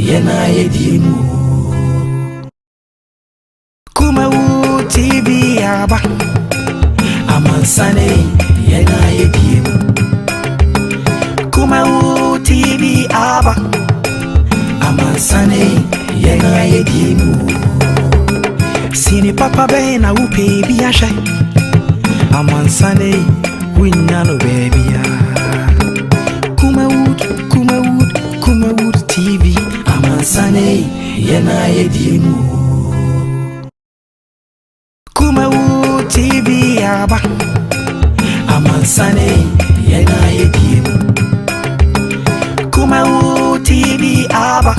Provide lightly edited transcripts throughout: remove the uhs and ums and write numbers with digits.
yena yedimu. Kumawood TV aba amansane yena yedimu. Kumawood TV aba amansane yena yedimu. Sini papa bena upe biasha amansane winyano baby ya. Kumawood TV amansane yena yedimu. Kumawood TV aba amansane yena yedimu. Kumawood TV aba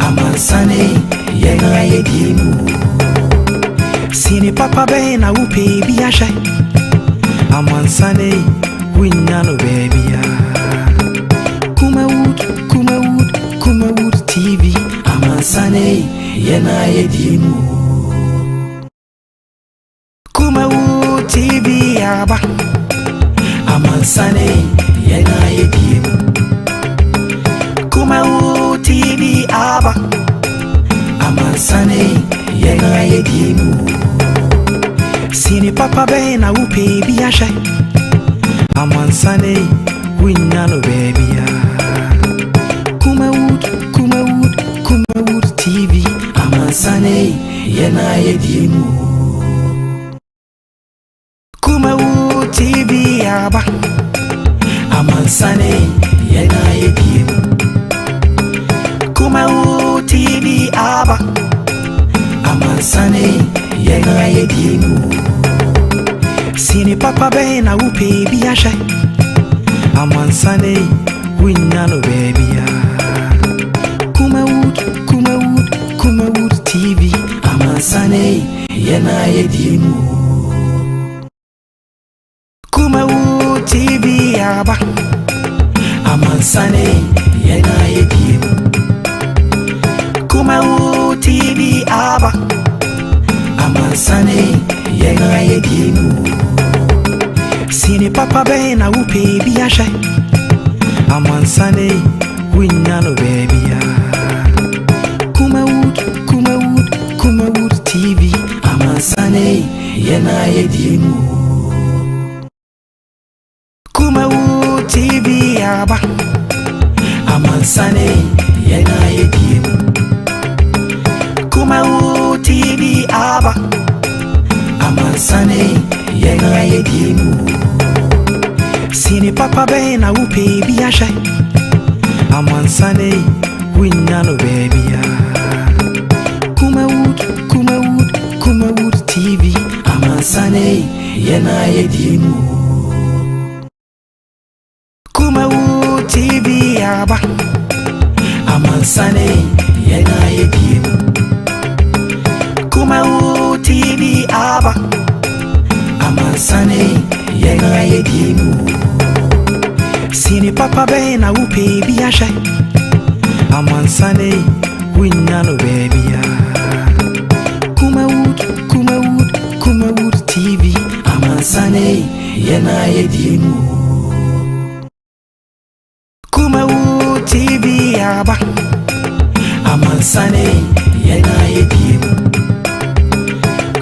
amansane yena yedimu. Sini papa bena upe biasha amansane winyano baby ya. Kumawood TV amansane yena yedimu. Kumawood TV aba amansane yena yedimu. Kumawood TV aba amansane yena yedimu. Sini papa bena upe biasha amansane winyano baby ya. Kumawood TV amansane yena yedimu. Kumawood TV aba amansane yena yedimu. Kumawood TV aba amansane yena yedimu. Sini papa bena upe biasha amansane winyano baby ya. Kumawood TV amansane yena yedimu. Kumawood TV aba amansane yena yedimu. Kumawood TV aba amansane yena yedimu. Sini papa bena upe biasha amansane winyano baby ya. Kumawood TV amansane yena yedimu. Kumawood TV aba amansane yena yedimu. Kumawood TV aba amansane yena yedimu. Sini papa bena upe biasha amansane winyano baby ya. Kumawood TV amansane yena yedimu. Kumawood TV aba amansane yena yedimu. Kumawood TV aba amansane yena yedimu. Sini papa bena upe biasha amansane winyano baby ya. Kumawood TV amansane yena yedimu. Kumawood TV aba amansane yena yedimu.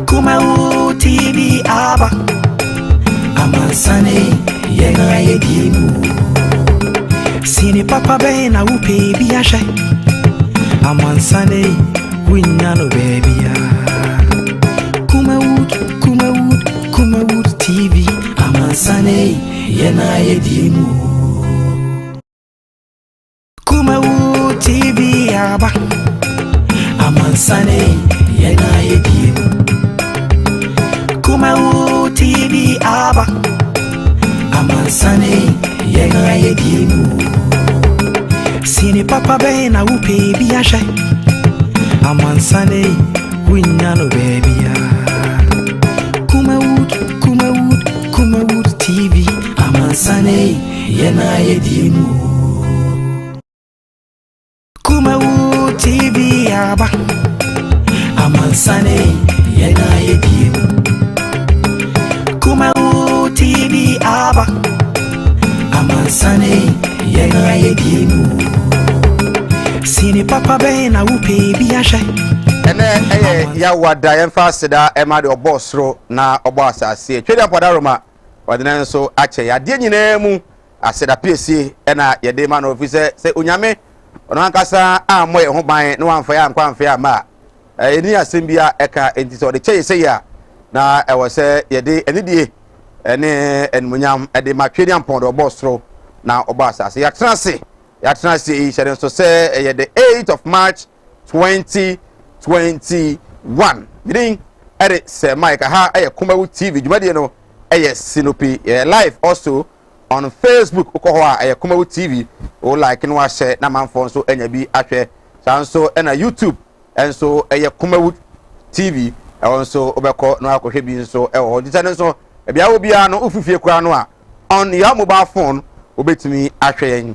Kumawood TV aba amansane yena yedimu. Sini papa bena upe biasha amansane winyano baby ya. Kumawood TV amansane yena yedimu. Kumawood TV aba amansane yena yedimu. Kumawood TV aba amansane yena yedimu. Sini papa bena upe biasha amansane winyano baby ya. Kumawood TV amansane yena yedimu. Kumawood TV aba amansane yena yedimu. Kumawood TV aba amansane yena yedimu. Sini papa be na upe bi ahwe. Ene ya wada yemfa seda ema de obosro na obo asase. Twede apada Roma wadena nso ache ya de nyina mu aseda piesie ena ye de ma no ofise se onyame ono ankasa amoye ho ban na wamfa ya nkwanfa ya ma. Eni asembia eka enti so de cheye se ya na ewo se ye de enidie ene enmunyam ede ma twede ampon de obosro na obo asase. Ya transe yi shere so se ye the 8th of March 2021. Bidin ere se Mike ha Kumawood TV jumadi no Sinopi live also on Facebook ukoho a Kumawood TV o like no share na manfo so enya bi ahwe sanso na YouTube enso Kumawood TV also obeko no akohwe bi nso ewo ditane nso bia obia no ufifie kura no a on your mobile phone obetumi ahwe yen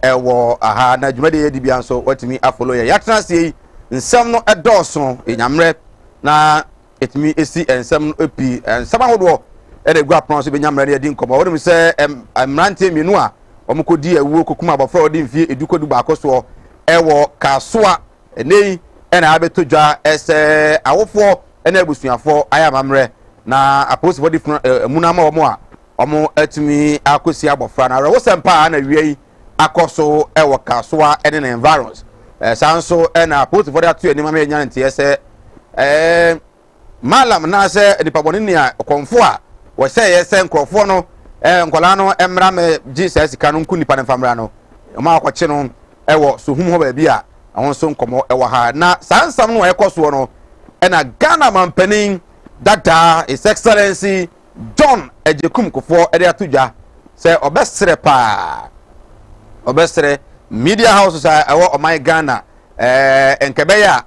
ewo aha na jumadi ye dibia nso watimi afollow ye yatranse nsem no edoso enyamre na etimi esi ensem no epi ensem ahodo ede gua pron so benyamre ye di nkomo wodum se amrante mienu a omukodi awuo kokuma abofra odi mfie edukodu ba akoso ewo kasoa enei ena abetodwa ese awofo ena abusuafo ayamamre na aposifo di munama omo a omo etimi akosi abofra na rewo sempa na wiei akoso ewo kasoa ene na environs sanso na post for that ani mama nya ntie se malam na se nipa boni a konfo a wo se ye se nkrofo no nkola no emra me Jesus ka no nku nipa ne famra no ma akwache no ewo so hum ho ba bi a awon so nkomo ewo ha na sansam no ekoso no na Ghana mampanin dada His Excellency John Ejekum Kofo ede atudwa se obesere pa obesere media houses awo omai Ghana enkebeya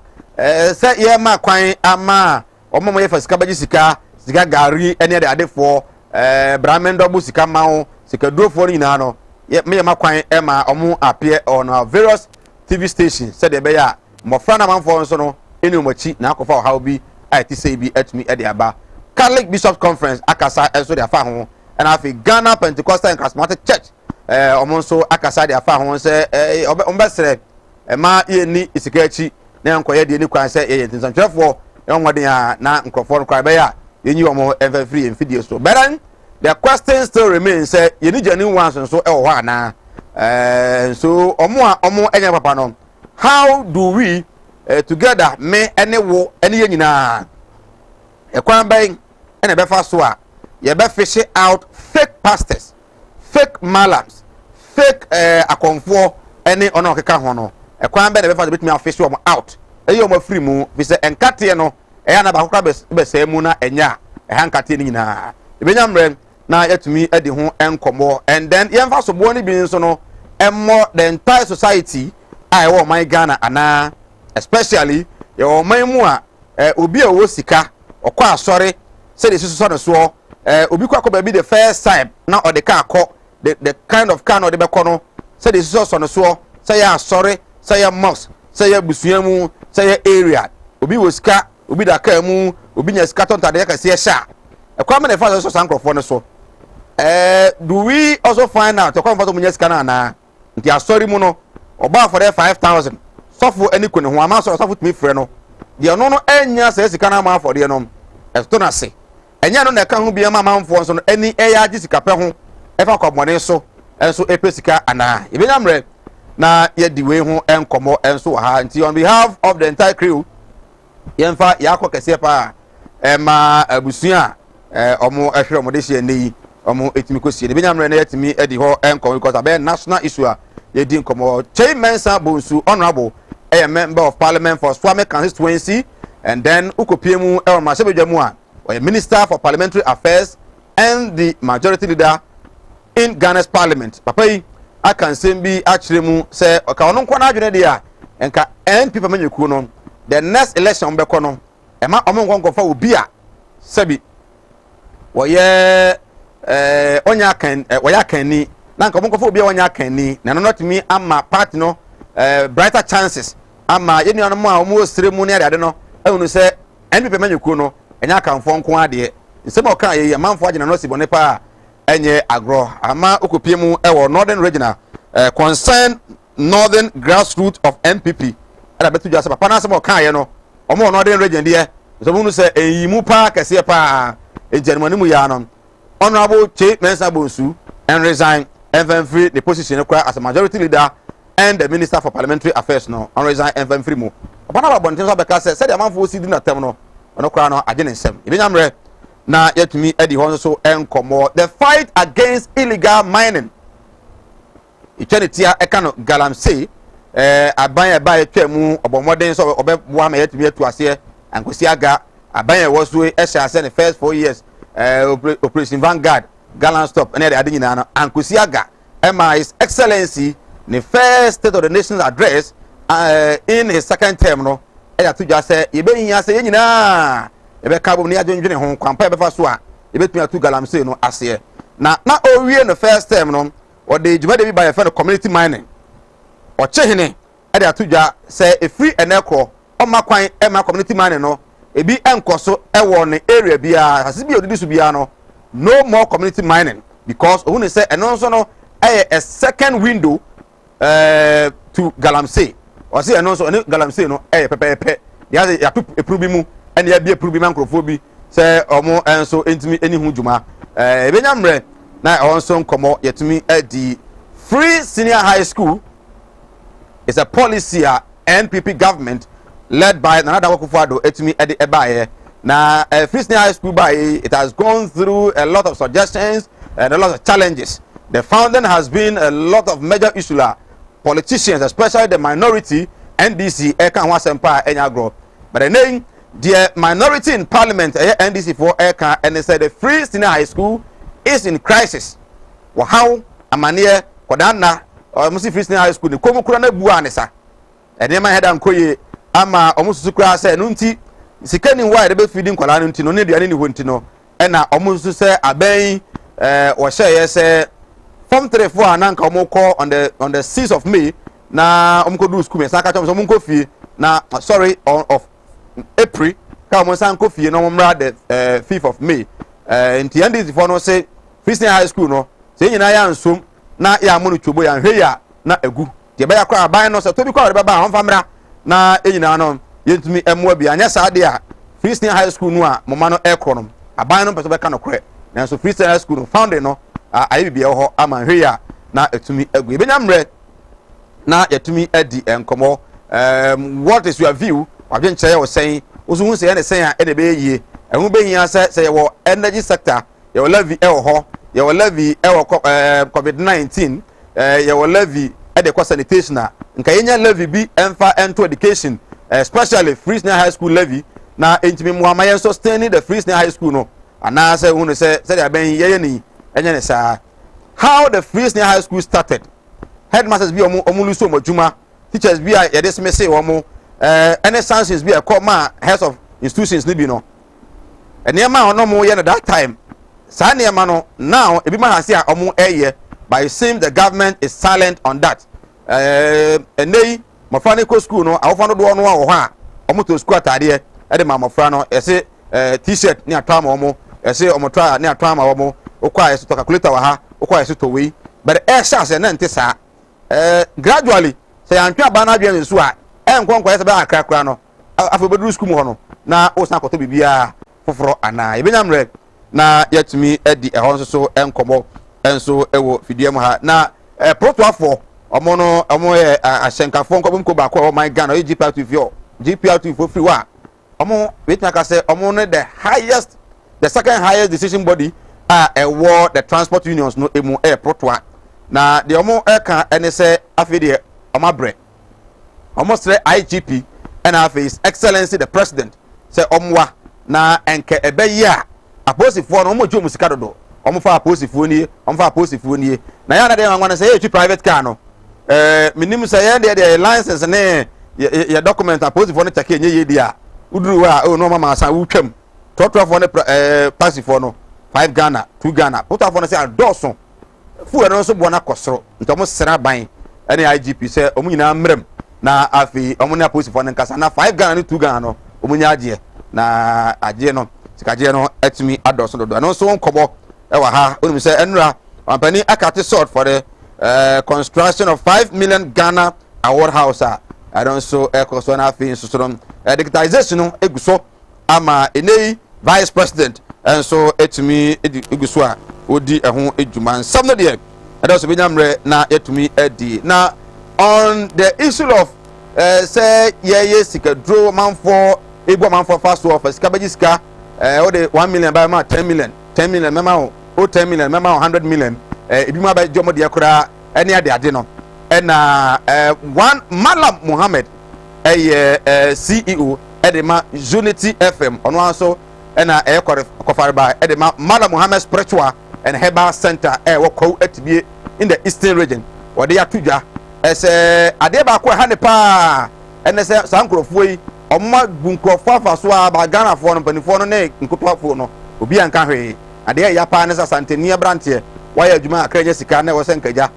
se ye ma kwan ama omomo ye fasika baji sika gari ene de adefo bramendo bu sika mawo sika durofo ni na no ye me ma kwan ma omo appear on various TV stations said de beya mofra na manfo nso no eni omachi na akofa o how bi IT say bi atumi e de aba Catholic Bishops Conference akasa enso de afa ho and afi Ghana Pentecostal and Charismatic Church omonso akasa de afa ho se ombesere ma ye ni isikachi na nkoye de ni kwan se ye tinsantrefo enwode ya na nkrofo nkwa be ya yenyi omo ever free in video so but then the question still remains say ye ni jani wan so e wo ho ana so omo enya papa no how do we together me ene wo ene ye nyina ekwan ben ene be fa so a ye be fish out fake pastors, fake malams, fake akonfo any ono keka ho no ekwan be na be fa betimi afish wo out eyo mo free mu bi se enkate no eya na ba kokra be se mu na enya eha nkate ni nyina ebenyamre na yatumi edi ho enkomo and then yemfa so bo ni bi nso no emmo the entire society I wo my Ghana ana especially your my mu a obi a wo sika okwa asori say the so so obi kwa ko be the first time na o de ka akọ the kind of car no de be kọ no say the so so say ya asori say ya mosque say ya busuamu say ya area obi wo sika obi da ka mu obi nya sika tonta de ka se sha ekwa me the first so sankrofo no so do we also find out ekwa mfato munya sika na nti asori mu no oba for 5,000 sofo ani ko ne ho ama so sofo tumi frɛ no de no no enya se sika na ma for de no esto na se enya no na ka ho bia ma manfo so no ani eya agi sika pɛ ho efa kwabone so enso epesika ana ebenyamre na ye di we ho enkomo enso ha nti on behalf of the entire crew yemfa yakọ kese pa ma abusua omo ehwe omo de hye nei omo etimi kosie ebenyamre na yetimi edi ho enkomo because abe national issue a ye di enkomo Chei Mensa Bonsu honorable a member of parliament for Swame constituency and then ukopiemu e masebedwamu a or Minister for Parliamentary Affairs and the majority leader in Ghana's parliament. Papa, I can send be actually say, okay, on Kwana Junadia and can end people menyukuno. The next election be kono. Emma Omon go for Ubia Sebi. Waye onya ken waya kenni. Na nko go for Ubia onya kenni. Na not me am my part no brighter chances. Ama yenu anu mo a omo sire mu ne ade no. Ehunu say end people menyukuno. Enya kan fo nko ade nsem oka ye manfo agina no sibone pa enye agro ama okopie mu e wo northern regional concern northern grassroots of NPP ada betu jase papa na se mo kan ye no omo northern region de so mu no se eyimu pa kese pa ejanimani mu ya no honorable Chief Mensa Bonsu and resign and free the position as a majority leader and the Minister for Parliamentary Affairs no on resign and free mu papa na bonten so beka said the man for sidi na tem no ono kra no agene nsem ebenyamre na yetumi edi ho so enkomo the fight against illegal mining Echanitia ekano galamsey aban e ba etwa mu obomoden so obeboa ma yetumi atu ase ankosi aga aban e woso e hye ase the first 4 years Operation Vanguard Gallant Stop and the adina no ankosi aga His Excellency the first State of the Nation's address in his second term no e ya to just say ye be hia say nyina e be ka bom ne adwendwene ho kwampa e be fa so a e betumi atu galamsey no ase na owie no first term no or the Jumade by a fellow community mining or chehine at the atuja say a free and echo on my quine and community mining no a be encoso a warning area be has be this biano no more community mining because when they say and also no a second window to galamsey or say and also galamsey no pepe the other ya to probimu and ya be a probiman crofobia say omo and so intimi any hujuma benyamre na also komo yetumi the free senior high school is a policy NPP government led by Nana Akufo-Addo etumi edi ebaye na free senior high school by it has gone through a lot of suggestions and a lot of challenges. The founding has been a lot of major issues, politicians especially the minority NDC eka wasempa enyagro but the name the minority in parliament NDC for eka and they said the free senior high school is in crisis. How amania kodana or musi free senior high school ni komu kura na bua nesa. Ene ma head ankoye ama omususu kura se nunti sikani wa de be feeding kwala nunti no ne duane ni honti no ena omususu se aben wo share se form 3 4 ananka omukọ on the 6th of May na omukọ do school me saka chom so omukọ fie na sorry of April ka omo sanko fie no omra the 5th of May nti NDC for no say free senior high school no say nyina ya nsom na ya monu twobo ya hwe ya na egu tie ba ya kwa aban no say to bi kwa de ba ho famra na enyina no yentumi emo bi anya sa de a free senior high school no a moma no ekro no aban no peso be ka no kore na so free senior high school no founding no ayi bi ho ama hwe ya na etumi egu ebenyamre na yetumi edi enkomo what is your view wadwen cheye wo sen ozu say na sen a e de be yie ehun be hia say wo energy sector ye wo levy e wo ho ye wo levy e wo COVID-19 ye wo levy e de sanitation na nka yenya levy bi emfa into education especially free senior high school levy na entimi muhamaye sustaining the free senior high school no ana say unu say dey ben ye ni enye ne sa how the free senior high school started headmasters bi omu so modjuma teachers bi ye dismiss omu any sanctions bi e call ma heads of institutions ni bi no enema ono mo ye na that time sa enema no now ebi ma hase a omo eye but it seems the government is silent on that enei mafani ko school no awofano do no wo ha omo to school atade e de ma mafra no ese t-shirt ni atwa ma omo ese omo twa ni atwa ma omo okwa ese to calculator wa ha okwa ese to we but sha se na ntisa gradually say antwa ba na adwe nsu a enkonkwa ese ba akrakra no afo bedu school mu ho no na o san koto bibia foforo ana ebenyamre na yatumi edi ehon so enkomo enso ewo fidiem ha na protoafo omo no omo ahyenkafo nkobum ko ba ko my Ghana GPR2 for free wa omo wetin aka say omo no the second highest decision body war the transport unions no emu protoa na the omo eka ene say afede omabre omo sre IGP and His Excellency the President say omwa na enke ebeyi a aposifo no omojo musika dodo omofa aposifo nie na ya na de ngwana say e private car no minim say ya de license ne ya document aposifo no check enye ye dia uduru wa o no mama san wutwam totofo ne pasifo no 5 Ghana 2 Ghana potafo no say adoso fu no so bo na kosoro ntomo sera ban ene IGP say omu nyina mrem na afi omu ne aposifo no nkasa na 5 Ghana ne 2 Ghana no omu nya agie na agie no sikagie no etimi adoso dodo no so nkobo e wa ha onum say enura ampani akate sort for the construction of 5 million Ghana award house I don't so so na fi so digitization no eguso ama enei vice president and so etumi eguso a odi ehun ejuma nsam no de so benyamre na etumi edi na on the issue of say ye sikadro manfo ego manfo fast office sika beji sika o de 1 million by ma 10 million mema o 10 million mema 100 million ebi ma ba jomo de akura ene ade no na one Malam Muhammad CEO edema Unity FM ono aso na kofare ba edema Malam Muhammad Spiritual and Herbal Center wo ko atibie in the Eastern region wode ya tudwa ese ade ba ko ha ne pa ene se sankrofo yi omma bunkrofo afaso a ba Ghana fo no panifo no ne nkotofo no obi anka hwe ade ya pa ne sa santenia branche waya adwuma akranya sika na wo se nkaja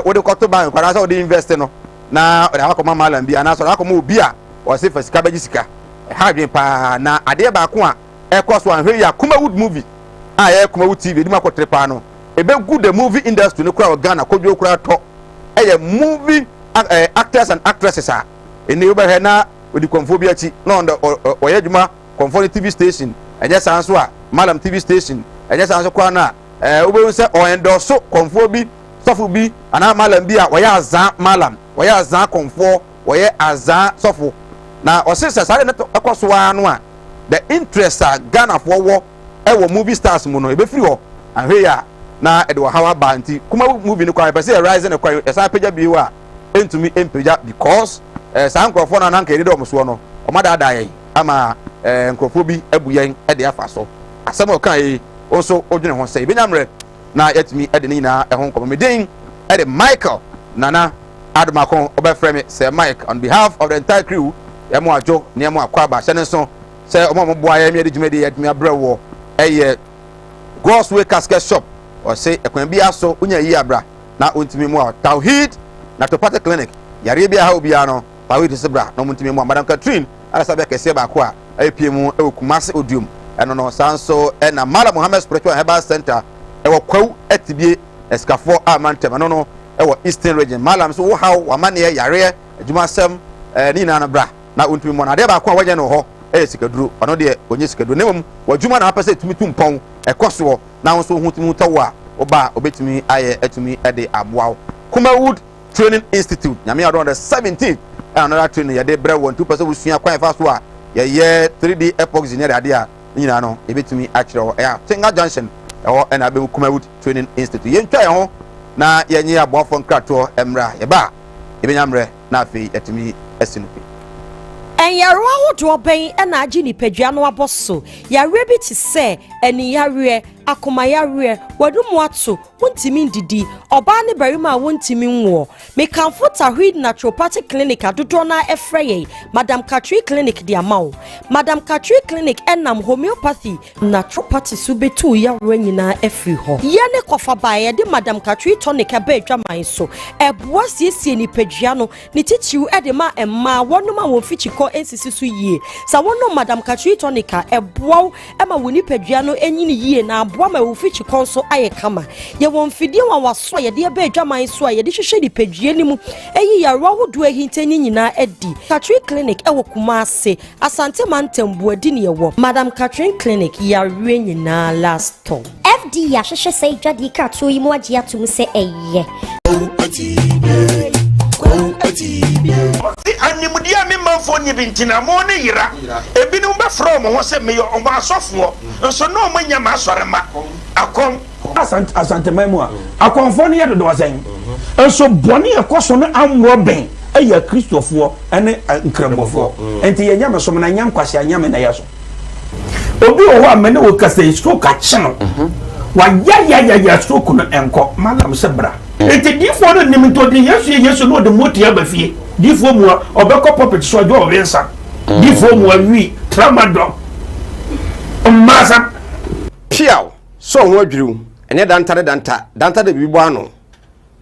wo de koto ban kwara sa wo de invest no na o de akoma malam bia na so akoma obi a wo se fasika baji sika ha dwen pa na ade ba ko a ekoso anhwe ya Kumawood movie a Kumawood TV di makotre pa no ebe good the movie industry no kura Ghana kodwo kura to movie actors and actresses a ene oba he na odi konfo bi achi no oye dwuma konfo TV station eje san so a Malam TV station eje san so kwa na obe se o endorse konfo bi sofu bi ana malam bi a woya azan malam woya azan konfo woya azan sofu na osese sare ne ekoso anu a the interest Ghana for wo movie stars mu no ebe free ho ahwe ya na ede wo hawa banti kuma movie ni kwa pese rise na kwa esa peja bi wa entumi empeja because san nkrofo na nanka ede do so no o madada yen ama nkrofo bi abuyen ede afa so asem o kan yi also odwene ho sei benyamre na yetimi ede ni na ehon komo medin ede Michael Nana Admakon obefrɛ me say Mike on behalf of the entire crew yemo ajo ne yemo akwaba hyene so say omo boa ya me de dwumade yetimi abrawo God's Way Casket Shop or say ekwan bia so unya yi abra na ontimi mu Tawhid na Topate Clinic yare bia ha obi ano Tawhid sebra na ontimi mu Madam Catherine ala sabe kese ba ko a apiemu Kumase Odium eno no sanso na Malam Muhammad Spiritual Herbal Center ewo kwaw atibie eskafo amantem no ewo Eastern region Malam so wo ha wamane yare adwuma sem ni na bra na ontimi mo na de ba ko a waje no ho sikaduro ono de onye sikaduro nemum wadwuma na apese tumitum pon ekoso na won so hutumi tawo a oba obetumi aye atumi ede aboawo Kumawood Training Institute nyame adon the 17th another training ye de bre won 2% wusua kwan fa so a ye 3D epoxy ne ade a nyina no ebetumi akire ya Tinga Junction na be Kumawood Training Institute ye ntwa ye ho na ye nyi aboafo nkrato emra ye ba ebenyamre na afi atumi asinupi en yaro ahodo ben na agi ni padua no aboso yare bi ti se eni yare akoma yare wadumu ato wontimi ndidi oba ne barima wontimi nwo mekanfo Tawhid Naturopathic Clinic adodo na efreye Madam Catherine Clinic di amawo Madam Catherine Clinic enam homeopathy naturopathy subetu yare nyina efri ho ye ne kofa bae de Madam Catherine tonic aba adwaman so eboa siesie ni padua no ne titiw ede ma emma wonoma wo fichiko ensisi so yie sa wono Madam Catherine tonic eboa ema woni padua no enyini yie na aboa ma wo fichiko so aye kama ye won fidie wa waso ye de aba adwaman so ye de hwehwe di padua ni mu eyi ya ro hodo ahintani nyina edi Catherine Clinic ewo Kumase Asante Mantembu adi ne yewo Madam Catherine Clinic ya re nyina last ton FD ya hwehwe sei dwadi ka to yi mu agi atum se eye animudia me manfo ni bintina mo ne yira ebinum be from ho se me o ma asofo nso no mo nya ma asore ma akom asante mamu akonfo ne yedo do wasen nso boni ekoso no amro ben eya kristofo ene nkrambofo enti ye nya me so na nya nkwase anya me na yeso obi o ho amene wo kase stroke a chino wa ya stroke no enko Malam sebra enti difo no nim to de yesu no de moti abafie difo mu obekọ puppet so ajo owensa difo mu awi tramadol masa piao so ho adwiru ene danta de bibo ano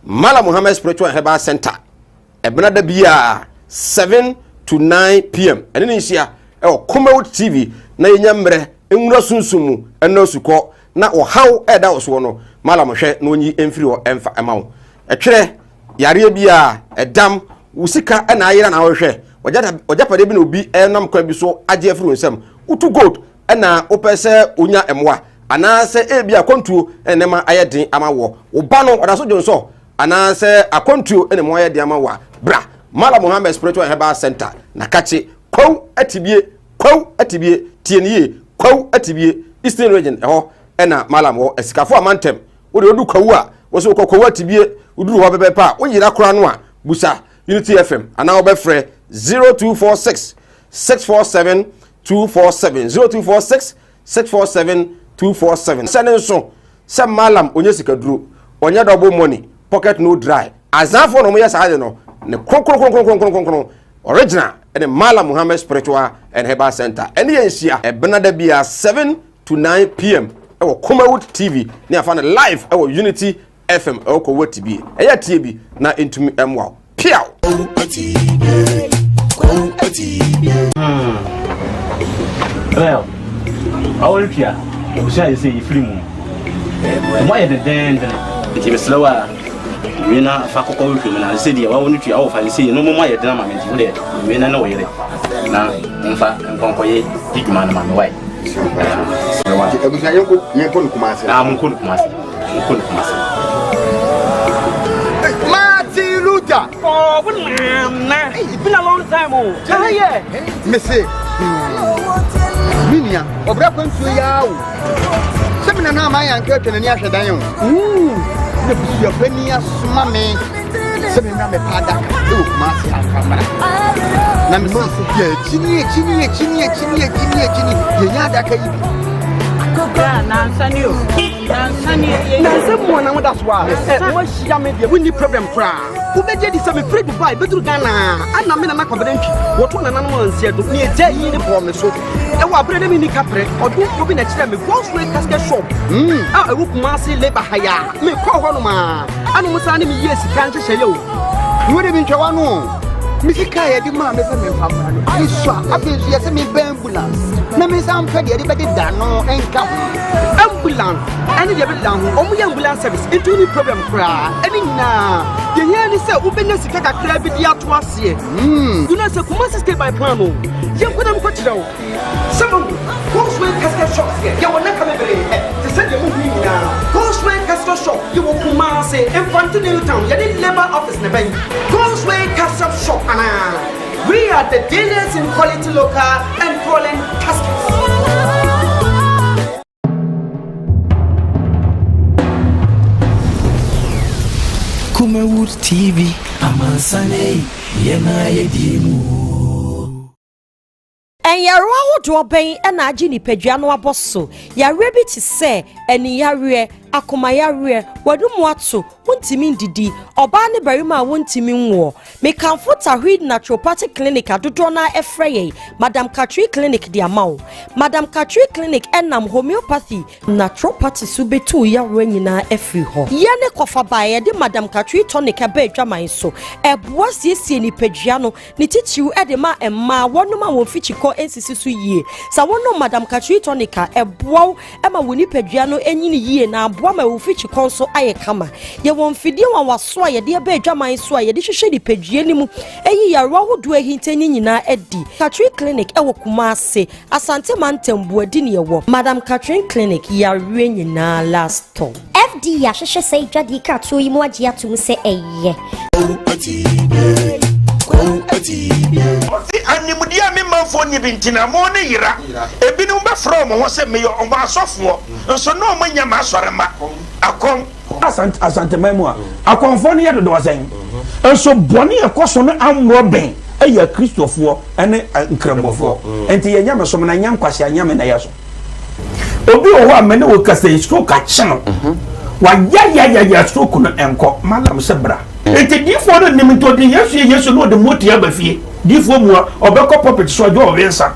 Malam Muhammad Spiritual Herbal Center ebena da bia 7 to 9 p.m. ene ne nsia Kumawood TV na yenyamre enwura sunsumu ena osuko na o haw eda oso no Malam hwe na onyi emfiri o emfa emawo etwere yare bia edam usika na ayira na wohwe ojapade bi na obi enam kwa bi so age afuru nsam utu gold na opese onya emwa anase ebi akontuo enema ayedin amawo oba no odaso jonso anase akontuo enema ayedin amawa bra Mala Muhammad Spiritual Herbal Center na kache kwaw atibie tieniye kwaw atibie Eastern Region eho na Malam wo esikafo amantem wo de odu kwaw a wo so kwaw atibie uduru ho bebe pa wo yira kora no a busa Unity FM ana wo be frɛ 0246 647 247 0246 647 247 sene so se Malam onye sikaduro onye double money pocket no dry azafo no mo yesa ade no ne kron original and Mala Muhammad Spiritual and Herbal Center and yensia e benada bia 7 to 9 p.m. Ewo Kumawood TV ne afana live ewo Unity FM ewo Kumawood TV eya TV na intumi emwa piao well all pia we say you free mo why the den it's slower we na fa kokko we na se dia wa wonu tua wo fa se no mo ma ye dena ma menti wo de we na wo yere na mfa nkonkoye diguma na ma no wai ebusa yenko Kumasi munko Kumasi Martin Luther oh na it's been a long time oh yeah me say minia obra kwantu ya wo semina na ma yanka twene ni ahwedan yo ne busu pani asuma me semina me pada e Kumasi akamara na me so ye chini ye nya daka yi na nsani na that's why what shia me dey we need problem cra who be dey say me free Dubai be through Ghana ana me na confident what one na no ansia do me je yi ni problem so e wa brede me ni kapre odu obi na kire me go straight casket shop e wo Kumasi labor haya me call ho no ma ana mo sa ni me yes kan hye yo we dey bin twa no misika ye di ma me se me papa no iswa abensu ye se me ambulance na me sam fe de be da no enka ambulance any de be down omu ye ambulance service into any problem cra any na ye here ni se u be na sika kakra bi di ato ase you know say Kumasi stay by plan o ye kodam ko tirawo some Cosway casket shop here ye wona ka me bere te se de mu ni na Cosway casket shop ye wo Kumasi infantile town ye di labor office na ben Cosway casket shop we are the dealers in quality local and foreign caskets. Kumawood TV, Amansane, Yena Yedimu. And Yarwa do obey and Ajini Pejano Abosso, Yarebi to say, and Yarie, Akumayare, Wadumwatsu, Wuntimin Didi, Obani Barima Wuntimin War, may comfort a read naturopathic clinic at Dudrona Efraye, Madame Katri Clinic Diamau, Madame Katri Clinic Enam Homeopathy, Naturopathy Subetu Yarenina Efriho. Yane Kofabaye, the Madame Katri Tonic Abe Jamaiso, a boas yes, ni Pejiano, Nitichu Edema and Ma, one man will feature NCC ye. Sawono Madame Katri Tonica, a bow, Emma Winnie Pejiano, any year now, Boama will feature console Ayakama. Ye won't feed you on was swire, dear Benjamin Swire, this shady Pejianimu, a year raw do a hinting na Eddie. Katri Clinic, Ewo Kumasi, Asante Mantem, Buadinia walk. Madame Katrin Clinic, ya ring na last tom. FD Yasha say Jadika to Imwajia to say a animudia me manfo ni bintina mo ne yira ebinum be from ho se me yo omba asofo nso no manya ma asore ma akon asante memu akonfo ne yedo do wasen enso boni ekoso no amro ben eya kristofo ene nkrambofo enti yenya mesom na nyam kwase anyam na yeso obi oho amene wo kase stroke a chino wa ya stroke no enko malam sebra enti difo no nimto de yesu no de moti abafie difo mu obekọ puppet so jo owensa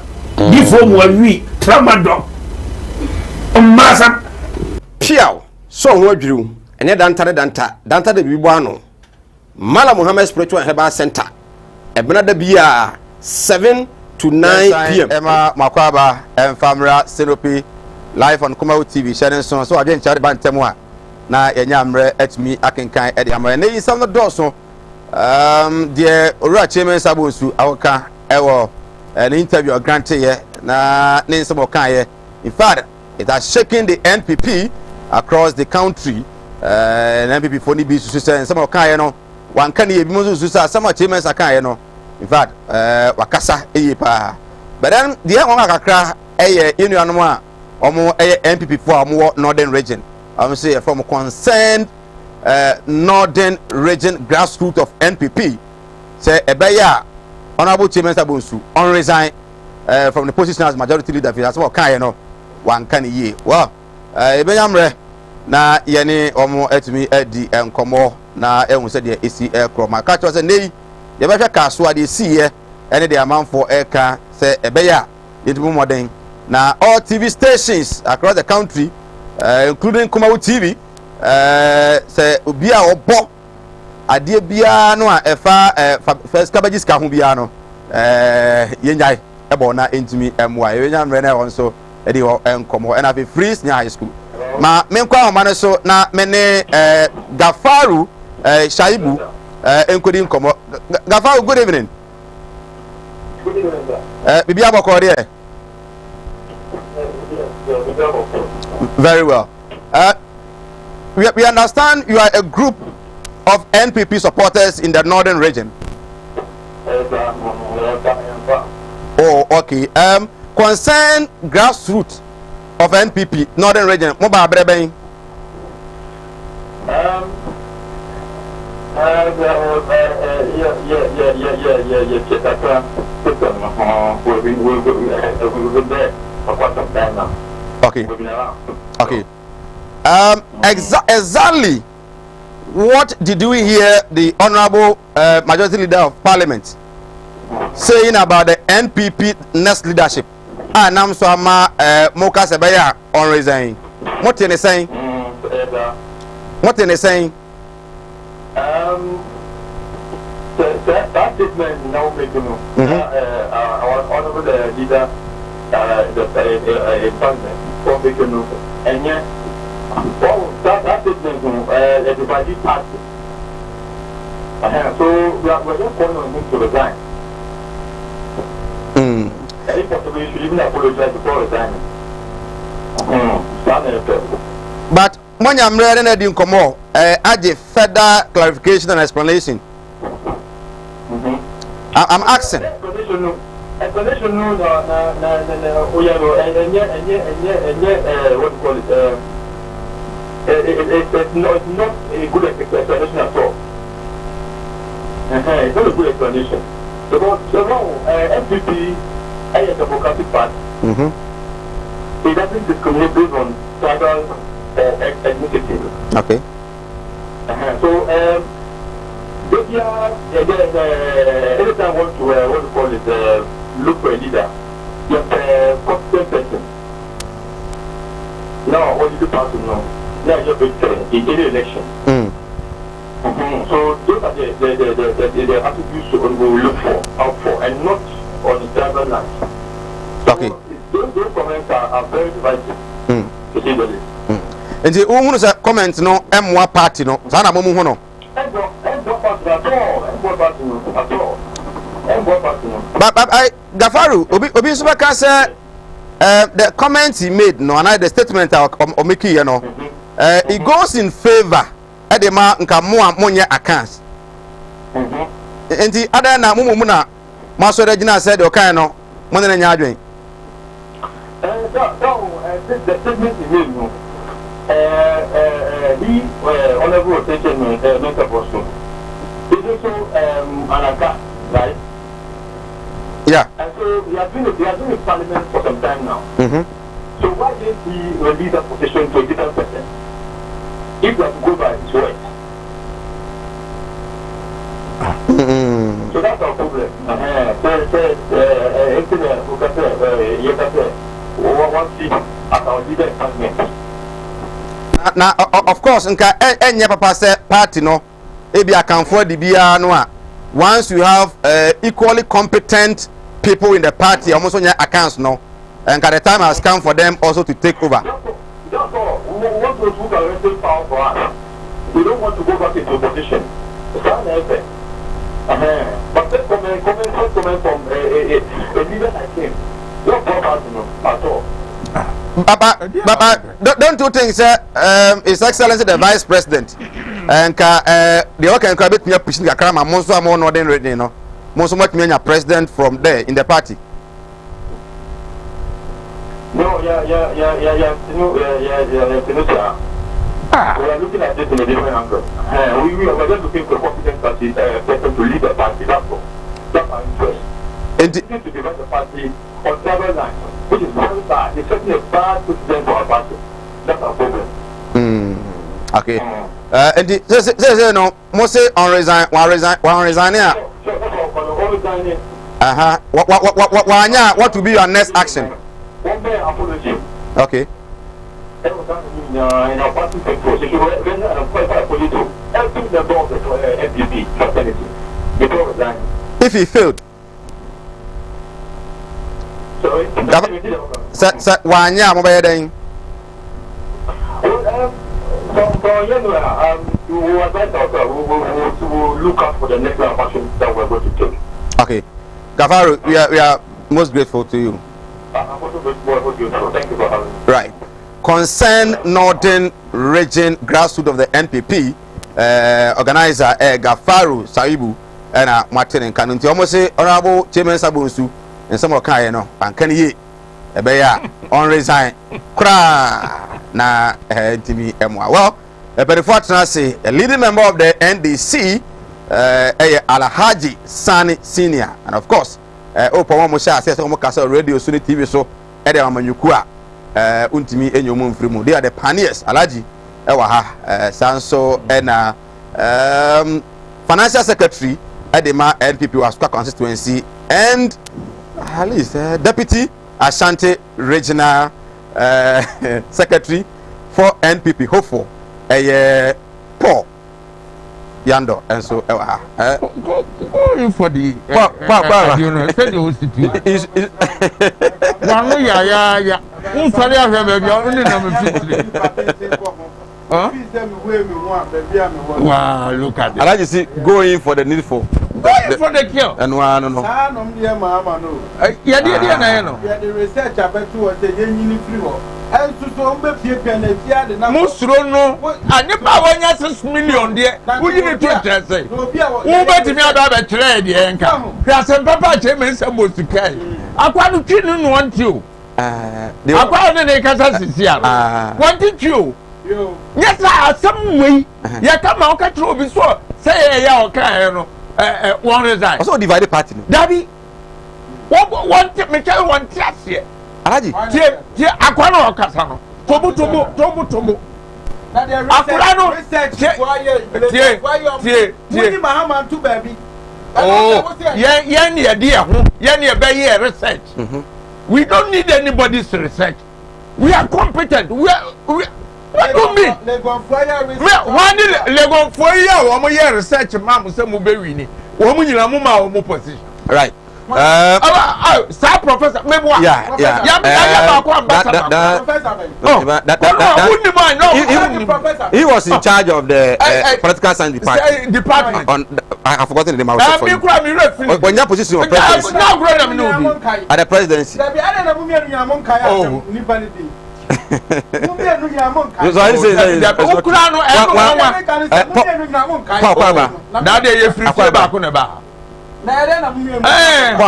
difo mu awi tramadol masa piao so ho adwiru ene danta de bibo ano Mala Muhammad Spiritual Herbal Center ebenada bia 7 to 9 p.m. Emma Makwaba and Famra Sinopi live on Kumawood TV. So again, Charlie Bantemwa. na yenya mre etumi akenkan e de amre na yi sam no doso de owura chairman sabonsu awoka ewo an interview granted ye na nsem okan ye. In fact, it has shaken the NPP across the country. And NPP for ni bi su say nsem okan ye no wan kan ye bi mo su say some chairman akan ye no. In fact, wakasa eyi pa. But then the one akakra eye enuanom a omo eye NPP for omo northern region. I'm say from concerned northern region grassroots of NPP say ebeya honorable chairman Sabonsu on resign from the position as majority leader. That's what kind no one can ye. Well, ebeyamre na yene omo etimi edi enkomo na ehun se de esi ekroma ka cho se nei ye be hwe kaso ade si ye ene de amanfo eka se ebeya yetimu modern na all TV stations across the country including Kumawood TV say obi a obo ade bia no a efa first cabbages ka ho bia no yenjai ebo na entimi emwa yenya mre na won so e de enkomo na be free senior high school ma menkwa homa no so na mene Gafaru Shaibu enkodi nkomo Gafaru, good evening. Good evening, sir. Bibi aboko there. Very well. We understand you are a group of NPP supporters in the northern region. Oh, okay. Concern grassroots of NPP northern region. Moba breben. Okay. Okay. Exactly what did we hear the honorable majority leader of parliament saying about the NPP next leadership? And I'm so ama Moka Sebeya on resign. What are they saying? What are they saying? That statement now making our honorable leader, the president, for making and yet, well, that statement, everybody passed it. So we're just calling on him to resign. Any possibility, you should even apologize before resigning. But when I'm ready to come on, add a further clarification and explanation. I'm asking. Explanation, no, what do you call it? It's not a good explanation at all. It's not a good explanation. So MPP is a democratic party. It doesn't discriminate based on tribal ethnicity. Okay. So anytime want to what do you call it, look for a leader, you have a competent person. Now what you do pass to know. Now you're in any election. So those are the attributes we will look out for, and not on the tribal line. Okay. Those comments are very divisive. To say the least. And the woman say comment no M1 party no. Sana mo mu ho no. But I Gafaru obi so ka say the comment he made no and the statement o make here no it goes in favor edema nka mo a monye accounts. Enti ada na mo na maso regina said o kan no mo na nya adwen. The statement he made no he honorable attention Mr. Boston. He's also an account, right? Yeah. And so he has been in parliament for some time now. So why didn't he release that position to a different person? If we have to go by his word. So that's our problem. One seat as our leader in parliament. Now, of course, nka enye papa say party no ebi akanfo di bia no a once you have equally competent people in the party almost on your accounts no and the time has come for them also to take over. Therefore, we want to those who can wrestle power for us. We don't want to go back into opposition. But let's comment from a leader like him. No problem at all. Papa, don't you think, sir, His Excellency the Vice President, and the worker can be pushing the crime, most of more than ready, you know, most of what mean a president from there in the party. No, yeah. We are looking at this in a different angle. We are just looking for a competent party person to lead the party. That's all. That's our interest. And to divide the party on several lines, which is very bad. It's certainly a bad precedent for our party. That's our problem. Okay. And the no, most on resign, one resign here. What will be your next action? One day apology. Okay. In our party sector, so you when an appointed for you to help the board of FDP fraternity before resigning. If he failed. Sorry? Sir, one year, mobile day. We will advise ourselves. We will look out for the next action that we're going to take. Okay. Gafaru, we are most grateful to you. I'm also grateful. Thank you for having me. Right. Concern Northern Region Grassroots of the NPP organizer Gafaru Saibu and Martin and Kanunti almost say Honorable Chairman Sabunsu and some of Kayano and can ye a bear on resign cra na Timmy Emwa. Well, but unfortunately, a leading member of the NDC, Alhaji Sani Senior, and of course, Opa Mosha says Omokasa Radio Suni TV so Edema Manyukua. Untimi enyomu mfrimu. They are the pioneers. Alaji ewaha Sanso and financial secretary Edema NPP Wasukwa constituency and at least deputy Ashanti regional secretary for NPP hopeful Paul Yando and so ewaha going for the you know said the institute one yeah sorry I have baby only number 50 wow look at it I like to see going for the needful going for the cure and one no yeah no the research about to what the yen free and to so be the Musro no ani ba wanya 6 million there who you need to tell say who bet me about trade there nka kwasem papa chairman say most kai akwanu twinu no want you akwanu ne kasa sisi ala want you yes some way ya kama o ka tro obi so say ya o kan no one resign also divide party dabi want me tell one tiase Alaji tie akwanu o kasa no tobo akwanu tie Mahaman to baby. Oh, yeah, dear, yeah, research. We don't need anybody's research. We are competent. What do you mean? Legon fire research, Mamma, some Muberi. Woman, you are more position. Right. Sir Professor, maybe he was in charge of the political science department. I have forgotten the name. When your position of presidency at the presidency.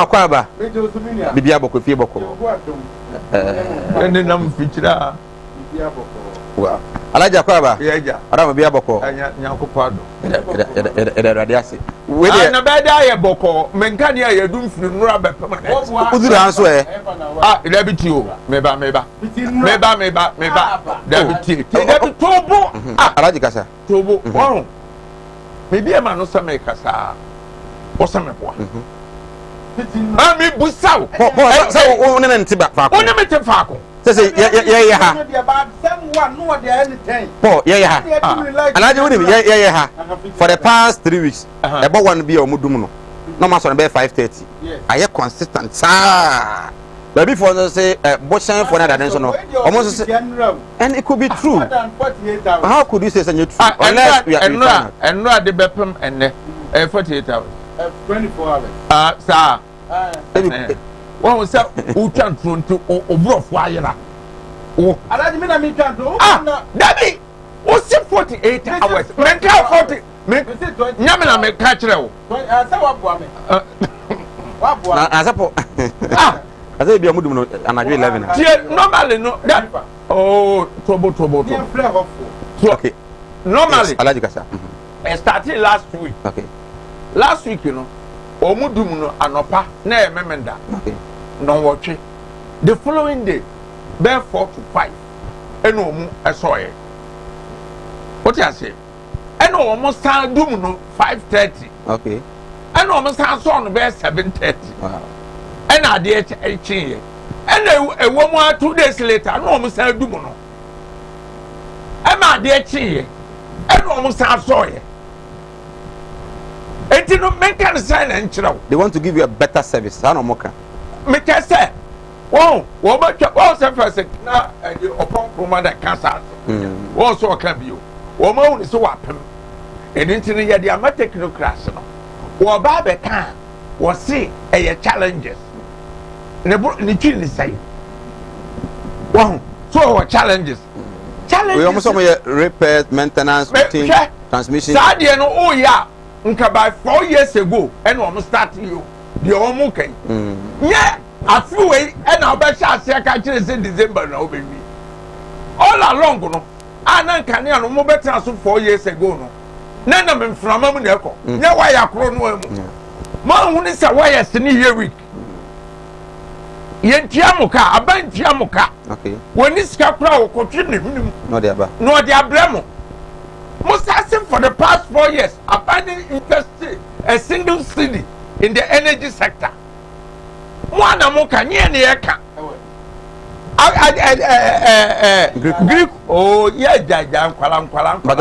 Kwaba bibia boko fie boko ene nam fichira wa alaja kwaba yeja ara bibia boko nyakopado ede radiasi we na beda ye boko menka ne ye dum firi nura be permanent udura anso debiti o meba debiti tobo alaji kasa tobo won me bia ma no se me kasa osame boa ami busau say won na ntiba faako won me te faako say ye ha po ye ha alaji woni ye ha for the past 3 weeks ebo one bia omudum no no ma so na be 5:30 aye consistent But before they say Boshan for another so no. Almost and it could be true. How could you say such a true? Unless we are and no the bepem and 48 hours. 24 hours. Sir. One was up who can't run to Obro Fire. Oh, I didn't mean I mean can't do. Daddy, what's 48 hours? Mental 40. Yamina make catch now. As a as I be a mood and I 11. Normally, no. Oh, trouble. Okay. Normally, I like you. I started last week. Okay. Last week, you know, Omudumuno anopa na memenda. Okay. No watch. The following day, bear 4 to 5. And omu esoye. What you say? And almost stand dumuno 5:30. Okay. And almost stand son bear 7:30. Wow. And I did a change. And a woman 2 days later, no almost stand dumuno. And I did change. And almost stand soye. They want to give you a better service. I don't know. Make us say, whoa, what first now upon woman cancer. Also, can be you. Woman is so happen. And into the idea, my technical class. Or Baba can was see a challenges. And the book in the chin say, wow, so challenges. We almost repair, maintenance, routine, transmission. Sadia no, oh, yeah. By 4 years ago, and almost starting you, the Omuke. Yeah, a few way, and I'll bet I catch in December now, baby. All along, no, I can't know more better 4 years ago. No, none of them from Amuneko. Yeah, why I crown no. Man, when it's a wire, senior week. Yen Tiamuka, a band Tiamuka. Okay. When this capra will continue, no, they are no, they are bremo. Most asking for the past 4 years, abandoning invested a single city in the energy sector. One amoka near the Greek. Oh, yeah, kwalam. But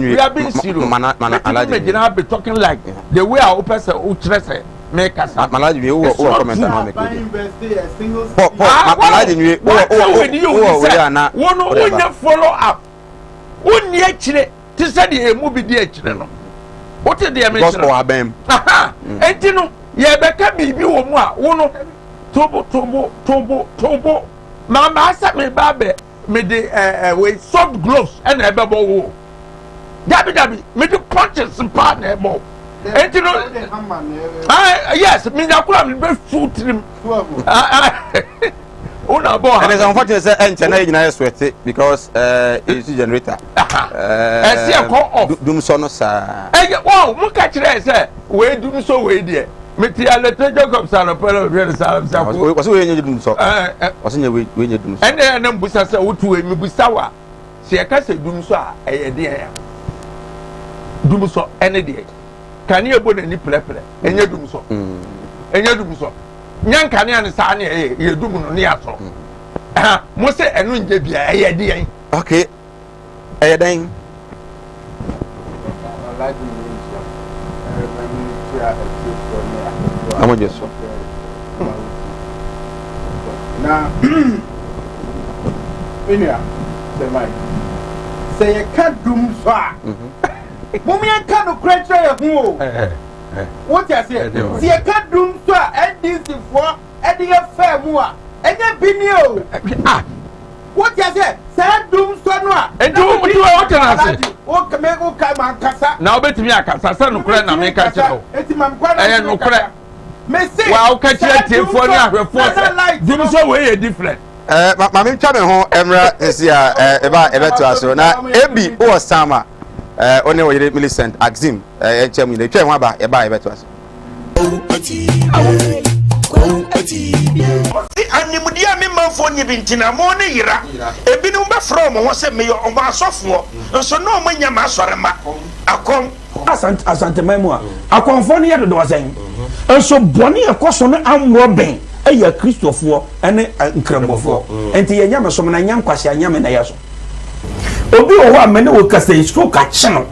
we have been serious. Man, be talking like the way our oppressor who dress make us. Malaji, you comment on I invested a single city. Follow up. One year, to say the movie dear children. What is the American? Aha, and you know, yeah, Becca be one Tobo. Mamma sat me baby, made the with soft gloves and a bubble. Dabby, made the punches and partner more. And you know, yes, me now come be food trim. And it's unfortunate that I sweat it because it's a generator. I see a call off. Doom sonos. Wow, look at you, sir. Where do you so way, dear? Metia let Jacob San of Pearl. Was we doing so? Wasn't you when you do so? And then Busa to a Mubusawa. See, I can't say Dumsa, a dear. Dumso, any day. Can you put any prepare? And you do so. And you do so. Nyan Canyon is any, you do near so. Most say, and when you be a dear. Okay. A dang. I'm on just now. Say a cat doom far. Mummy, I can't crash a what I say? See a cat doom far, and this before, adding a fair more, and a video. What I say? Sad doom sonora. And do what I say? Oh, Kamego Kama. Now bet me a casa, no credit, I make a channel. I am no credit. Well, catch your for now. Do so way different. Mammy Chaman home, Emra is here about to us. Now, Ebi or Sama, only Millicent, Axim, Chairman, the chairman about to us. Animudia me man for nyibintina mo ne yira ebinum be from ho se me yo ma asofo nso no manya ma asorema akom asante memu akonfo ne yedo do wasen nso bone ekoso no amro ben eya kristofo ene nkrambofo enti yenya mesom na nyam kwase anyam na yeso obi wo amene wo kasa stroke a cheno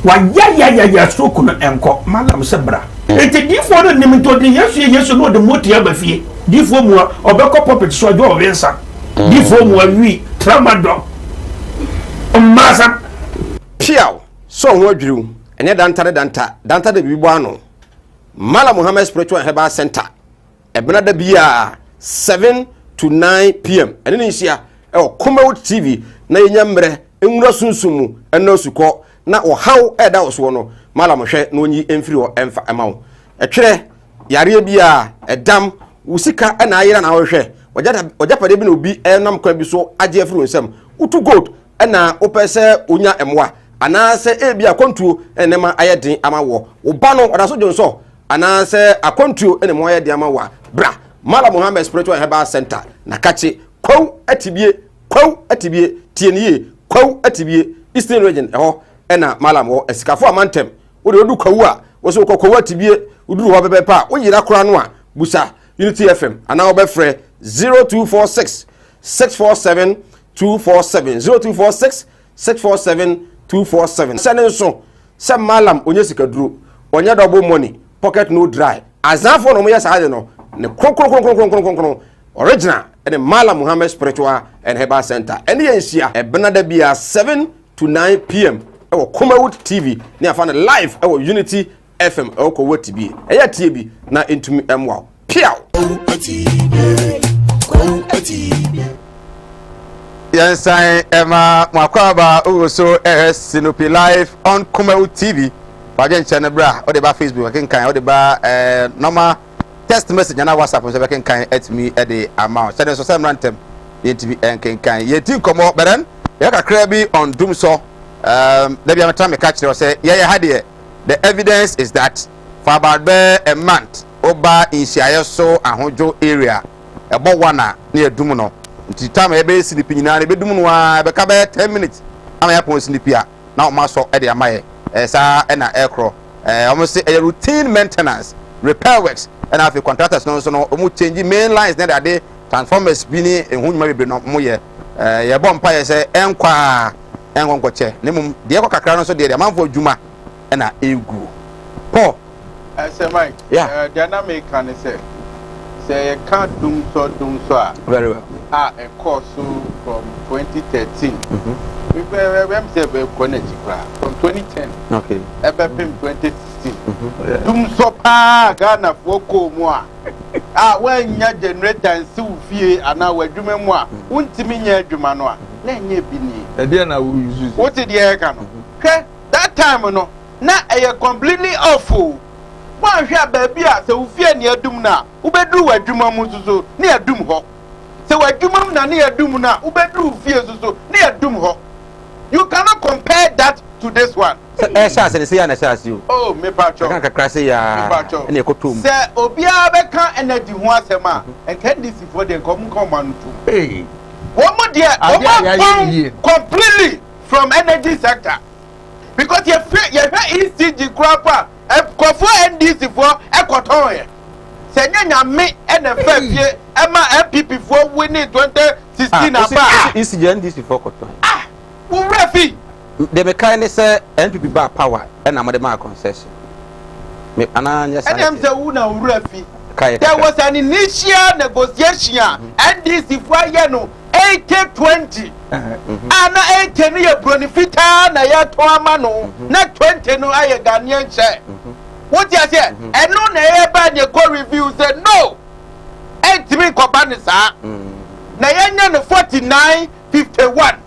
wa ya stroke no enko malam sebra enti difo no nim to de yesu no de motia ba fie difo mu obekọ puppet so ajo owensa difo mu awi tramadol masa piao so ho adwiriw ene danta de bibo ano Mala Muhammad Spiritual and Herbal Center ebena da bia 7 to 9 p.m. ene ni hia Kumawood TV na yenyamre enwura sunsumu ena suko na ohaw eda oso no Mala mohwe na onyi emfiri ho emfa emawo etwere yare bia edam usika ena ayira na wohwe ojapade bi na obi enam kwa bi so age afiri nsam utu gold ena opese onya emwa anase ebi akontuo enema ayedin amawo oba no odaso jonso anase akontuo enema ayedin amawa bra Mala Muhammad Spiritual Herbal Center na kache kwaw atibie tienie kwaw atibie Eastern Region eho ena Mala mo esikafo amantem wo de odu kwaw a wo so kwaw atibie uduru ho bebepa wo yira kora no a busa Unity FM ana wo befre 0246 647 247 0246 647 247 sene so se malam onye sikaduru onye double money pocket no dry azafo no mo yesa ade no ne kronkron original and Mala Muhammad Spiritual and Herbal Center ene yensia ebenada bia 7 to 9 p.m. ewo Kumawood TV ne afana live ewo Unity FM ewo ko TV eya tie bi na intumi emwa piao Yes, I am Makwaba Uso Sinopi live on Kumawood TV. Bagen channel bra, or the bar Facebook, I can kind of the bar normal text message and WhatsApp, so I can kind at me at the amount. So there's some random TV and can kind. Ye do come up, but then you have a crabby on Doom so. There be a time I catch you say, yeah, had here. The evidence is that for about a month, Oba in Shiaso and Hojo area, about one near Dumuno. Nti time ebe sleeping na ebe dum no a be ka be 10 minutes am ya pon sleepia na o ma so e de amaye sa e na aircraft almost a routine maintenance repair works and have contractors no so no o mu change main lines na dey transformers bi ni ehunuma be no mo ye ye bom pa ye se enkwa che ne mum de ko kakra no so de amanfo adwuma e na egu Paul say Mike yeah the dynamic can say you can't do so very well a course from 2013 we say we connect from 2010 okay ebepim 2016 dum so pa Ghana foko mu a when nya generator and see fie ana wadwuma mu a untimi nya adwuma no a na nya bi ni e dey na we use what did you can okay that time no na e completely awful one hwe baby a se ufie ne adum na ubedru wadwuma mu suso ne adum ho se wadwuma mu na ne adum na ubedru ufie suso ne adum ho. You cannot compare that to this one. Oh, me pacho. I can't crash ya. Me pacho. Say obia be kan energy ho asema and can this for the come and to. Hey. One more dear, completely from energy sector. Because you ECG crop kofo NDC for ekoton say nya me NFF ye ema MPP for winning 2016 aba ECG NDC for koton refi they be kind say NPP ba power and am the concession me ananya say and say una refi there was an initial negotiation NDC for ye no 80-20 ana 80 no ye bonifita na ye to ama no na 20 no aye Ghanaian share what you say and no na ye ba dey go review say no 80 me ko ba ni sa na ye nya no 49-51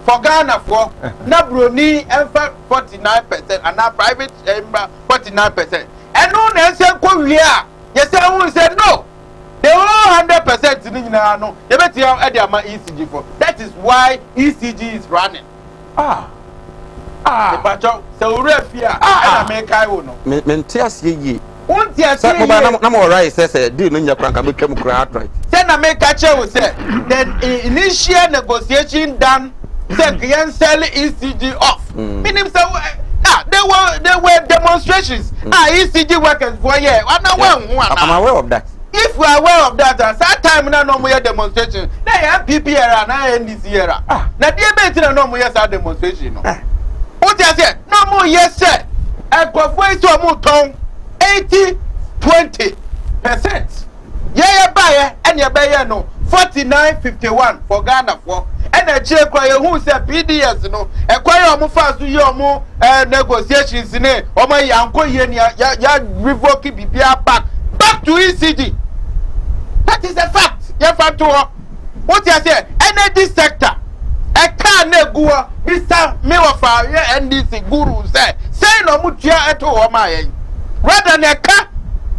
for Ghana for na broni emfa 49% and na private 49% and no na say ko wi a ye say who say no the whole 100% ni na no ye beti e dey ama ECG for that is why ECG is running the pacho say urefia na me kai wo no me ntias ye unti ase na mo right say deal no nya pranka be twam kra outright say na me ka che wo say the initial negotiation done say can sell ECG off meaning say there were demonstrations ECG workers for here I'm aware of that. If we are aware of that, at that time na no more demonstration. Na MPP era na NDC era. Na dey be na no more yes demonstration no. What you say? No more yes sir. Ekofo isi omo ton 80-20%. Yeah, buyer and your buyer no 49-51 for Ghana for. And a check who said PDS no acquire more fast your more negotiations in it or my uncle ya revoke BPR back to ECD. That is a fact. Yeah, fact. What you say? Energy sector. I can't go. Mr. Mewafa NDC guru say no mutia at all my rather than a car.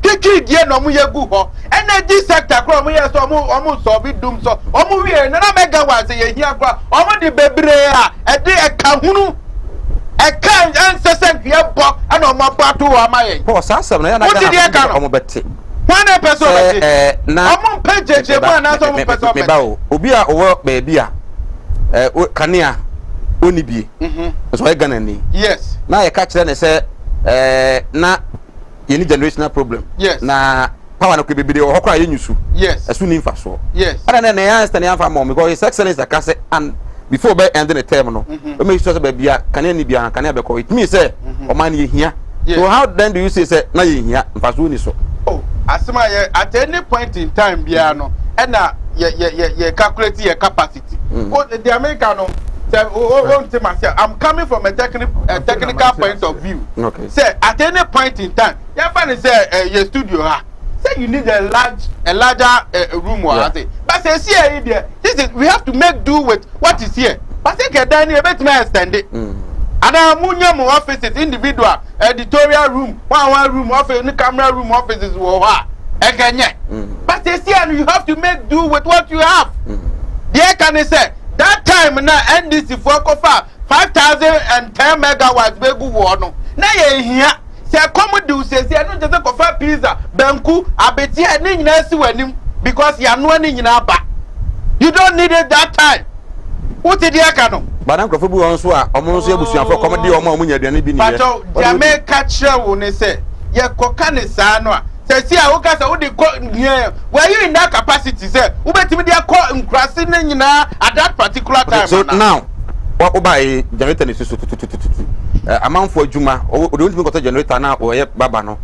Kiki die no mu yegu ho energy sector kro mu yeso omu so bi dum so omu wie na megawatt ye hia kro omu de bebre a e de e ka hunu e ka ancestral ye bo ana omu apato wa maye po sasem na ya na ga omu beti one person beti na omu pejeje bo na so omu person beti ba o obi a owo ba bia kanea onibie so e gana ni yes na ye ka kire ne se na any generational problem. Yes. Na power no kebe bide o hokra ye nyusu. Yes. Asu ni mfa so. Yes. Ana na ya stand ya mfa mom because his excellence akase and before be end the term no. O me sure say be bia kan ni bia kan be ko. It means say o man ye hia. So how then do you say na ye hia mfa so ni so? Oh, asema ye at any point in time bia no na ye calculate your capacity. Oh, the American no I'm coming from a technical point of view. Okay. Say at any point in time, you find say your studio say you need a larger room or say. But say see here, this is we have to make do with what is here. But say get down here, better extend it. And munya offices, individual editorial room, one room office, camera room offices again. But say see you have to make do with what you have. There can I say. That time na NDC for kofa 5,010 megawatts be gu wo no na ye hia se come do se no just kofa pizza banku abeti ani nyina si wanim because ya no ani nyina ba you don't need it that time what did you can Badam krofo bu won so a omo so ebusuafo come dey omo nya aduane bi ni ye pato Jamaica kire wo ne se ye koka ne saa no a see I woka say we were you in that capacity say we betimi dey call nkrasi na nyina at that particular time. So now what oba generator ni so amanfo adwuma o don't think got generator na o ye baba no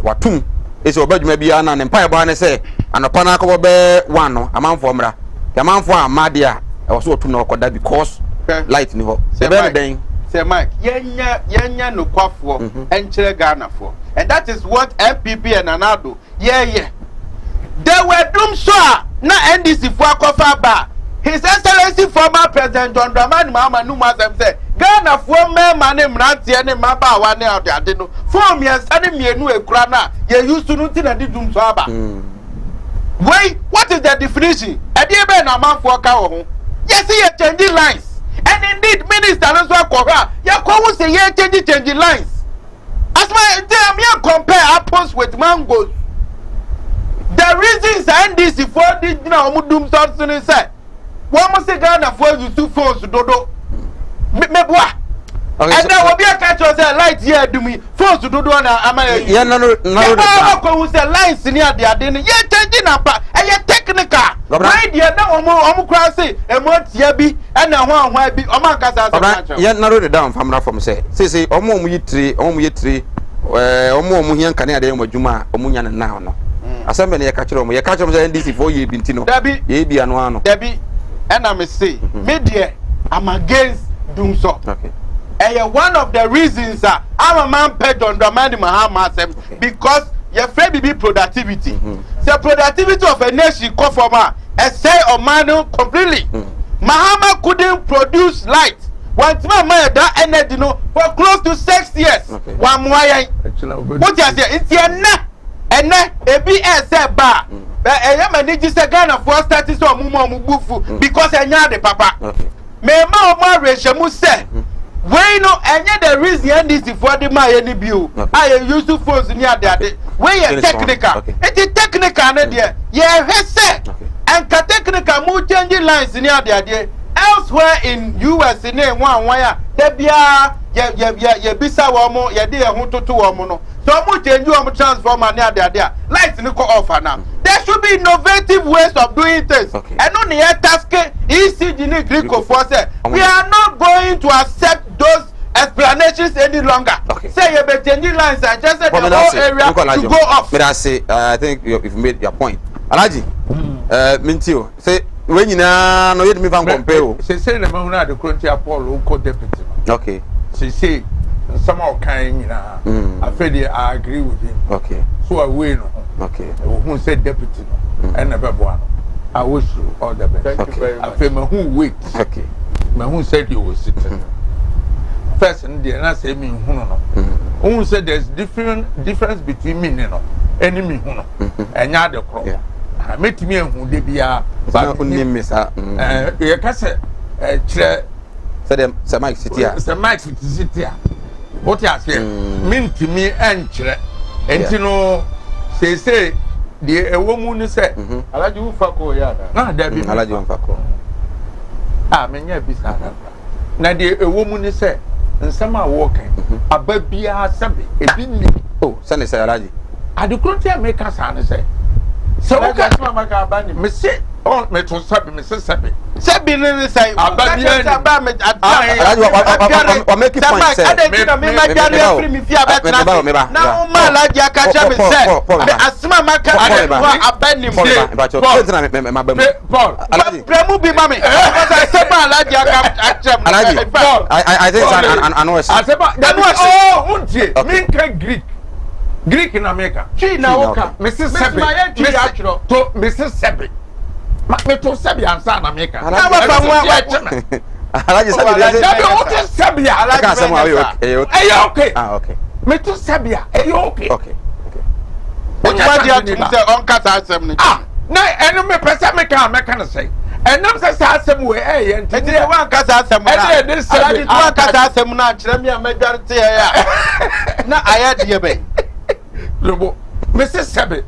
watum ese oba adwuma bia na ne mpa eba ne say anopa na akọ be one no amanfo mra amanfo amade a e wo so otum na okoda because light ni ho se be den say Mike yenya no kwafo enkire Ghana for. And that is what MPP and Anado, yeah. They were doomed so na NDC for Kofa Ba. His Excellency former President John Dramani Mahama Numa said, Ghana for me mane mranti ene maba wane ade ade no. For me ansane mienu ekura na ye used to nothing and did doom so aba. Wait, what is the definition? Ade be na man for ka ho. Yes, ye changing lines. And indeed, Minister Alonso Akora, ya ko say ye changing lines. As my damn you compare apples with mangoes. The reasons NDC for this now mudum something say. One must say Ghana for you two phones dodo. Me boy. And now will be a catch us a light here do me phones to dodo na am I yeah no who say lines near the adeni ye changing up and ye technical. Right here now omo crossing e mo tie bi and na ho bi o man kasa so yeah narrow it down famra from say omo yitri omo hia kan ade mo adwuma omo nya na no asembe ne ye ka kire omo ye ka kire say NDC for ye binti no ye bi ano Debbie and I say media I'm against doom so. Okay. One of the reasons I'm a man paid on Dramani Mahama because your friend be productivity. The productivity of a nation come from a say of man completely. Mahama couldn't produce light. One time that energy no for close to 6 years. One more what you say? It's a na a BS bar. I am a Nijisa Ghana for starting so mumu because I know the papa. Me ma Reshamu say. We know any the reason this for the my any view. I used to force near that. We are technical. It is technical, there. Yeah, say. And technical move changing lines near there. Elsewhere in US in one wire, there be a bisa womo, ya dear hunto to womono. So much change you transformer near there. Lights in the offer now. There should be innovative ways of doing things. And on the task ECG Greek force. We are not going to accept those explanations any longer. Okay. Say you be changing lines and just say the whole area to go off. But I say, I think you've made your point. Alaji, Mintio, say when you know no yet me van compare. Say the man na the country Apollo co deputy. Okay. Say somehow kind I feel I agree with him. Okay. So I win. Okay. Who said deputy and never one. I wish you all the best. Thank you very much. I feel my who wait. Okay. My who said you were sitting. First and the and say me who no. Who said there's difference between me and enemy who no. And ya the crop. I met me who they be a but name miss you can say say them Sir Mike City. Sir Mike City. What you say? Mean to me and chile. And you know say the a woman say Alaji who fako ya na there be Alaji won fako. Me nya bi sa na the a woman say nsama walking ababia sabe ebi ni oh send say Alaji adekronti America san say so okay mama ka bani me say on me to sabe me say sabe sabe ni say ababia aba me Alaji wa make point say me ma jare free me fi abetra na o ma Alaji aka cha me say me asma maka abani me Paul Alaji premu bi mame because say ma Alaji aka achem Alaji I think I know oh untie me can Greek in America. Chi na oka. Mrs. Sebi. To Mrs. Sebi. Me to Sebi ansa na America. Alaji Sebi. Sebi Alaji. Okay. Ah okay. Me to Sebi. Okay. Okay. What you say on kata asem ni. Ah, na enu me pese me can say. Enam say asem we enti e wan kasa asem na. Alaji wan kasa asem na kire me amadware te ya. Na aya de be. Lobo, Mrs. Sebi,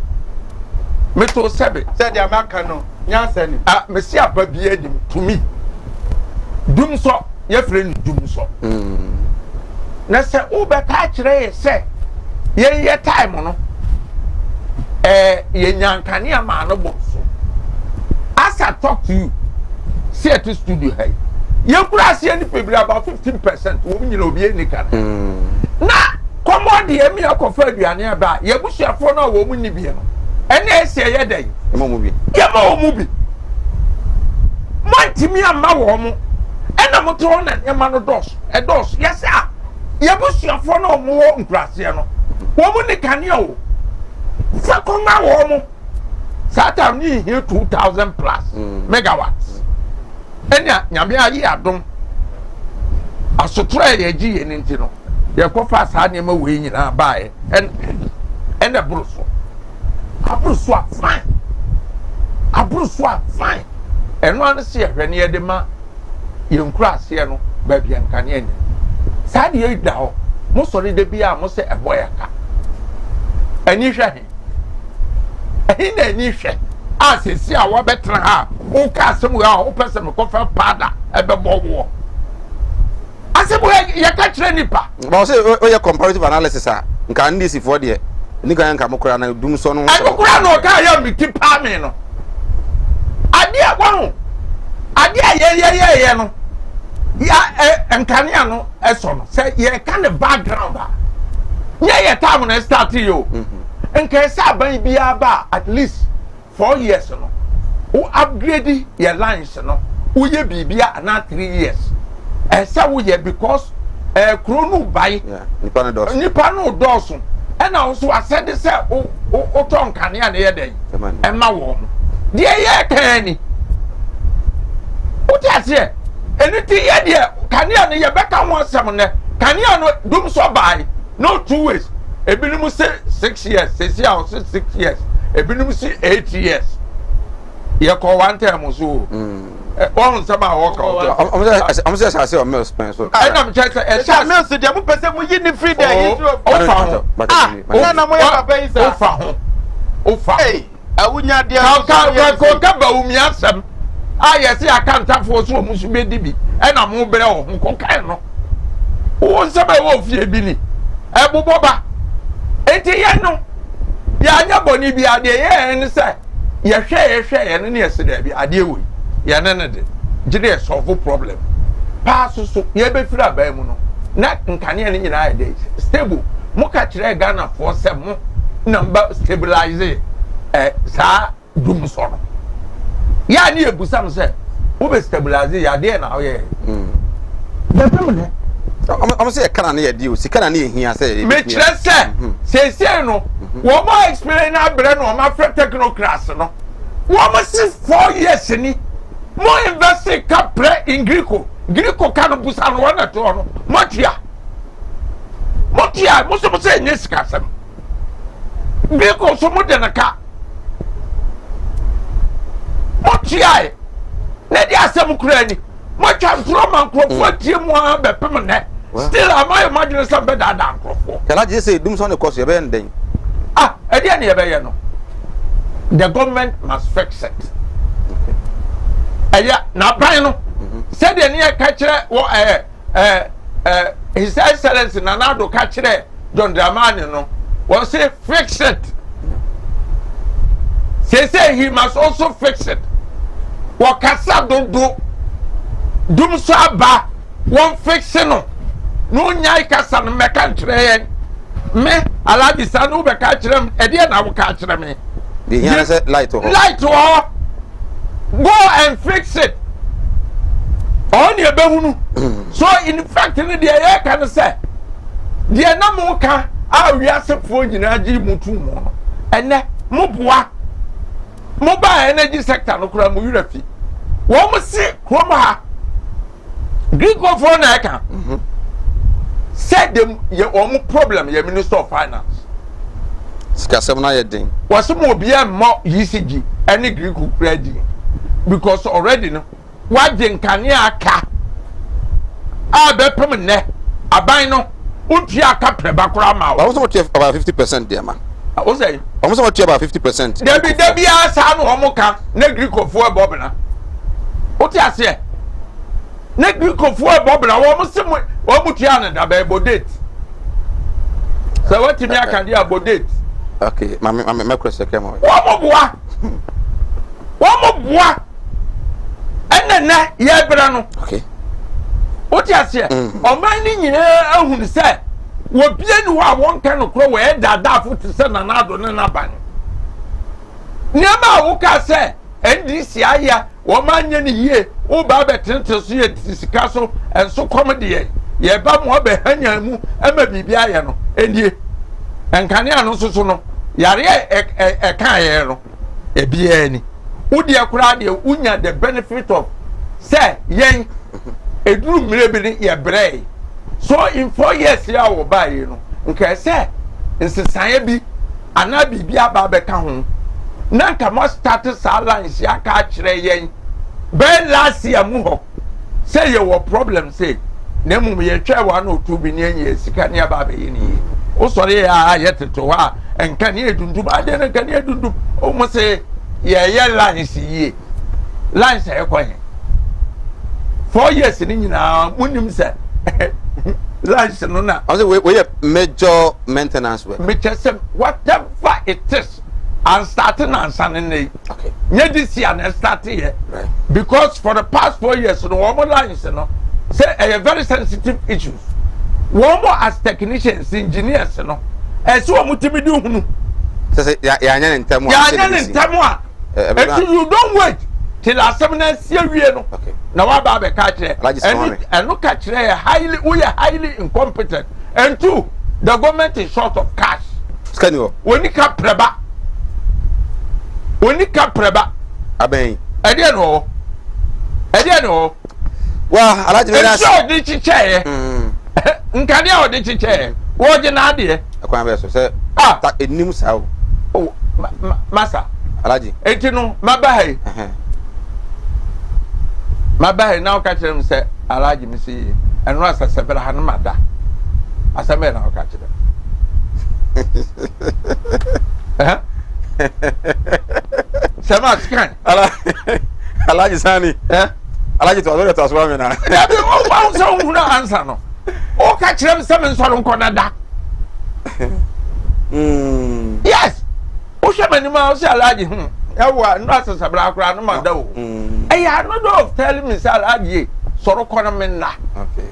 Meto Sebi, said the American no, Yansani. Ah, Monsieur Babie to me. Doom so, your friend Doom so. Na say, Uber catch ray say, ye time no. Ye nyankania man no boss. As I talk to you, see at the studio hey. You could see any people about 15%. Women you know be any kind. Na. Come on, the Emmy of Ferdia ba. You bush your phone or woman Nibian. And they say, yeah, day. Movie. Yeah, movie. My Timmy and my woman. And I'm a throne and a man of dos. A dos, yes, sir. You bush your phone or more grassiano. Woman, the canyo. Second, my woman. Saturn here 2,000 plus megawatts. And Yamia, yeah, don't. I should try a G and Intino. Your coffers had him away in our buy and a bruise. A bruise fine. A bruise fine. And one see when near the man, young cross here, no, baby and canyon. Sad you down, most of the beer must say a boy. And you shall him. In the niche, as you see our better, who cast somewhere, who person will confer pada at the war. I said, well, you catch any pa. But say, your comparative analysis, can this for the Nika Kamokra and Doom Son? I don't know, I am keep palming. I one. I no. Yeah, and Caniano, as son, say, yeah, kind of background. Yeah, time when I start to you. And can say, baby, at least 4 years, no. Who upgrade your lines, no. Who ye be not 3 years. And so we because Chrono by Nipano Dawson. And also I said this oh Tom Canyan here day. And my woman. Dear yeah Kenny. What I say? Anything yeah Canyan you better want someone there. Canyan doom so by no 2 ways. A minimum say 6 years, 6 years, 6 years. A minimum say 8 years. You call one time so. On some walk out. I'm just I say on Mills Spence. I'm just a Mills, the young person we in the free day. Hey, I wouldn't have the I see I can't have for so much baby, and I'm more better on Cocaino. What's about Bini? Abu Boba. 80 years no. Yanya Bonibia, the and say, you share, and yesterday, I deal with. Ya nana de jide solve problem pass so ye be fira ba mu no na nkane ne nyina ade stable mo ka kire Ghana for se mo number stabilize sa dum so no ya ni ebusam se wo be stabilize ya de na oye I'm say kana na ye di o sika na na ye hia say me kire se no wo mo explain na bre no ma fra technocrats no wo mo si 4 years ni mo invest ka pre in Greco ka no busa no wana to no motia mo so say nyes ka sam Greco so mo de na ka motia na di asem kura ni mo twa drama nkrofo tie mu a be pem ne still am I imagine some better than nkrofo kala je say dum so ne course ye be ndeng e dia ne ye be ye no the government must fix it aya na ban no said the near catcher wo his excellency Nanado catcher John Dramani no was say fix it say he must also fix it wakasa do dum so aba won fix no nyai kasa no meka nkyerɛ me alabi sa no be ka kyerɛ me e na wo ka kyerɛ me the here say light go and fix it on your behunu so in fact ni de ye kan say de na mo ka a wiasefo nyina gi mutu mo ene mo boa mobile energy sector no kura mo yurafi wo mo si krom ha Greek of one aka said them ye omo problem ye minister of finance sikasem na ye den was mo bia mo ECG any Greek credit because already no waje nkane aka a be pem ne aban no utua aka preba kura ma wo so much about 50% there ma o say o so much about 50% debi asa no omo ka na Greek of four bobna o ti ase na Greek of four bobna wo mo se mo tua na da be bodate so what me aka dia bodate okay me question kemo wo mo boa enena ye bra no okay o ti ase o man ni nyina ahun se wo bie ni wo a won kan no kro we dada fo ti se na nado ne na ban niama wo ka se NDC aya wo man nye ni yie wo ba be tente so ye sika so enso kom de ye ba mo be hanya mu ama bibia ye no endie enkane anu so no yare e kan ye no e bia ni udi akura de unya the benefit of say yen eduru mire bi ni ye brei so in 4 years ya wo ba yi no nka say nsesan bi ana bibia ba be ka ho na nka mo start salance ya ka kire yen ben last year mu ho say ye wo problem say na mum ye twa wa na otu bi ni enye sika ni aba be yi ni o sori ya yeteto wa enka ni edundum ade na enka ni edundum o mo say ye lance yi lance e ko he 4 years ni nyina munim se lance no na I say we major maintenance work me say whatever it is and starting and standing okay nye this year and start here right because for the past 4 years no one more lines no say a very sensitive issues one more as technicians engineers no so what mutimi do hunu say ya nya ntemu you don't wait till assembly see wie no okay na wa ba be ka kire and no ka kire highly incompetent and two the government is short of cash scan you when you can preba aben ede no wa alaji vera so di chiche nkane a odi chiche wo je na ade akwan be so say ta enim sa o masa alaji enti no mabahai na o ka kire m say alaji mi si eno asase bra ha no mada asame na o ka kire sama scan alaji sani alaji to adore to aswa me na ya be o wa so hu na answer no o ka kire m say me so nko na da yes o she mani ma o say alaji ewa no asase bra akura no mada o I had no of telling me say alaji soro kono me na okay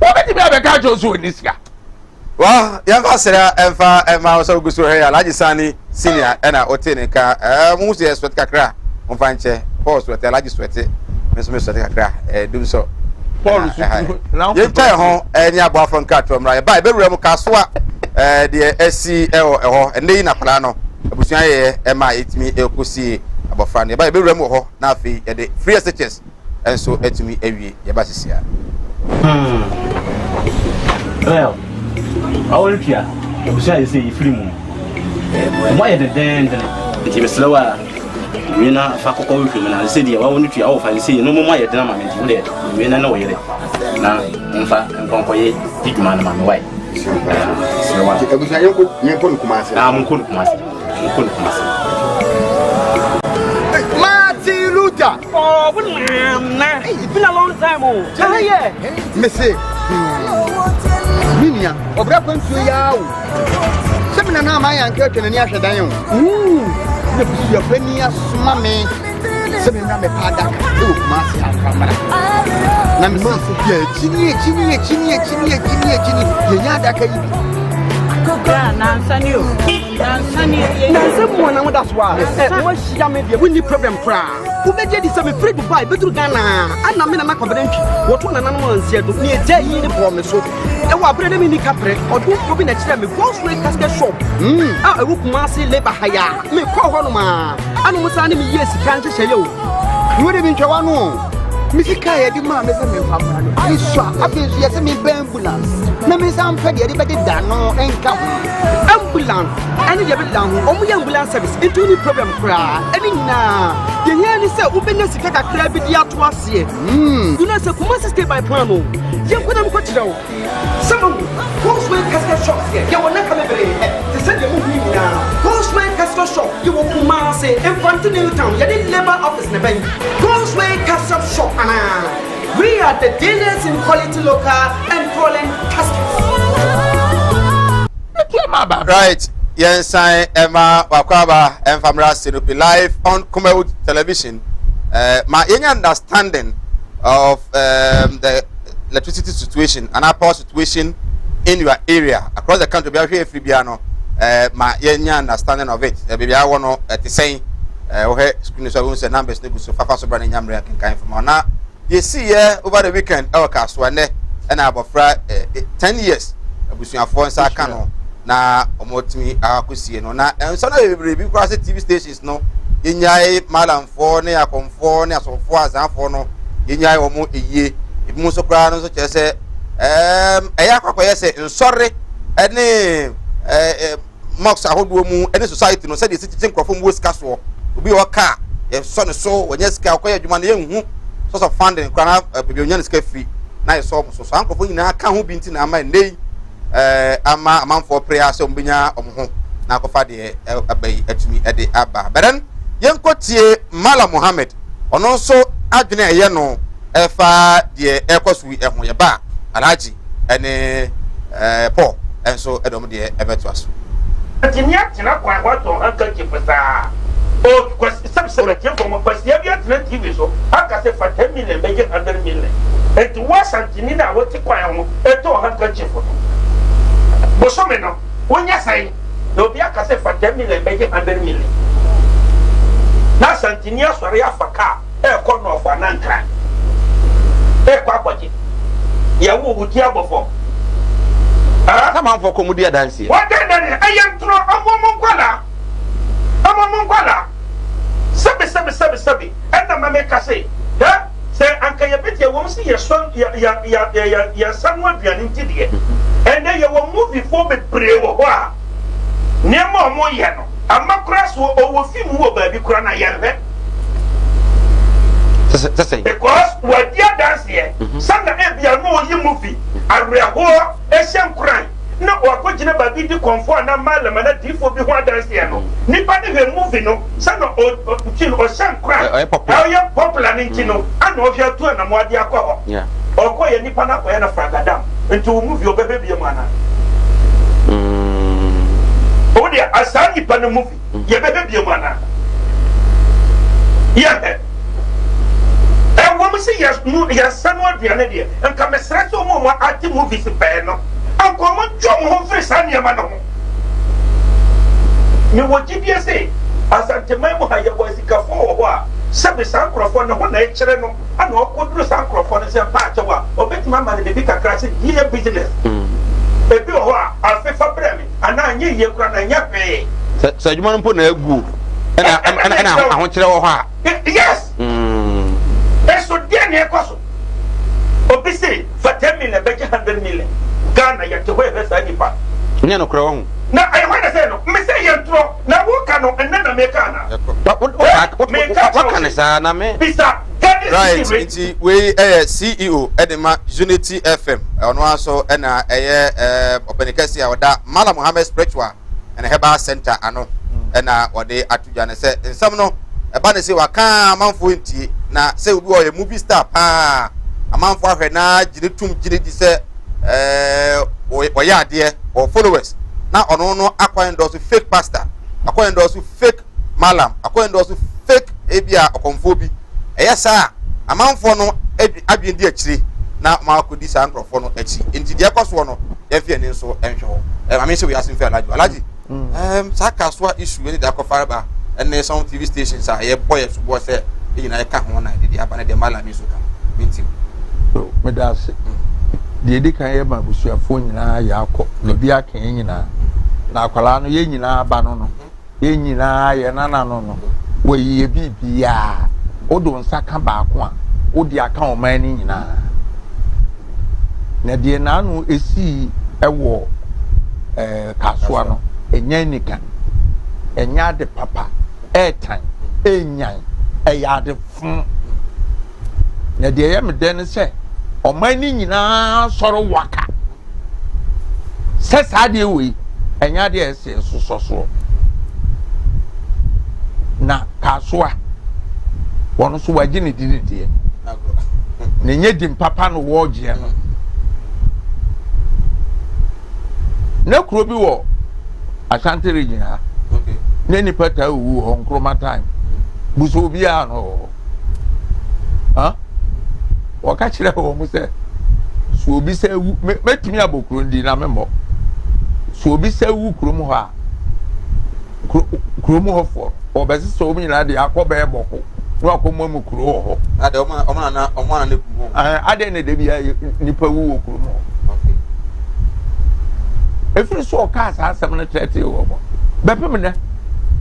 o beti me abeka cho so ni sika wa yɛmfa sera ɛmfa ɛma so gusu hɛ Alhaji Sani senior ɛna ɔte ka mu se sweat kakra ɔmfa nkyɛ Paul sweat Alhaji sweat me sweat kakra dum so Paul yɛnta ho ɛne abo afro nka tomra ba ebewura mu kasoa de asi ɛhɔ ɛne yi na kala no abusua yɛ ɛma etimi ekosi abofra no ba ebewura mu hɔ na afi yɛde free SHS enso etimi awie yɛba sisia well awol pia abusua yɛ sɛ yɛfiri mu mo yɛ de den nti meslewa mina fa kokɔ wehwɛ mu na sɛ deɛ wawo no tua wo fa sɛ no mo yɛ den ama me nti wo de mina na wo yere na mfa nkonkɔyɛ digma na ma me wai slewa abusua yɛnkɔ no kumase mo nkɔ no kumase Martin Luther. Oh, it's been a long time. Oh, yeah. Missy. Minia, obra kwantu ya wo. Semina na ma yan keke na ni ahwedan yo. Na bisu ya pani asoma me. Semina me pada ka. O ma se akamara. Na me so ya chini. Ye nya da ka yi. Kokra na nsani o. Na nsemu wana mo that's why. Wo hia me dia, we need problem kra. Wo beje di se me free Dubai, betru Ghana. Ana me na na kwabedantwi. Wo to na nanom ansia do. Ni eje yi ni bo me so. E wa bre na me ni kapre. Odu obi na kire me Gospel casket shop. Ah, e wo Kumasi labor hire. Me ko ho no ma. Anu mo sa ni me yes kan hye yo. Wo de bi ntwa no. Misika ye di ma me se me papa no. Iswa, afi so ye se me ambulance. Na me sam fa de be da no enka ambulance ani de be down omo ye ambulance service into any problem kra ani na ye nya ni se ubenya sika kakra bi di ato ase you know say Kumasi stay by plan o ye kwena mo kwachira o some Gospel casket shop here ye wona ka mebere te se de mo hu ni na Gospel casket shop ye wo Kumasi infantry new town ye di labor office ne ben Gospel casket shop ana we are the dealers in quality local and foreign caskets. Right, Yensan Emma Wakwaba and Famra Sinupi live on Kumawood television. My understanding of the electricity situation and our power situation in your area across the country. We are here free piano. My understanding of it. Baby, I want to say, okay, screen so we say numbers. So far, so brand new number can from now. You see here over the weekend, our Caswane and our fry 10 years. Abusuan for nsa ka no na omotimi akusie no na enso na bebre cross TV stations no yenyai malamfo ne akomfo ne asofo azanfo no yenyai omo eye ebimu so kra no so chese eya kwakoye se nsore ene mox ahodo mu ene society no se de sititin krofo mu sika so obi o ka ye so ne so wanya sika akoye adwuma na yenhu so so funding kra na bebi onya sika free na ye so so ankrofo nyina ka ho binti na ama nei ama amanfo prayer so mbenya omho na akofa de abai atumi ede aba beren yenkotie Mala Muhammad ono so adwene eye no efa de ekosu ehun ye ba Alhaji ene Paul enso edom de ebeto aso atinya tina kwa wato anka kifasa o kwasi sabsaba kemfo mo kwasi ya tina TV so aka se fa 10 million beje 100 million etu wasantini na woti kwa ho eto hanka kifo bosome no wonya sai do bia ka se fa 10 million beje 100 million na santini asore afaka e ko no fa nankra e kwa kwaji ya wo wuti abofo kama mfo komudi adansi what then ayam tro amon kwala sabi enda mame kase ha se anka ya beti ya won si ya son ya sanwa bian ntidie enda ya wo movie for be prewo ho a nema omo ye no amakura so owo film wo ba bi kura na ye hwe because what dia dance here sanda e bia no yi movie areho ehyen kran na wakojina ba bi di konfo na malama na difo bi ho dance here no nipa de hwe movie no sanda o kin o shan kran o popular ninki no ana o hwe to na mo ade akọ o ko ye nipa na ko ye na fragadam nti o movie o bebe bi mana o dia asani pa na movie ye bebe bi mana yeah woman say yes mu ya sanu aduane de nka mesra so mo ati movies pe no anko mo dwo mo free sania ma no me wo gidie say asante mai mo haye bo sika fo ho a sebe sankrofo no ho na e kire no ana okoduru sankrofo no se pa achewa obetima ma ne bibi kakra se ye business ebi ho a afefa bremi ana anye ye kura na nya pe se adwuma no mpo na agu ana aho kire wo ho a yes eso dia ne ekoso obi se for 10 million be 100 million Ghana ya te ho e sa nipa nya no kura wo na I want to say no me say yentro na wo ka no enna na me ka na what can say na me bisa right nti we CEO Edema Unity FM ono aso na obenikasi a oda Malam Muhammad Spiritual and Herbal Center ano na ode atudwa ne say nsam no eba ne say waka amanfo ntie na say obi o ye movie star pa amanfo ahwe na gire tum gire di say oye ade or followers na ono no akwa endorse fake pastor akwa endorse fake malam akwa endorse fake ebia okonfo bi eyesa amanfo no adwen di akire na ma akodi sa nkrofo no achi enti de ekoso no ye fie ni nso enhwe ho ma me se we asin fe alaji saka so issue ni da ko faraba and some TV stations are ye boy so boy say e na ka ho na de aba na de malam ni so ka minti so me da se de di kan ye ma busuafo nyina ya akọ na bi aka nyina na akwala no ye nyina aba no ye nyina ye nana no we ye bibia odo nsaka ba ko a odi aka o man ni nyina na de na no esi ewo kasoa no enya nika enya de papa etan enyan eya de fun na de ye me den se o man ni nyina soro waka se sa de we enya de ese soso na kasoa wono so waje ne didie na nye dim papa no wo gye no na kuro bi wo Ashanti region ha okay ne ni pata wu ho nkroma time buso bi a no ha waka kire wo mu se so obi se wu metumi abokuro ndi na memo so obi se wu krom ho a krom ho fo obesi so obi nyina de akoba eboko no akomo mu kuro ho ade omana na ne ku ade ne de bia nipa wu wo krom ho okay efiri so ka sa asem na tete wo bo bepem ne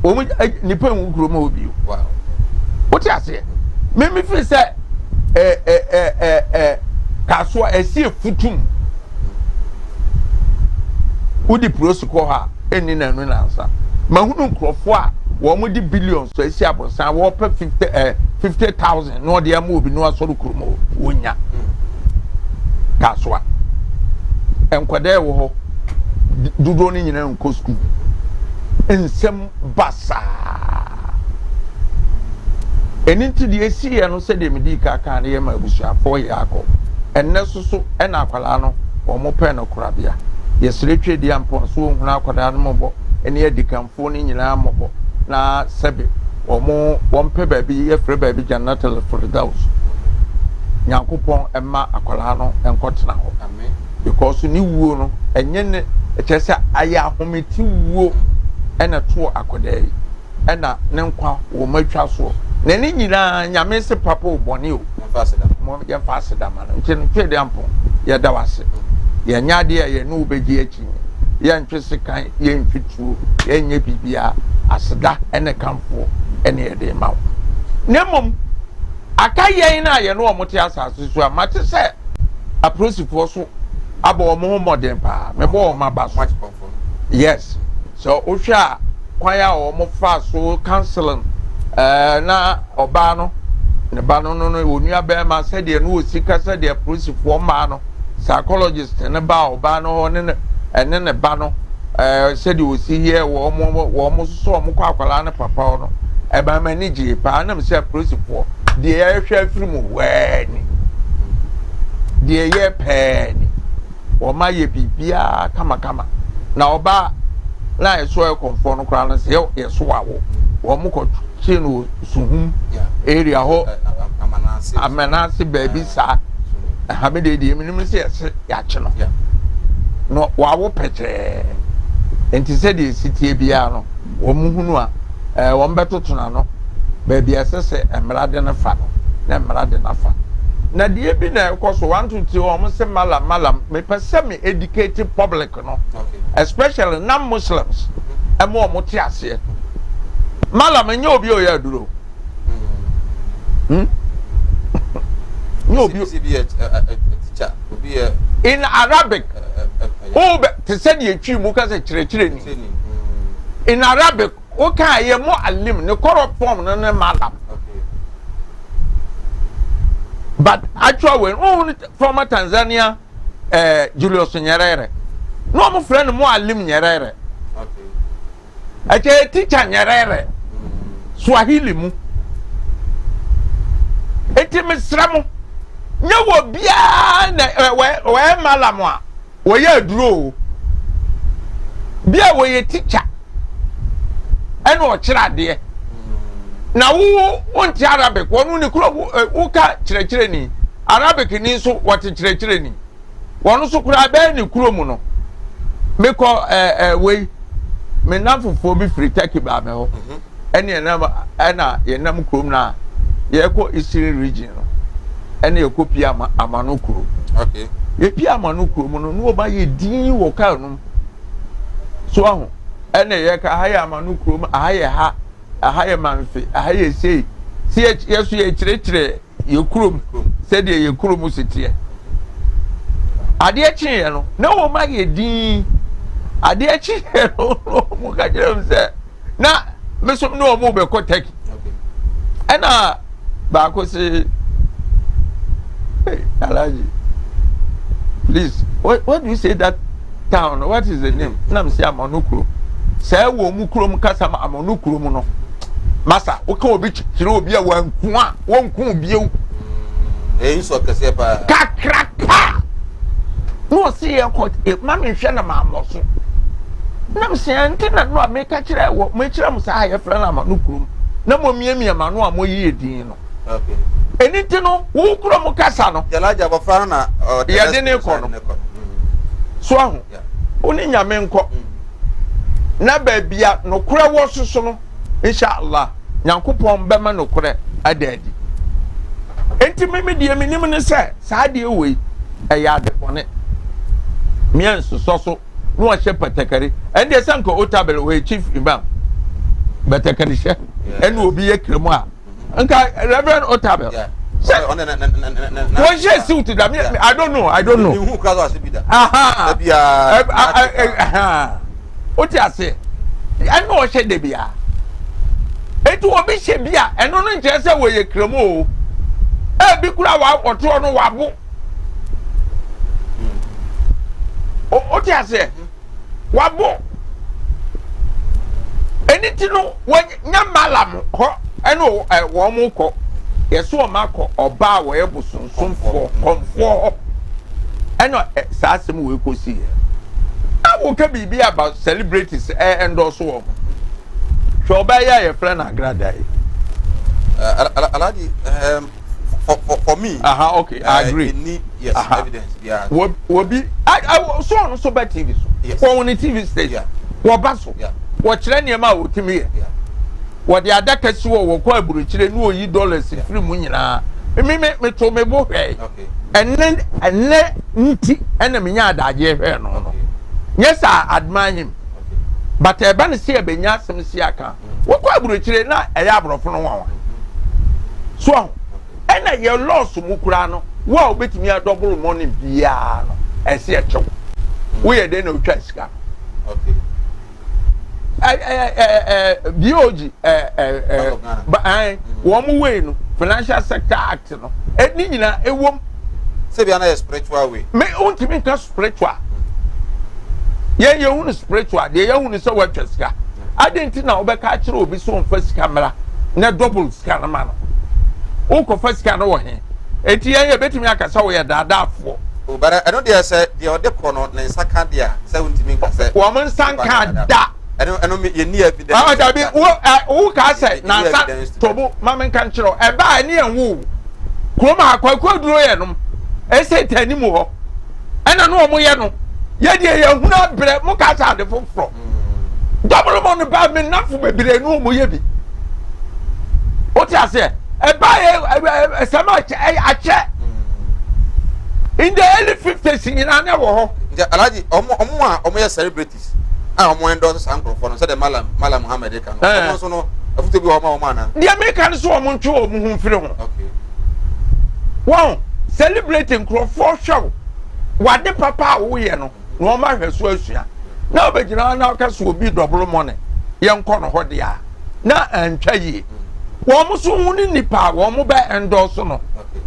omu nipa wu krom ho bi wow what you say me feel say kaso esi futum udi prosiko ha eni na nu na nsa mahunu nkrofo a wo mo di billions so esi abrosan wo pe 50,000 no de am obi no asoro kromo wonya kaso a enkwade wo ho dudo ni nyina nko school ensem basa eninti de esi ye no se de medi ka na ye ma abusuafo ye akọ enne soso ena akwala no wo mo pe no korabia ye seretwe di ampon so ohuna akwada no mo ene ye dikamfo ni nyina mo na sebe wo mpe baabi ye fre baabi jannatul firdaus nyankopon emma akwala no enkotena ho amen because ni wuo no enye ne ekese aya ahometi wuo ena to akwada yi ena ne nkwa wo matwa so na ni nyina nyame se papa obone o ya fasida man nti twede ampo ya dawase ya nyade ya no beji achi ya ntwese kan ya ntwitu ya nye bibia aseda ene kamfo ene yede mawo nemom aka yen na ye no omote asase so amate se aprosifo so abo omo modern pa me bo ma ba so yes so ohwa kwaya omo fa so counseling na oba no ne ba no onua be ma se de no osika se de prosifo ma no psychologist ne ba oba no ne ba no se de osi here wo mo so mo kwa akwala ne papa no e ba ma ni ji pa na me se prosifo de ye hwa firim weni de ye pe ni o ma ye bibia kama na oba na e so e konfo no kra no se ye so awo wo mo ko chinu suhum area ho amenase baby sa ha me de minim se yese ya che no no wa wo peche enti se de sitie bia no wo muhunu a wo mbetotona no baby asese emrade na fa no na emrade na fa na de bi na ekoso 1 2 3 wo se malam me pese me educate public no especially non-Muslims emo mo ti ase malam nye obi o ya duro no be teacher obi in Arabic oh te said ye twi mu ka se kire ni in Arabic o ka ye mo alim ne corrupt form no ne malam but actually when from Tanzania Julius Nyerere no mo friend mo alim Nyerere okay teacher Nyerere Swahili mu eti misramu nyewo bia na we malamu a we ya duro bia we ye teacher ene o kira de na wo nti Arabic wonu ni kuro wo ka kire ni Arabic ni so wote kire ni wonu so kura be ni kuro mu no me ko we me na fofo bi free take ba me ho ene na ye nam krom na ye ko Eastern region no ene ye ko pia amano krom okay ye pia amano krom no no ba ye din wo ka no so ahu ene ye ka ha ye amano krom ha ye manfe ha ye sei si ye so ye kire ye krom se de ye krom sitie ade echi ye no na wo ma ye din ade echi ye no mo ka kire se na meso no mo be ko take ena ba ko say hey Alaji please what do you say that town what is the name na me say Amanukuro say wo mu kuro kasa Amanukuro mu no masa o ka obi kire obi a wanku a wonku bieu so kase pa kakraka no see e ko ma me hwe na ma amoso na me say antina no America kire wo me kire mu sa ya fra na Amanukuro na mo miamia ma no a mo yi edin no okay eniti no wo kuro mu kasa no yalaja ba fra na ya de ne ko no so ahu oni nyame nko na ba bia no kura wo soso no inshallah nyankopon be ma no kura adadi enti meme die minim ne se sa de we ya de bone mien soso no a shepatakari ende sanko otabel we chief imam batakari she ene obi ye kremu a nka Reverend Otabel what she suit that I don't know who cause us be that what you say I know she de bia etu obi she bia eno no nche se we ye kremu o bi kura wa oto no wabo o ti ase wabo eniti no nya malam ho eno wo mu ko yeso o mako oba wo ye busunsunfo konfo eno saasem we ko si awo ka bibi about celebrities endorse wo so oba ya friend agrada Alaji for me okay I agree need yes evidence yeah wo bi I so on so by TV so on TV station wo baso wo kire niam a wo timi ye wo de adaka si wo ko aburu kire no yi dollars free mu nyina me to me bo hwe enne nti ena me nya adaje hwe no yes I admire him but e ba ne se e benya asem si aka wo ko aburu kire na e ya abrofo no wa so ena ye loss mu kura no wo obetimi a double money bia no e se e chew wo ye de na otwa sika okay BOG one way no Financial Sector Act no ni nyina ewom se bia na spiritual way me untimi ka spiritual ye hu spiritual de ye hu so watwa sika adenti na obeka kire obi so onfa sika mra na double sika na ma no o ko fa sika no wo he enti ye betimi akasa wo ye daadafo o bara eno de say de ode ko no na nsaka de a se untimi ka se wo man sanka da eno me ye ni evidence ah dabi wo ka say na sa tobo mamen kan kiro e ba ni enwu Kroma akwa duro ye no. Ese tani mu ho. Ena no omo ye no. Ye de ye huna bre mo ka sa de foforo. Double mon ba me nafu bebire no omo ye bi. O ti ase e ba ye sama ache. In the early 50s nyina na wo ho. Alaji omo ye celebrities. Omo endorse sankrofo no say the Malam Muhammad kan. Omo so no afuto bi omo ana. The Americans so omo ntwe omo hu mfiri ho. Okay. Wow, celebrating crofo show. Wade papa wo ye no. No ma hweso asua. Na obegina na ka so obi double money. Ye nko no ho de a. Na antwa yi. Wo mo so hu ni nipa wo mo ba endorse no.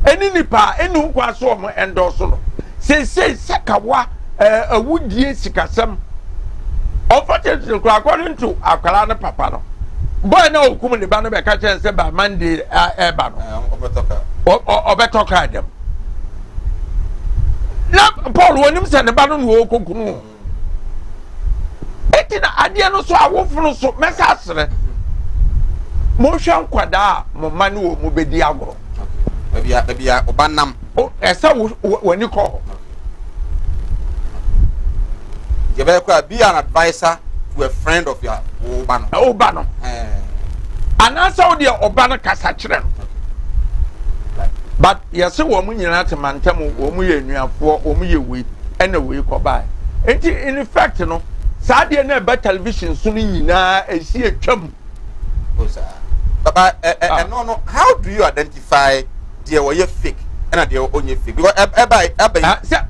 Eni nipa eni kwa so mo endorse no. Say sakawa awudie sikasem. Unfortunately, according to akwala na papa no. Boy na okum ni ba no be ka chen se ba Monday ba no. Obetoka dem. Na Paul wonim se ne ba no wo kokunu. Eti na ade no so awofunu so mesasre. Mo hwan kwada mo mane wo mo bedi agoro. Bia obanam. O esa woni ko. You better be an advisor to a friend of your Obano. Obano. And that's how the Obano Casachre. But yes, a woman you not a man, Omu for Omu we and a week or by. In effect, you know, Sadia never television soon na and see a chum. But no, how do you identify the way you fake and the only fake? Because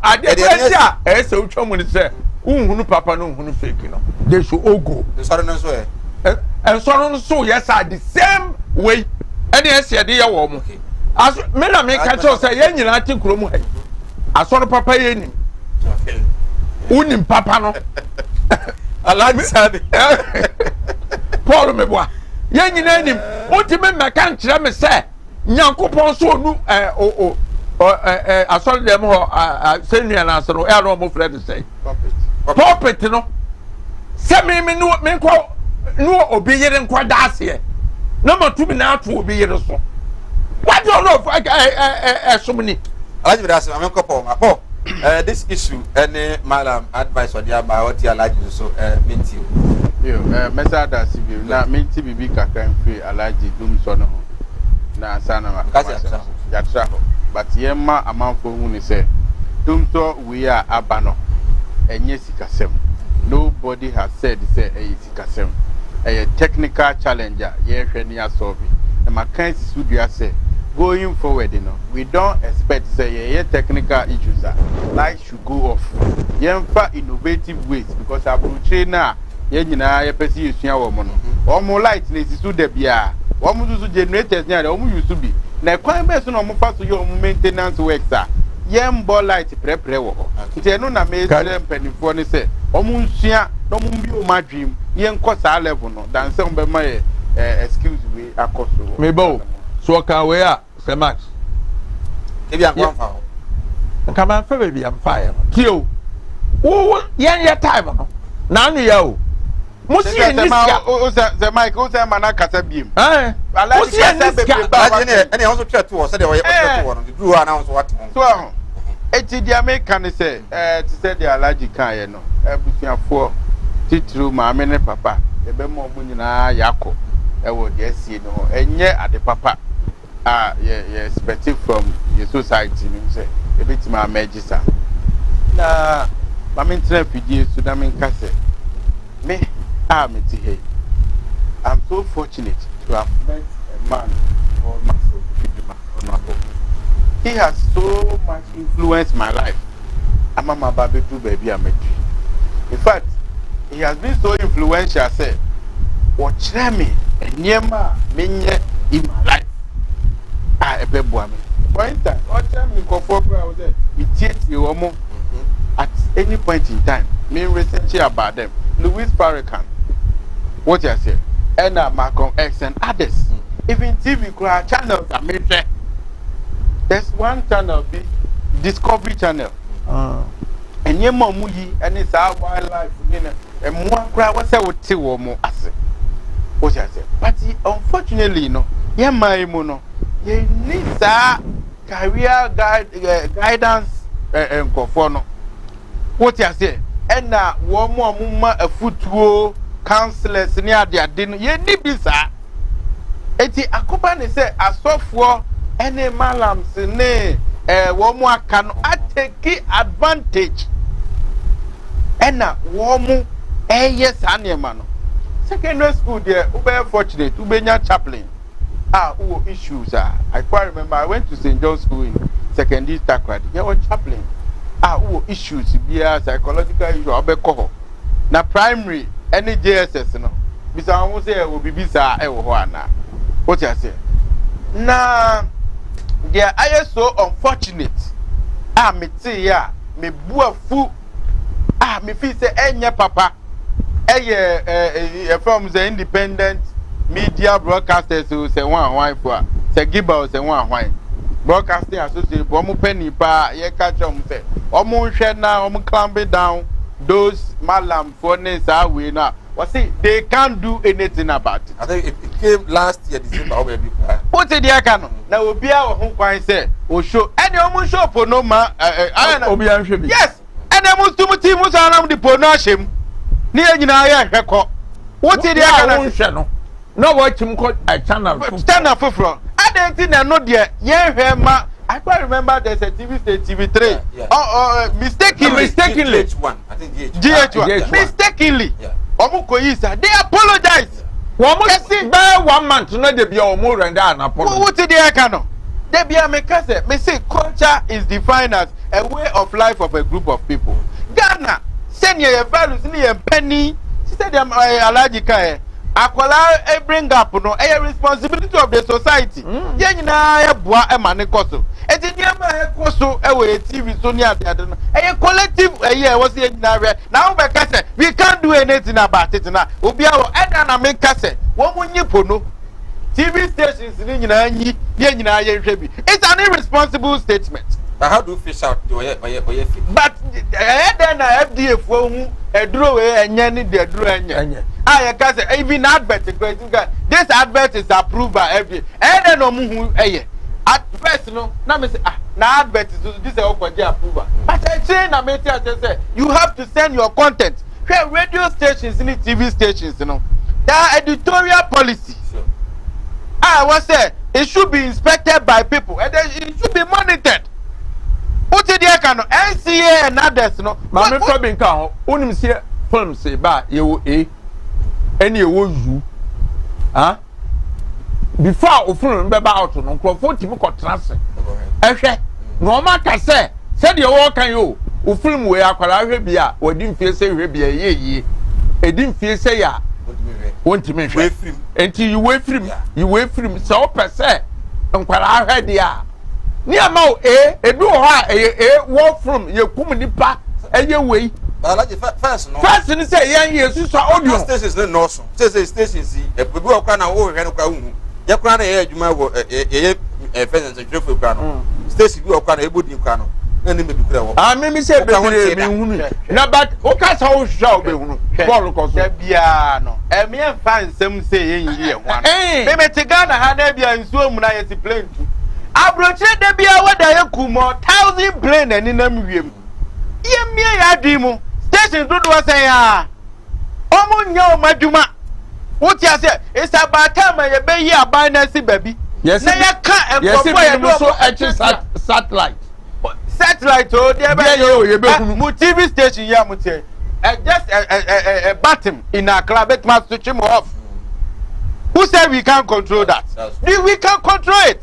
I did so chum when it said. Unu papa no unu fake no. They should all go. The sorry no so. And so yes are the same way. Any ese dey ya wo mo. As me na me catch us say yen nyina ati kromu hai. Asoro papa ye nim. Okay. Unim papa no. Alaji sabe. Paul me boa. Yen nyina nim. Oti me meka nkire me say Nyankopon so nu asoro dem ho senu na asoro e no mo friend say. Pulpit no se me no me ko no obi yere nkwa daase na matumi na ato obi yere so what do you know somni alaji daase am ko po this issue any Malam advice or dia ba what alaji so minti yo mesa daase bi na minti bibi kakra mfi alaji dum so no na sana ma ya tra ho but yema amanfo hu ni se dum so we are abano enye sikasem. Nobody has said say sikasem. A technical challenger ye hwe ni asolve. Na makan studio say going forward we don't expect say ye technical issues light should go off. Yemfa innovative ways because abruche na ye nyina ye pesi yesua wo mo no. Omo light na sisu da bia. Omo susu generators na omo use bi. Na kwan be so na omo fa so ye omo maintenance works Yembo light prepare wo ho. Nti eno na me tell mpanifo ni say omunsua no mumbi o madwim ye nko sa level no dan se mbe ma excuse we akoso. Mebo so ka we a se max. E bi an fa ho. Nka man fa be bi am fa ti o. Wo ye time no. Na anu ya o. Musi ni o se Mike o se mana kasa biem. Musi ni ska. Any also try to say the way to one. The do announce what. So eti di American say to say the allergy kan ye no ebusuafo titru maame ne papa ebe mo mu nyina yakọ wo de sie no enye ade papa ye expect from the society ni say ebetima amejisa na maame ntra fidie so na me nka say me meti hey I'm so fortunate to have met a man called Maso. He has so much influenced my life. I'm a baby too, baby. I'm a tree. In fact, he has been so influential. I said, watch me and Yema Minye in my life. A baby woman. For instance, watch me go for you at any point in time. Me researching about them. Louis Farrakhan. What I say? And Malcolm X and others. Even TV channels are made there. There's one channel, the Discovery Channel. And your mom, and it's our wildlife, and one cry was I would say, more as what I said. But unfortunately, no, yeah, my mono, ye need career guidance nkɔfoɔ no wote ase ɛna wɔn mu a wɔma afutuo counselors ne ade no yɛni bi saa eti akoba ne sɛ asɔfoɔ ɛne malams ne wɔn mu aka no atake advantage ɛna wɔn mu ɛyɛ saa nneɛma no secondary school deɛ wobɛyɛ fortunate wobɛnya chaplain who issues I quite remember I went to St. John's School in secondary Takrady. There was chaplain who issues be psychological issue obeko na primary any JSS no bisa won say will be bisa e wo ho ana what you say na there I so unfortunate me see ya me buafu me feel say enye papa from the independent media broadcasters who say one for say Giba say one broadcasting associate omo penny pa ye catch them say omo hwe na omo clamp down those malam for nesa we na what say they can't do anything about it. I think it came last year December how baby what say dey aka no na obi a ho kwan say o show any omo show for no ma obi an hwe bi yes and dem mustum musa anam di po no ahyem ni nyina ye hwekọ what say dey aka na hwe no no watch him call a channel for I don't think I know there. Yeah, I quite remember there's a TV station, TV3. Mistakenly. GH1. I think GH1. Mistakenly. Omukoyisa. They apologize. One 1 month. No, they be more and that. What did they cano? They be a mekase. Me say culture is defined as a way of life of a group of people. Ghana, send your values in your penny. She said, I'm allergic. Akwala bring up no a responsibility of the society ye nyina ya boa e mane koso etinia ma e koso e we TV so ni ade no e collective e was ye nyina we na we ka say we can't do anything about it na obi a e da na me ka say wo munyi pono TV stations ni nyina anyi ye nyina ye hwe bi it's an irresponsible statement. But how do you fish out the way but then FDA for who eduro we enye ni de eduro enye I can say even advert this advert is approved by FDA and then no mu eye at first no na me say na advert is this is okwaje approval but I say na me say you have to send your content radio stations and TV stations no that editorial policy sure. I was say it should be inspected by people and it should be monitored. What did you can NCA and others no? Mama Fabin can onim say film say ba ye wo any wo you before ofun be ba out no crofo timi ko trance ehwe no ma ka say de wo kan yo ofun we akwara hwe bia wadi mfie say hwe bia ye edi mfie say ya wontimi hwe enti you we film so pese nkwara hwe dia ni ama o ebi wo ha wo from ye kum nipa eye wei alaje first no first ni say yan yesu so audio stations no so say stations ebi wo kwa na wo hwe no kwa hu ye kwa na ye adwuma wo ye first and traffic kwa no station bi wo kwa na ebodi kwa no na ni mebi kura wo me say be me hunu na but o ka sa wo hwa o be hunu ball ko so bia no me fa nsem say ye yi ho ano me te Ghana ha na bia nsuo mu na ye si plane tu abroche de bia wada yekumo 1000 brain ani nam wiem ye mia ya dwimu station dodo say ya omunya o madwuma wuti ase it's about time ye be yi aban na si baby yes na ye ka enfofo ye do so satellite oh there be mu TV station ya mu tie just a button in a club it must switch him off. Who said we can't control that? We can control it.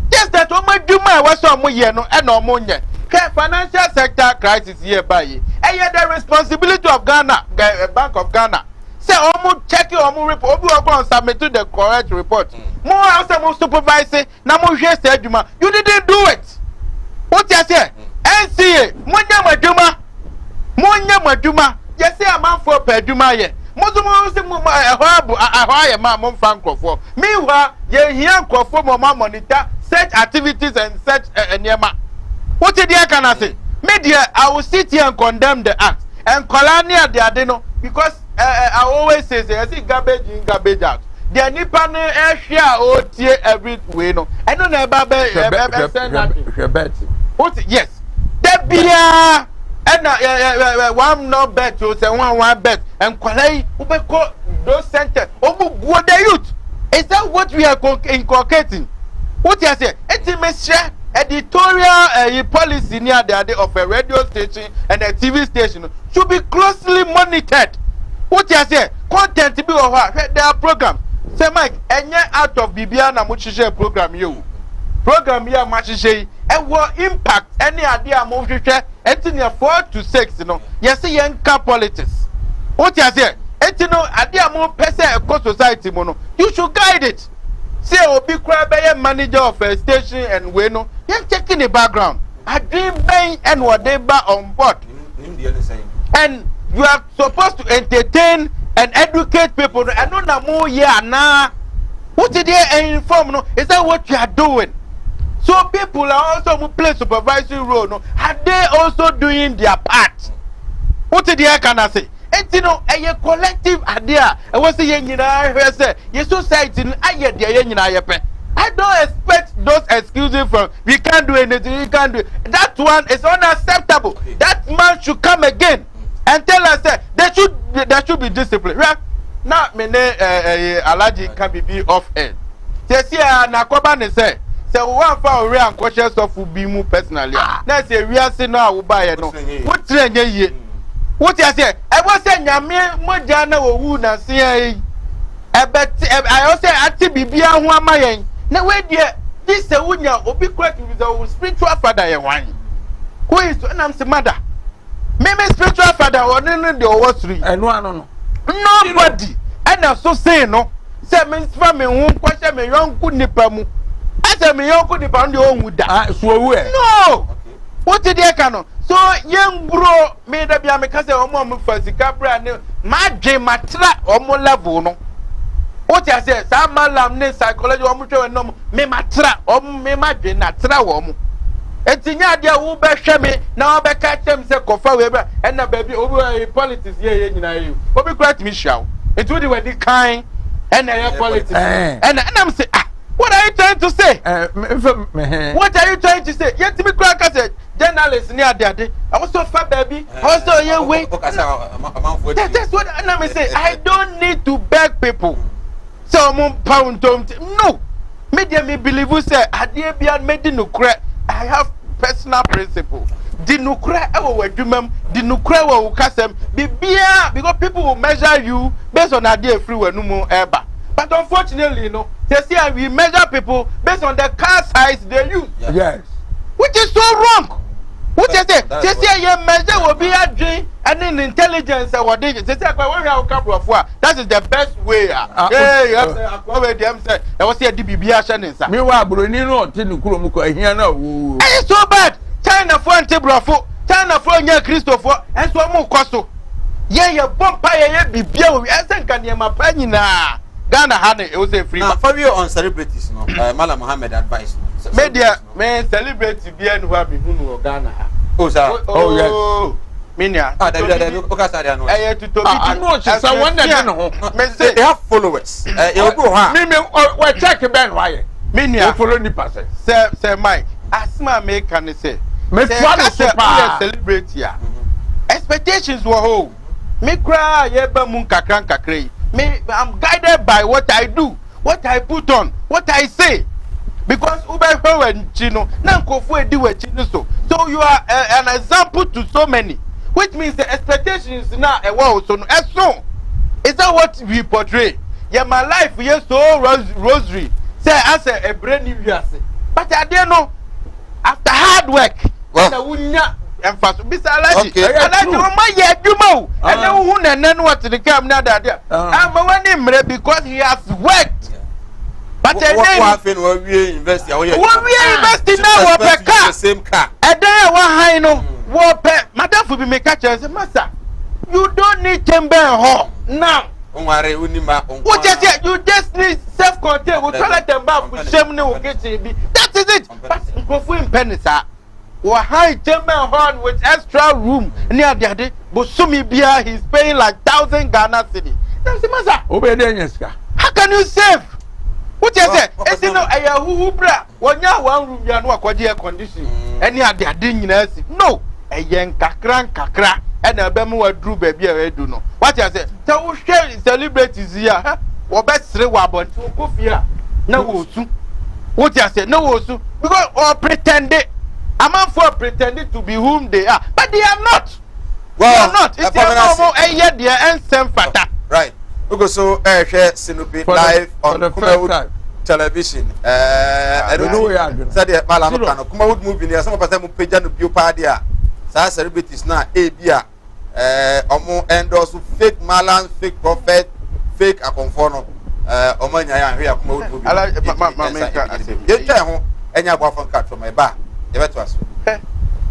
Yes, that woman do my was some year no and no money. Financial sector crisis here by ye. And yet the responsibility of Ghana, Bank of Ghana. Say almost check your report, or submit to the correct report. More also more supervising, now more just said you didn't do it. What you say? NCA, Munya Maduma. Yes, say a man for Peduma ye. Meanwhile, ye hear for monitor such activities and such enema. What did you can say? Media, I will sit here and condemn the act and colonial the adeno because I always say I see garbage in, garbage out. the nipa no share o tie every way no eno na eba be send that yes there be one no bet o say one bet and kwalai ubeko those centers obu go the youth. Is that what we are inculcating? What you say? Share editorial policy near the idea of a radio station and a TV station should be closely monitored. What you say? Content to be over their programs. Say Mike, any out of Bibiana Muchisha program you. Program here Machisha and what impact any idea Muchisha and 4 to 6, you know. Yes, young car politics. What you say? Etino idea more person across society mono. You should guide it. Say obi cry by a manager of a station and we know you're checking the background. I dream bang and whatever on board. And you are supposed to entertain and educate people. I don't know more now. What did they inform? No, is that what you are doing? So people are also who play supervisory role. No, are they also doing their part? What did they can I say? And you know, a collective idea. I was saying, your society, I don't expect those excuses from we can't do anything, we can't do it. That one is unacceptable. That man should come again and tell us that there should be discipline. Right? Now, Alaji can be off end. Nakoba say, one for real questions of Ubimu personally. Now, say, we are saying now, no. What train ye? What you say? I was saying, Mojana or Wuna, say, I also at Bibia, who am I? Now, wait, dear, this is a Wunya, or be correct with our spiritual father, wine. Who is to announce the mother? Maybe spiritual father or none the Wall Street. And one, nobody. And I so say, no, 7 from me, won't question me, young good nipamu. I said, me, young good nipamu, the own wood. No, what did they canon? So young bro made up your because of mom for the cabra my J matra or more level. No, what I say, some malam psychology or mutual no me matra or me madre natra woman. It's in your dear Uber Shemi now back at them say Kofa and a baby over politics here in you. But be great, Michelle. It would be the kind and a politics. And I'm saying, what are you trying to say? What are you trying to say? Yet to be crackers said. Journalists near daddy. I was so fat, baby. Also, yeah, wait. That's what I'm saying. I don't need to beg people. So, pound no. Media me believe you say, I dear beyond made the nuclear. I have personal principle. The nuclear, I will do them. The nuclear will cast them. Because people will measure you based on idea free when no more ever. But unfortunately, you know, they say we measure people based on the car size they use. Yes. Which is so wrong. What you say? They say your measure will be a dream and in intelligence or what they say. That is the best way. Hey, them say I was here DBB. Meanwhile, Brunino, Tinukumuko, here now. It's so bad. China for Antibrafo, China for Nya Christopher, and so more costo. Yeah, Bompire, be Bio, I think I am a penina. Ghana had it was a free. For you on celebrities, no, Mala Mohammed advice. Media may celebrate to be and who have been who Ghana. Oh, sir. Oh, yes. Minia. I had to talk. I know someone that they have followers. You go, huh? Check a band wire. Minia follow the person. Sir Mike, Asma make can say. Me father celebrate here. Expectations were whole. Me cry, yeba munka kranka cray. I'm guided by what I do, what I put on, what I say. Because Uber and Chino, Nanko do a Chino so you are an example to so many, which means the expectation is now a wow. So as so, is that what we portray? Yeah, my life we are so rosary. Say as a brand new year, but I didn't know after hard work. Well, and fast Mr. Alaji, Alaji, my yeah, you know, and then what to the camp now that I'm a because he has worked. But what we invest now, what car, same car. And then one high no, what Madame will be make catchers, master. You don't need chamber hall now. What you just need self-control. We'll tell them about that is it. But go for pennies, sir. Or high chamber hall with extra room near the but Sumi Bia he's paying like 1,000 Ghana city. That's the matter. Obedience. how can you save? What you say? It's no a who bra. When you one room, you are not quite air condition. Any of the ding no, a young kakra, and a bemu drew baby. I do know. What you say? So share celebrities here. Or best three wabon to go here. No, what you say? No, because or pretended. I'm not for pretending to be whom they are, but they are not. Well, they are not. It's normal. Yet they are and fata. Right. Because so share Sinupi live on Kumawood television. I don't know where you said it. Malamano Kumawood movie. Some of them page and view party. Some celebrities now. ABA. Omo endorse fake Malan, fake prophet, fake akonforno. Omo nyaya here Kumawood movie. You tell him any about from cut from my bar. You better ask.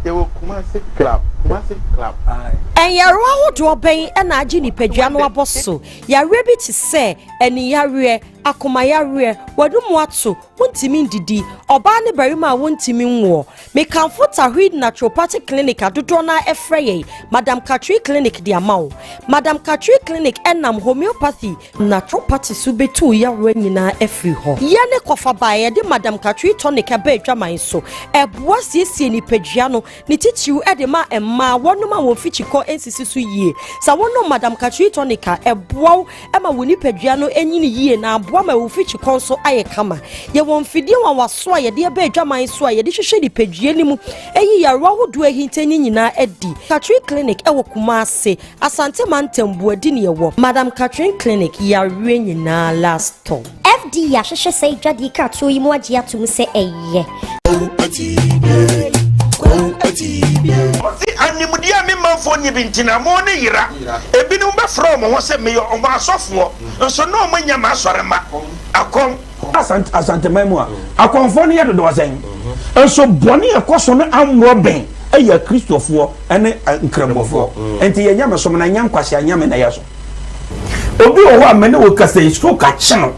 They will Kumasi club. And Yarwa to obey and Ajini Pejano Abosso. Yarebi to say, and Yarie, Akumayarie, Wadumwatsu, Wuntimin Didi, Obani Berima Wuntimin War. May comfort a read naturopathic clinic at Dudona Efraye, Madame Katri Clinic Diamau, Madame Katri Clinic Enam Homeopathy, Naturopathy Subetu Yarenina Efriho. Yane Kofa Baye, de Madame Katri Tonic Abe Jamaiso, a boas yesi ni Pejiano, Nitichu Edema and Ma, one man will feature call NCC ye. Sawono Madame Katri Tonica, a bow, Emma Winnie Pejiano, any year now. Wama will feature console aye kama. Ye won't feed you our swire, dear bed, Jama and swire, this shady page yenimu, a year raw do a hinting in our Eddie. Katrin Clinic, Ewo Kumase, Asante Mantem Buadinia walk. Madame Katrin Clinic, ya ring in our last tom. FD Yasha say Jadika to Imwajia to say a ye. Animudia me man for ni bintina mo ne yira ebinu be from ho se me o ma asofo nso no mo nya ma asorema akom asante memua akonfo ne yedo wasen nso boni ekoso no amro ben eya kristofo ene nkremofo enti yenya me so na nya nkwase anya me na yeso obi o ho amene wo kasa stroke a cheno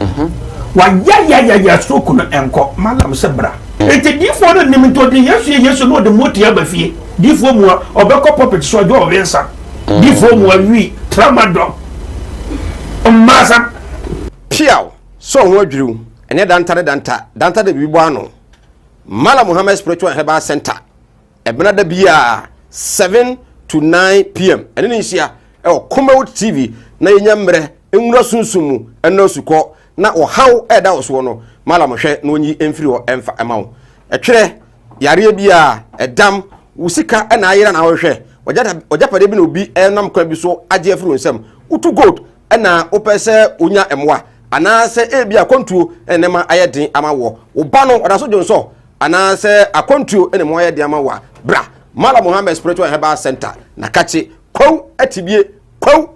wa ya stroke no enko malam se bra enti difo no nimto de yesu no de moti abafie difo mu obekọ puppet so jo obensa difo mu awi tramadol masa piao so ho adwiriw ene danta de bibo ano Mala Muhammad Spiritual Herbal Center ebena da bia 7 to 9 p.m. ene nsia Kumawood TV na yenyamre enwura sunsumu ena suko na ohaw eda oso no Mala mohwe na onyi emfiri ho emfa emawo etwere yare bia edam usika ena ayira na wohwe ojapade bi na obi enam kwa bi so age afiri nsem utu gold ena opese onya emwa anase ebia kontuo enema ayeden amawo oba no odaso jonso anase akontuo enema ayeden amawa bra Mala Muhammad Spiritual Herbal Center na kachi kwaw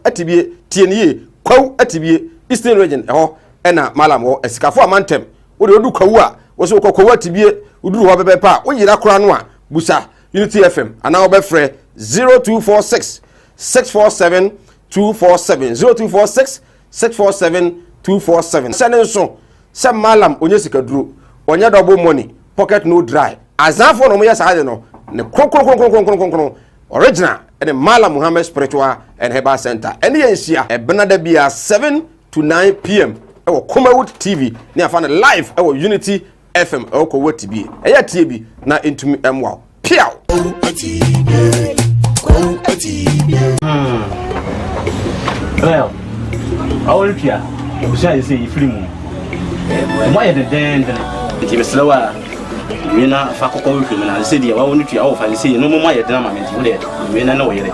atibie tienie kwaw atibie Eastern Region eho ena Malam wo esikafo amantem wo de odu kwaw a wo so kwaw atibie uduru ho bebepa wo yira kora no a busa Unity FM ana wo befre 0246 647 247 0246 647 247 senenso se Malam onye sikaduro onye double money pocket no dry azafo no mo yesa no ne kronkron original and Mala Muhammad Spiritual and Herbal Center and yensia ebena bia 7 to 9 p.m. Ewo Kumawood TV ni afana live ewo Unity FM ewo Kumawood TV eya TV na intumi emwa piao well all pia obusia you say film why the den the slower Mina fakoko wifi na se dia wa woni tua wo fa se no mo ma ye dena ma menti wo de mina na wo yere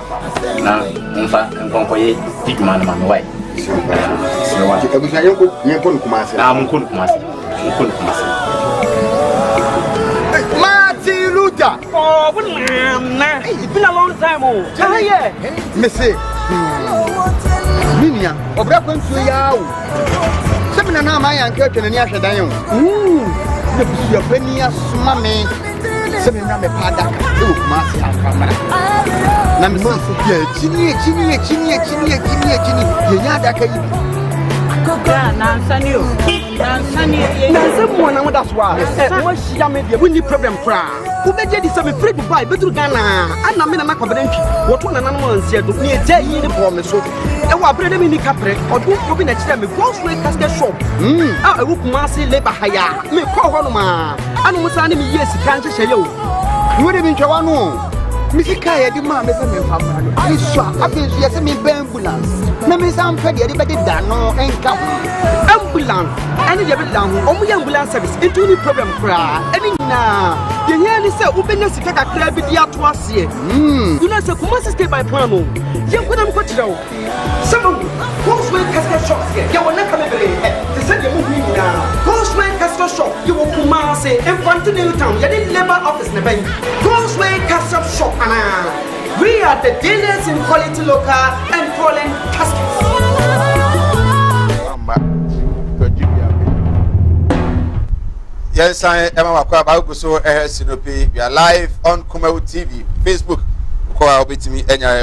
na mfa nkonkoye diguma na ma wai so wa ke busa yenko Kumasi na munko Kumasi Martin Luther Oh, nah. It's been a long time. Oh, yeah. Missy. Minia, obra kwentu yawo. Sebina na ma yanka twene ni ahwedan yo. Na bisu ya pani asuma me. Sebina me pada ka. E Kumasi akamara. Na me so bia chini. Yenya da ka yi. Yeah, Nansani. Nansani. Nansani mo na mo that's why. Wo shia me dia. We need problem cry. ubeje di se me free Dubai betru Ghana ana me na makwabentwi woto na nanom ansia do ne eje yi ne bɔ me so e wa brede me ni kapre odu obi na kire me grocery casket shop a ewu Kumasi labor haya me kɔ hɔ no ma anu musa ne me yes kan hyehyɛ yo wo de bi ntwa no misika ye di ma me se me papa no iswa afi so ye se me ambulance na me sam fa de be da no enka ambulance ani de be da ho omu ambulance service into ni problem kra ani na ye here ni se ubenya sika kakra bi di ato ase you know se Kumasi stay by plan no ye kwadam ko kira o some Grocery casket shop here ye wona kame bere se se de mu hu ni na Grocery casket shop ye wo Kumasi infantile town ye di labor office na ben Grocery casket shop we are the dealers in quality local and foreign caskets. Yes, I am about so Sinopi. We are live on Kumawood TV, Facebook.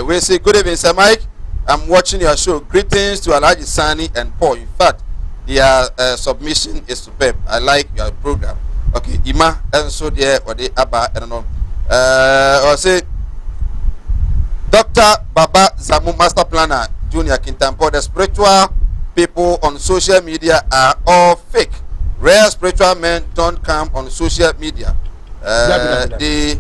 We say good evening, Sir Mike. I'm watching your show. Greetings to Alhaji Sani and Paul. In fact, their submission is superb. I like your program. Okay, Ima and so there or the Abba, I don't know. Or say Dr. Baba Zamu Master Planner Junior Kintampo, the spiritual people on social media are all fake. Rare spiritual men don't come on social media. They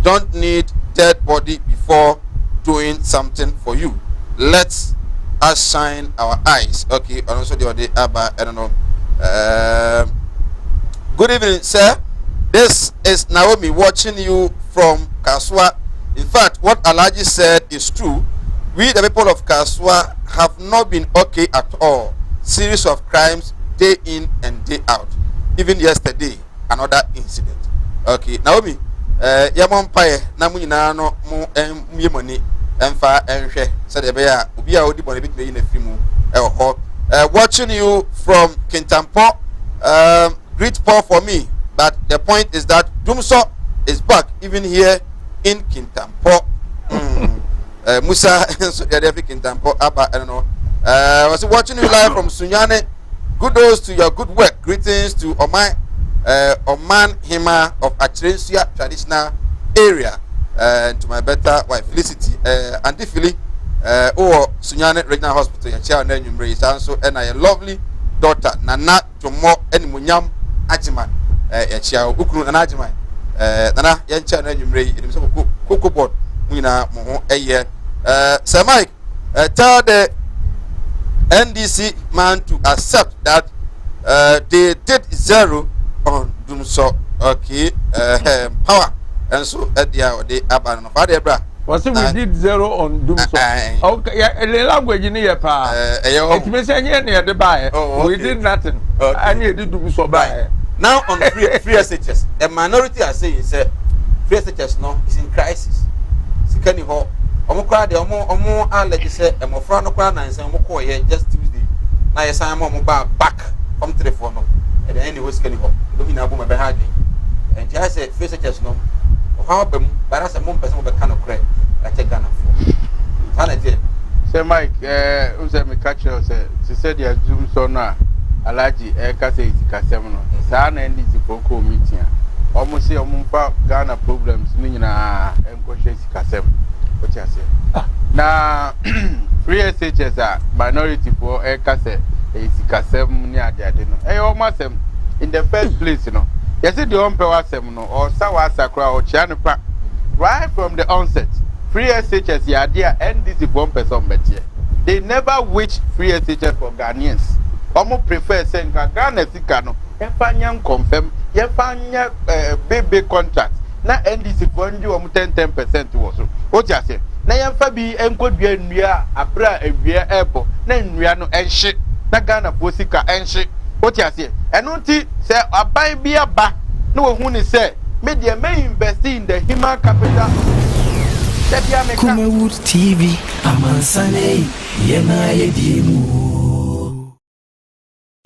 don't need dead body before doing something for you. Let's us shine our eyes. Okay, and also the Abba, I don't know. Good evening, sir. This is Naomi watching you from Kaswa. In fact, what Alhaji said is true. We, the people of Kaswa, have not been okay at all. Series of crimes day in and day out. Even yesterday, another incident. Okay, Naomi, Yamon Paye, Namunano, Mo and Yemoni, and Fa and She, said the bear, Ubia Odibon in a few watching you from Kintampo. Great Paul for me. But the point is that Dumso is back even here in Kintampo. Musa Kintampo Abba, I don't know. I was watching you live from Sunyane. Kudos to your good work. Greetings to Oman Hima of Atresia traditional area. And to my better wife Felicity and Philly Sunyane Regional Hospital. And a lovely daughter Nana Tomo and Munyam Ajiman. Ukru and Ajimai. Nana Yancha and Yumre in himself cocoa board. Muna Moho a year. Sir Mike, tell the NDC man to accept that they did zero on Dumso. Okay, power. And so at the Aban of Adebra. Was it we did zero on Dumso? Okay, the language in here, pa. It means near the buyer. We did nothing. I need to do so by. Now on free SHS, the minority are saying free SHS no is in crisis. Sikani ho, omukra de omo allergy say emofra no kwa na nse omukọ ye just Tuesday. Na ye san mo back from 3-4 no. And then anyway sikani ho. Do mi na bo me be ha dwen. And just say free SHS no. How bem bara say mo person be kan okra. I take Ghana for. Sana je. Say Mike, say me catch you say said you zoom so na Alhaji ka say itikasem no. Sa na ndi zikoko meeting. Omo say omo fa Ghana problems ni nyina enkohwe itikasem. What you say? Na free SHS a minority for ka say itikasem ni ade no. Omo asem in the first place no. You see the umpewa asem no or sawa sakra or chianipa right from the onset. Free SHS ya dia NDC for person betie. They never wish free SHS for Ghanaians. Omo prefer saying Ghana sika no efanya confirm yefanya big contract na NDC for nji omo 10% wo so. What you say? Na yemfa bi enkodua nnua abra ewia ebo na nnua no enhye na Ghana posika enhye. What you say? Eno nti say aban bi aba na wo hu ni say media may invest in the human capital. Kumawood TV, Amansane, Yena Yedimu.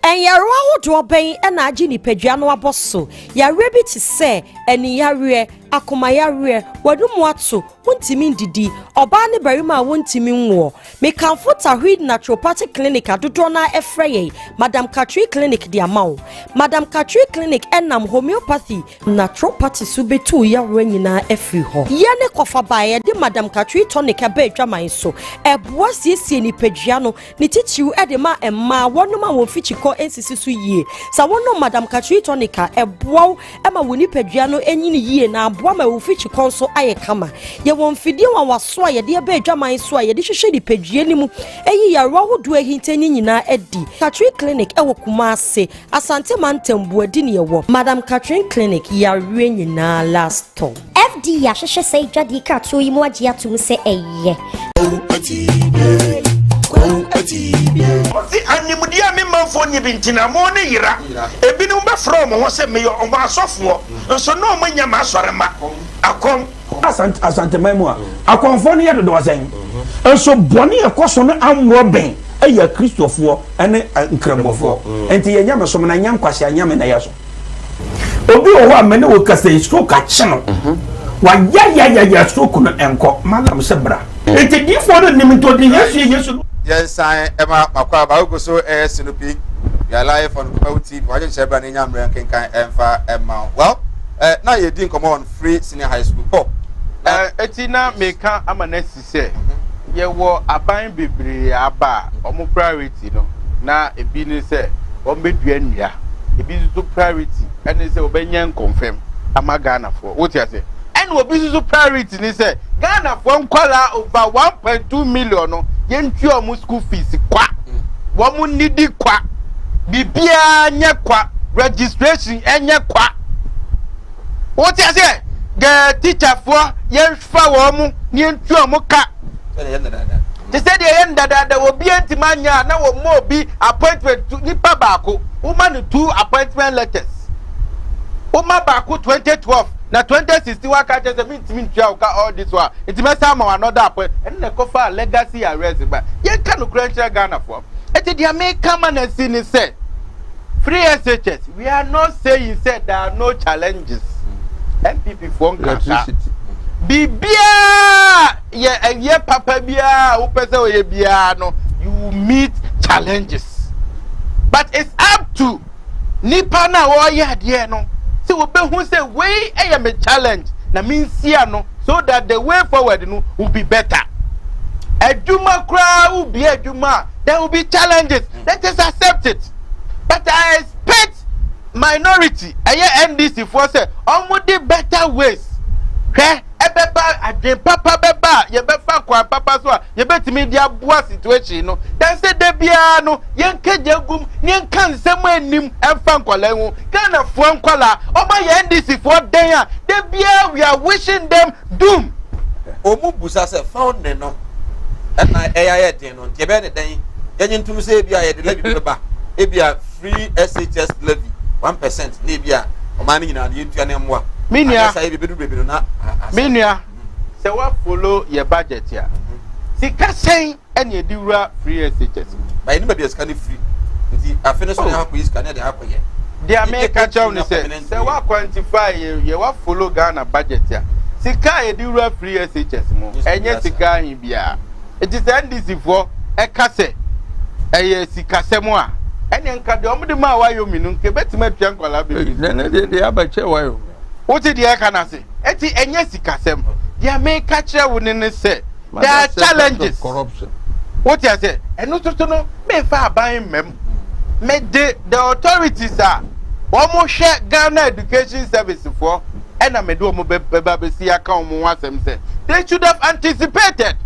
And Yarawa do obey and Ajini Pedrano Abosso. Ya rabbit to say, and Yaria, akomayareɛ wadumu ato wontimi ndidi ɔbaa ne barima a wontimi nwo me kanfo tahwid naturopathic clinic adodo na efrɛ Madam Katri clinic di amao Madam Katri clinic enam homeopathy naturopathy so betu yareɛ nyina efri ho ye ne kofa bae de Madam Katri tonic aba adwaman so eboa siesie ni padua no ne titiw de ma emma wonoma won fichiko ensisi so yie sa wono Madam Katri tonic eboa ema woni padua no enyini yie na aboa ma wo fichiko so aye kama ye won fidie wa waso a ye de aba adwaman so a ye de hwehwe di padua ni mu eyi yarewa hodo ahintani nyina adi Katri clinic ewo Kumase Asante Mantembu adi ne ewo Madam Katri clinic yarewa nyina last stop FD ya hwehwe sei dwadi ka to yi mu agye atum se eye Osi animudia me manfo nyi bintina mo ne yira ebinu be from ho se me yo omo asofo nso no mo nya ma asorema akom asante maimu akonfo ne yedo do wasen nso bone ekoso no amro ben eya kristofo ene nkrambofo enti yenya mesom na nya nkwase anya me na yeso obi oho amene wo kase stroke a chino wa ya stroke no enko malam sebra enti difo no nimto di yesu yes I am akwa ba go so sinupi ya live on Kumawood TV wa je sheba ne nya mre kenkan emfa emma well na ye din come on free senior high school eti na meka amanesi se ye wo aban bebre aba omo priority no na ebi ni se o medua nnua ebi so priority ene se obenyen confirm ama Ghana for what you say ene obi so priority ni se Ghana for nkwala over 1.2 million no yentu omo school fees kwa wo mu nidi kwa bibia nye kwa registration enye kwa what you say the teacher for yenfa wo mu yentu omo ka they said the end that there will be antimania na wo mo bi appointment nipa baako woman 2 appointment letters Uma baako 2012 na 2016 waka just mean all this one it may some another appointment and the cover legacy arrest ba ye can no credential Ghana for it the American man see say free SHS we are not saying said there are no challenges MPP for electricity Bibia ye papa bia upese oye bia no you meet challenges but it's up to nipa na wo ye de no see we be hu say we am a challenge na mean see no so that the way forward no will be better aduma kra will be aduma there will be challenges let us accept it but I expect minority aye NDC for say omo better ways ebeba adwen papa beba ye befa kwa papa so ye betimi dia boa situation no dan say de bia no ye nkeje gum ni nka nsem anim emfa nkwala hu Ghana fo nkwala oma ye NDC for den a de bia we are wishing them doom omu busa se found ne no na eya den no ye be ne den ye ntum say bia ye de levy beba e bia free SHS levy 1% ne bia o ma ni nyina ye ntua ne mmoa Minia say what follow your budget here. Sika saying and you do free SHS. By any be scan free. I finish on how we scan the happen here. The American Johnny say what quantify you what follow Ghana budget here. Sika you do free SHS mo. Enye sika hin bia. It is NDC for e kase. E sika semo a. Ene nka de omde ma wayo minu nke betima twa nkwala be. De abache wayo. What did you can say? Eti enye sikasem. Dia make catch within say. There are challenges. Corruption. What you say? And no to no me fa buying mem. Me the authorities are almost share Ghana education service for and I me do mo beba see account mo wasem say. They should have anticipated.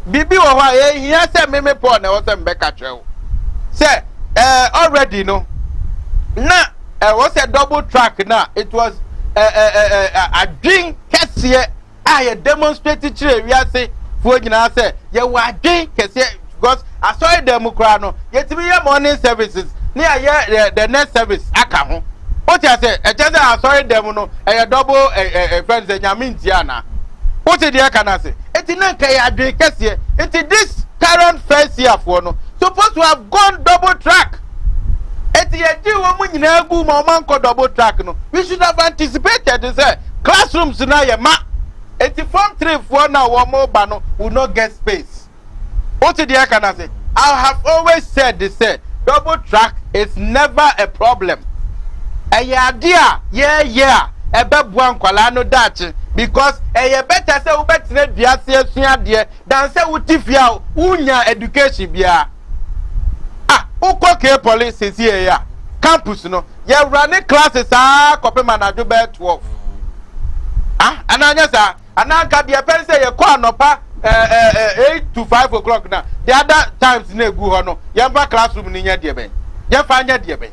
Bibi wa wa here say me poor na wasem be catch. Say already no. Na was a double track now. It was a drink kesiye I demonstrated we are say for you say you were drink kesiye because I saw them crano yet we have morning services near the next service aka ho what you say I just I saw them no a double friends and yamintiana what did you can say it na kai drink kesiye it this current first year for no supposed to have gone double track. Eti yeji wo mu nyina gu ma man ko double track no we should have anticipated say classrooms na ye ma enti form 3 for na wo mo ba no will not get space. What did you can say? I have always said this, double track is never a problem. Yeah, ebe buan kwala no dachi because better say we better dia sua de than say utifia unya education bia. Uko police is here campus no ye running classes copy manager be 12. Ananya sa ananka de pen say ye ko anopa 8 to 5 o'clock now. The other times na egu ho no ye ba classroom ni nya de ben ye fa nya de ben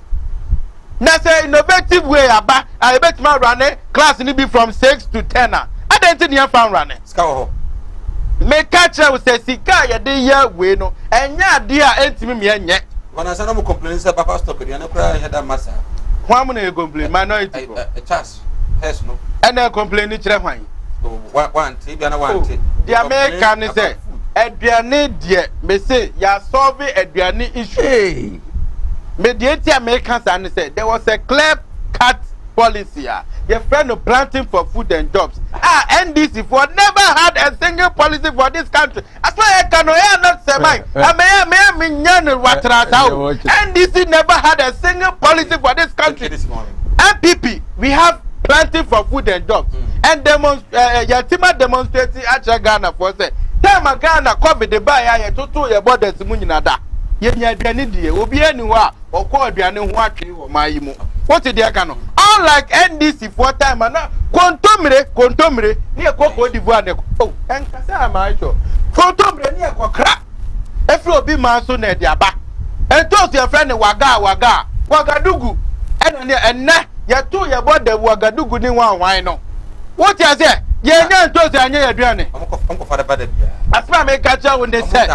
na say innovative way aba I bet my run class ni be from 6 to 10 I don't think fan run ska ho me catch we say sika ye de ye we no enya de a entimi me enye wana sana mo complain say papa stop de na kura head massa hwan mo na complain minority ko chas yes no ena complain ni kire hwan one tea bia na one tea the American say aduane de me say ya solve aduane issue me the Americans and say there was a clear cut policy your friend of planting for food and jobs NDC for never had a single policy for this country as far as I can not say mine NDC never had a single policy for this country. MPP we have planting for food and jobs and Yatima demonstrating at Ghana for say time Ghana COVID the buy to your borders munyinada yenya aduane die obi aniwa okọ aduane ho atwe wo mayi mu what dey aka no unlike NDC for time na kontomire ni ekoko divu ade oh enkasa amajo kontomire ni ekokra efri obi ma so na de aba entos your friend wagadugu enne yeto ye bode wagadugu ni wan no what you say yenya entos anya aduane amko fada bada bia asma me kacha when they say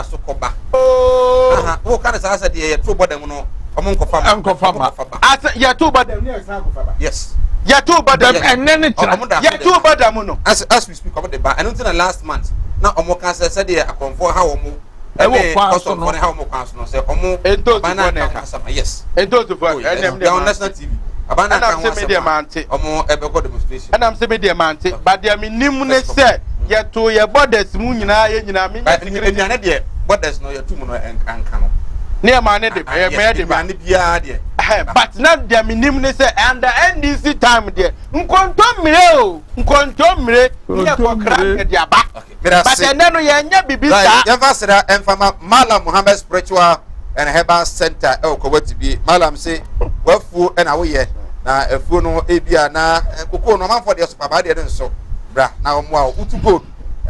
oh wo kan sa sa de ye to bodam no amko fama as ye to bodam ni exam ko fama yes ye to bodam enne ni tra ye to bodam no as we speak about the ba and until last month na omo kan sa de akonfo ha wo mu e wo kwaso no ha wo kwaso no say omo bana ka yes entos for NM national TV abana kan wa media mante omo ebe go demonstration and am say media mante but there me nim ne say ye to ye borders mu nyina ye nyina me nyane de borders no ye tu mu no anka no ne ma ne de me de ba ne bia de but now there me nim ne say under NDC time there nkontomire ye ko kra de aba but ene no ye nya bibisa ye fasira enfama Malam Muhammad Spiritual and Herbal Center e ko watibi Malam say wafu e na wo ye na efu no ebia na kokoo no manfo de so papa de nso bra na omo a utugo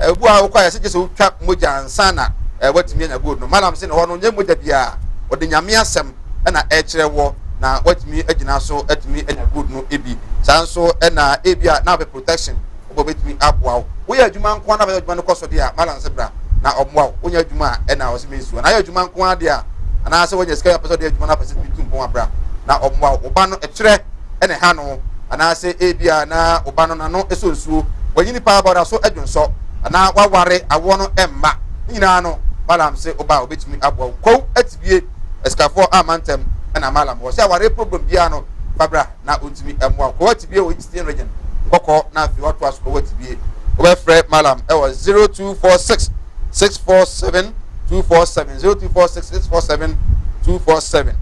ebu a ukwa yese se utwa moja ansana watimi nya gold no Malam say no nye moja bia ode nyame asem na e kire wo na watimi agina so atimi nya gold no ebi sanso na ebia na be protection obo betimi aboa wo ya adwuma nko na be adwuma no koso de a Malam say bra na omo a wo nya adwuma na wo se mesu na ya adwuma nko ade a ana se wo nya sika person de adwuma na person bitum pon abra na omo a oba no e kire ene ha no ana se ebia na oba no na no esonsuo wanyini pa about so adwonso ana waware awo no emma nyina no Malam se oba obetimi abo ko atibie eskafo amantem na Malam wo se aware problem bia no babra na otimi emwa ko atibie o Eastern region kokko na fi wato aso ko atibie oba frɛ Malam e was 0246 647 247 0246 647 247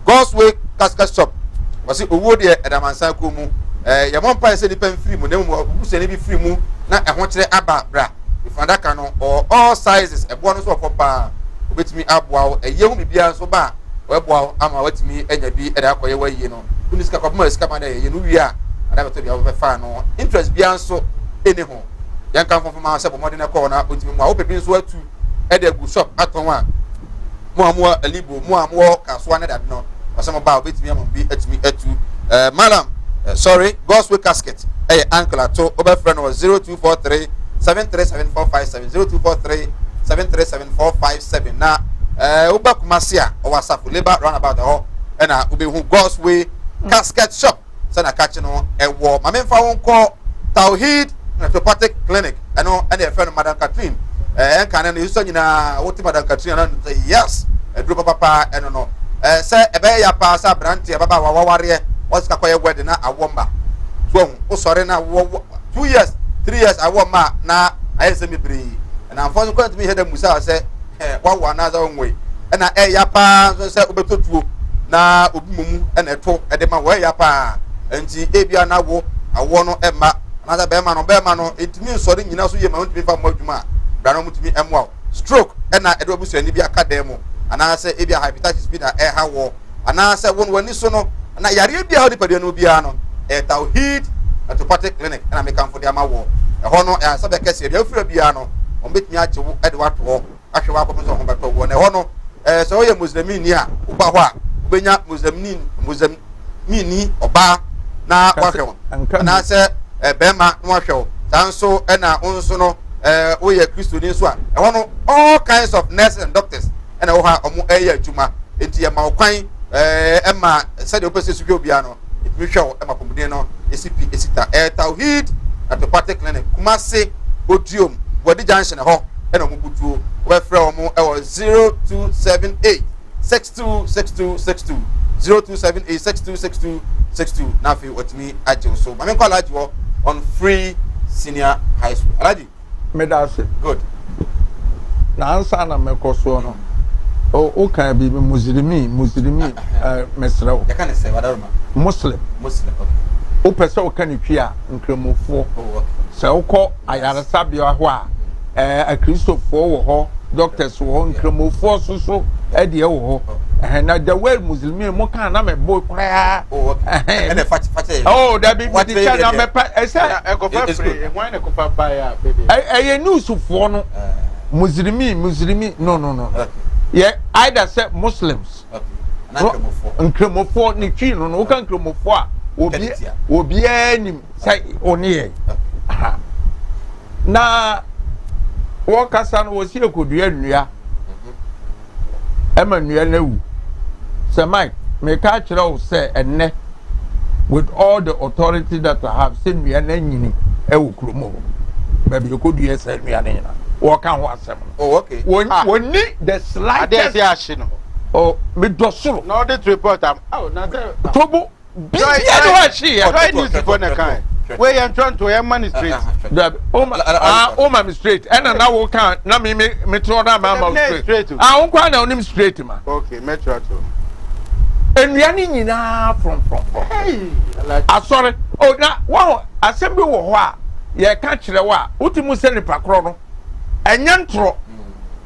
God's Way Casket Shop wasi owo de edamansa ko mu ya mon pa se nipa free mu na mu bu se ne bi free mu na ehon kire aba bra ifanda ka no all sizes ebo no so for pa obetimi aboa eye hu bibia so ba weboa ama watimi enya bi eda akoye waye no kuni sika kwama sika ma na ye no wi a ada beto bia wo fa no interest bia so ene ho yan kan fofo ma se bo modern ko na otimi mu a wo pebi so atu eda gu shop aton a mo alibo mo kaso na da no asama ba obetimi am bi atimi atu Malam sorry God's Way Casket ankle to over friend was 0243 737457 0243 737457 na uba kumasia o wasafu labor roundabout ho na ube hu God's Way Casket Shop sana catch no ewo mamemfa won ko Tawhid Naturopathic Clinic eno and friend Madam Catherine enka na yuso nyina woti Madam Catherine na yes edro papa eno no se ebe ya pa sa brand baba waware what's ka koye wedding na awomba so o sore na 2 years 3 years awo ma na aye se me bre na amfo so kwant me head musa say wa na za onwe na ya pa so say obetotuo na obi mumu na eto de ma wa ya pa enti ebia na wo awo no ema na za be ma no etimi nsori nyina so ye ma ntimi fa mo adwuma bra no mutimi emwa stroke na edo obusu ani bia ka dem ana say ebia hepatitis B na ha wo ana say won wani so no na yare bia ho de padua no bia no tawhid autopathic clinic na me kan fo de ama wo ho no ya sabe kese bia ofura bia no on betimi ache wo de wato ho ahwe wa ko so ho beto wo na ho no so oye muslimin ni a uba ho a ubenya muslimini oba na wahwe na say bema no wahwe sanso na onso no oye Kristo ni so a ho no all kinds of nurses and doctors na wo ha omo eya adwuma enti ya ma okwan ema said opese su bia no we show ema komudin no esipi esita tawhid autopathic clinic Kumasi Odium Body Junction ho ena mo butuo we frɛ omo 0278 626262 0278 626262 na fi otimi agye so ma me call agye on free senior high school alaji medase good na ansa na mekoso no o kan bi muslimi mesrawo ya kan say wadaruma muslim okay o pese o kan twi a nkremofo se ukọ ayaresa bia ho a Kristofo wo ho doctors wo nkremofo soso e de wo ho na the way muslimi mo kan na me boy kra and fat oh that be the chance na me pa e say e go fa free e wan na ko fa buy a baby e newsfo no muslimi no yeah either say muslims nkremofo ni twi no o kan nkremofo a obi anim say oni na wo kasa no wo si ekodua nnua ema nnua na wu say Mike me ka kire wo say enne with all the authority that I have seen nnua na nyini e wo kromo baby ekodua say nnua na nyina wo kan ho asem okay won ni the slightest ade no oh me dosoro no the report am na tobo bi ya do wa chi ya try news for na kan we yan trying to man straight o ma straight and na wo kan na me throw that ma straight wo kwa na onim straight ma okay metro to enua ni nyina from hey sorry oh na wo asem bi wo ho a ye ka kire wa utimu se nipa kro no enya ntro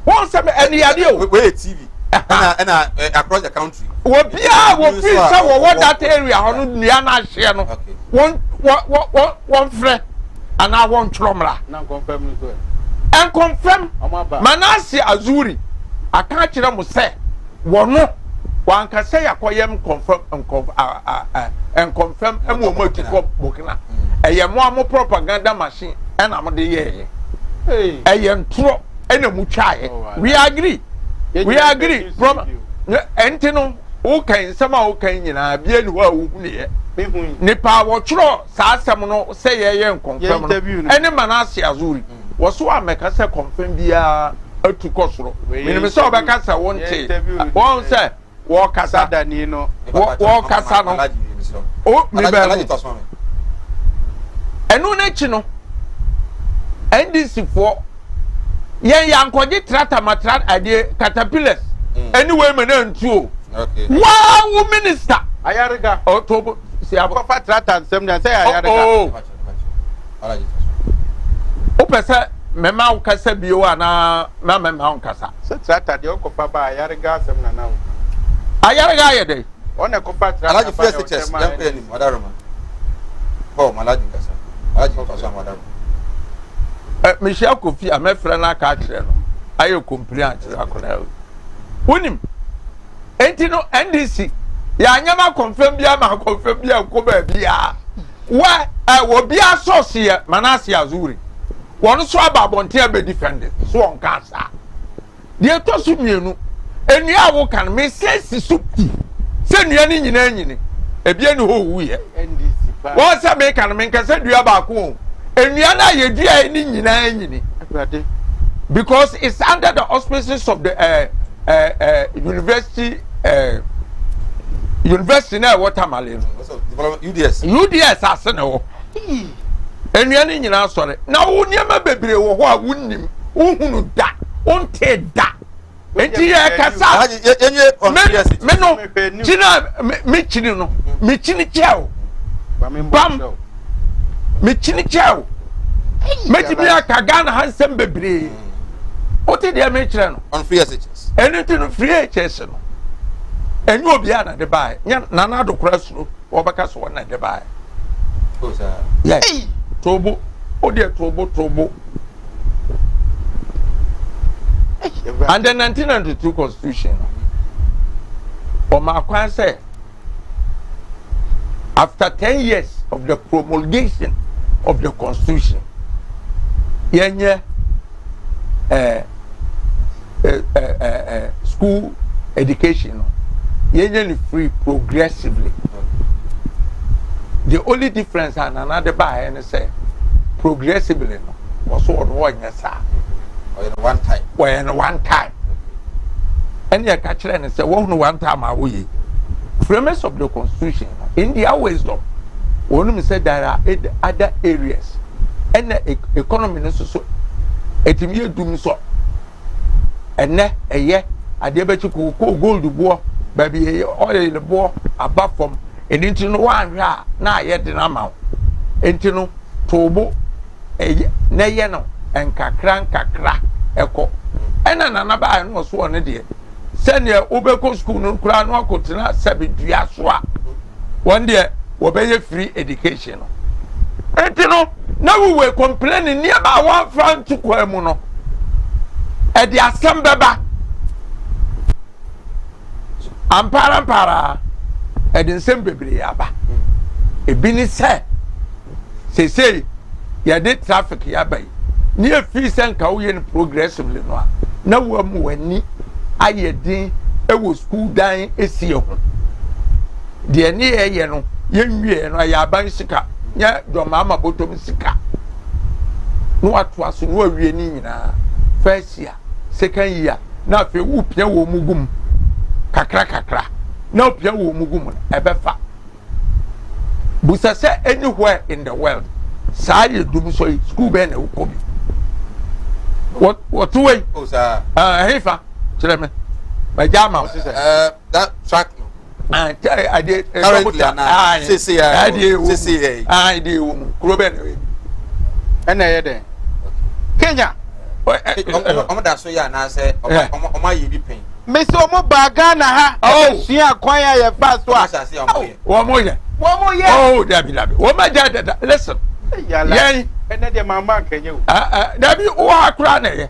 wo se me eni ade o we TV and across the country wo bia wo free say wo that area hono nua na hye no one frɛ ana one tromra na confirm no so en confirm manase azuri aka kire mo sɛ wono wanka sɛ yakoyem confirm en confirm emo mo atukɔ bokina ɛyɛ mo amo propaganda machine ɛna mo de yɛ ɛyɛ ntro ɛna mu twae we agree from entino o kan sama o kan nyina bia ni ho a wo hune ye nipa wo tworo saa asem no se ye confirm no ene manase azuri wo so ameka se confirm bia atu kosoro minime se obeka se wonte won se wo kasa dani no wo kasa no o mi ba enu na chi no NDC for yen yankoje trata matra ade caterpillars anyway me na ntuo okay wow minister ayariga otobo si akofa trata nsem na say ayariga o pese mema wo kasa bio ana na mema wo kasa se trata de okofa ba ayariga nsem na nawo ayariga ye dey ona kofa trata alaji first chest dem pe ni madaroma oh malaji kasa alaji kasa madaroma Michelle Kofi amefra na ka kire no ayo complaint akora wonim enti no NDC ya nyama confirm bia ma confirm bia ko ba bia wa wo bia source ye manase azuri won so ababonte be defend so on cancer de to su mienu enua wo kan me sense supi se nua ni nyina nyini e bia ni ho wu ye NDC pa wo se me kan me nkase dua ba ko enua na ye dua ni nyina nyini because it's under the auspices of the university na watermelon UDS asene wo enuane nyina sɔre na wo niema bebre wo ho a wonnim wohunu da wonte da enti ya kasa yenye on serious me no china me chini no me chini chao bam me chini chao me ti bia ka Ghana hansem bebre oti de me chire no on free SHS anything no free SHS no enyu obi ana de bai nya nana do kura suro obaka so na de bai o sa yes tobo odi tobo and the 1992 constitution say after 10 years of the promulgation of the constitution yenye school education yenye free progressively. The only difference and another by and say progressively was one yes one time. When one time. And you catch it and say, one time I will. Premise of the constitution, in their wisdom, one said there are other areas and the economy is so. It may do so. And then a year, I did bet you could gold the war, baby, oil the war above from and into one ra now yet in amount. Into tobo a nayano. And kakra eko ena na ba no so one de send your ubeko school no kura no akotena sabedua so a one de wo be free education entino na we were complaining near about one franc to kwemu no e de asem beba ampara e de nsem bebre aba e bi ni say ya de traffic ya bai ni efi senka wo ye no progressively no na wo am wani ayedin e wo school dan esie ho de ne ye no ye nwie no ya ban sika nya do mama botom sika no ato aso no awie ni nyina first year second year na fe wo pia wo mugum kakra na pia wo mugum e be fa busa say anywhere in the world say dum so school be na wo kobi what way? Oh, sir. Heifa, Chileme. My Jama. That track. I did. Currently, I did. Kuroben. And I did. Kenya. I'm that so ya na say, oh my, you be paying. Miss Omo Bagana ha. Oh, she acquire your fast wash. I say, one more year. Oh, Debbie, what my dad, listen. Yeah. And then mamma can you? There be all crane.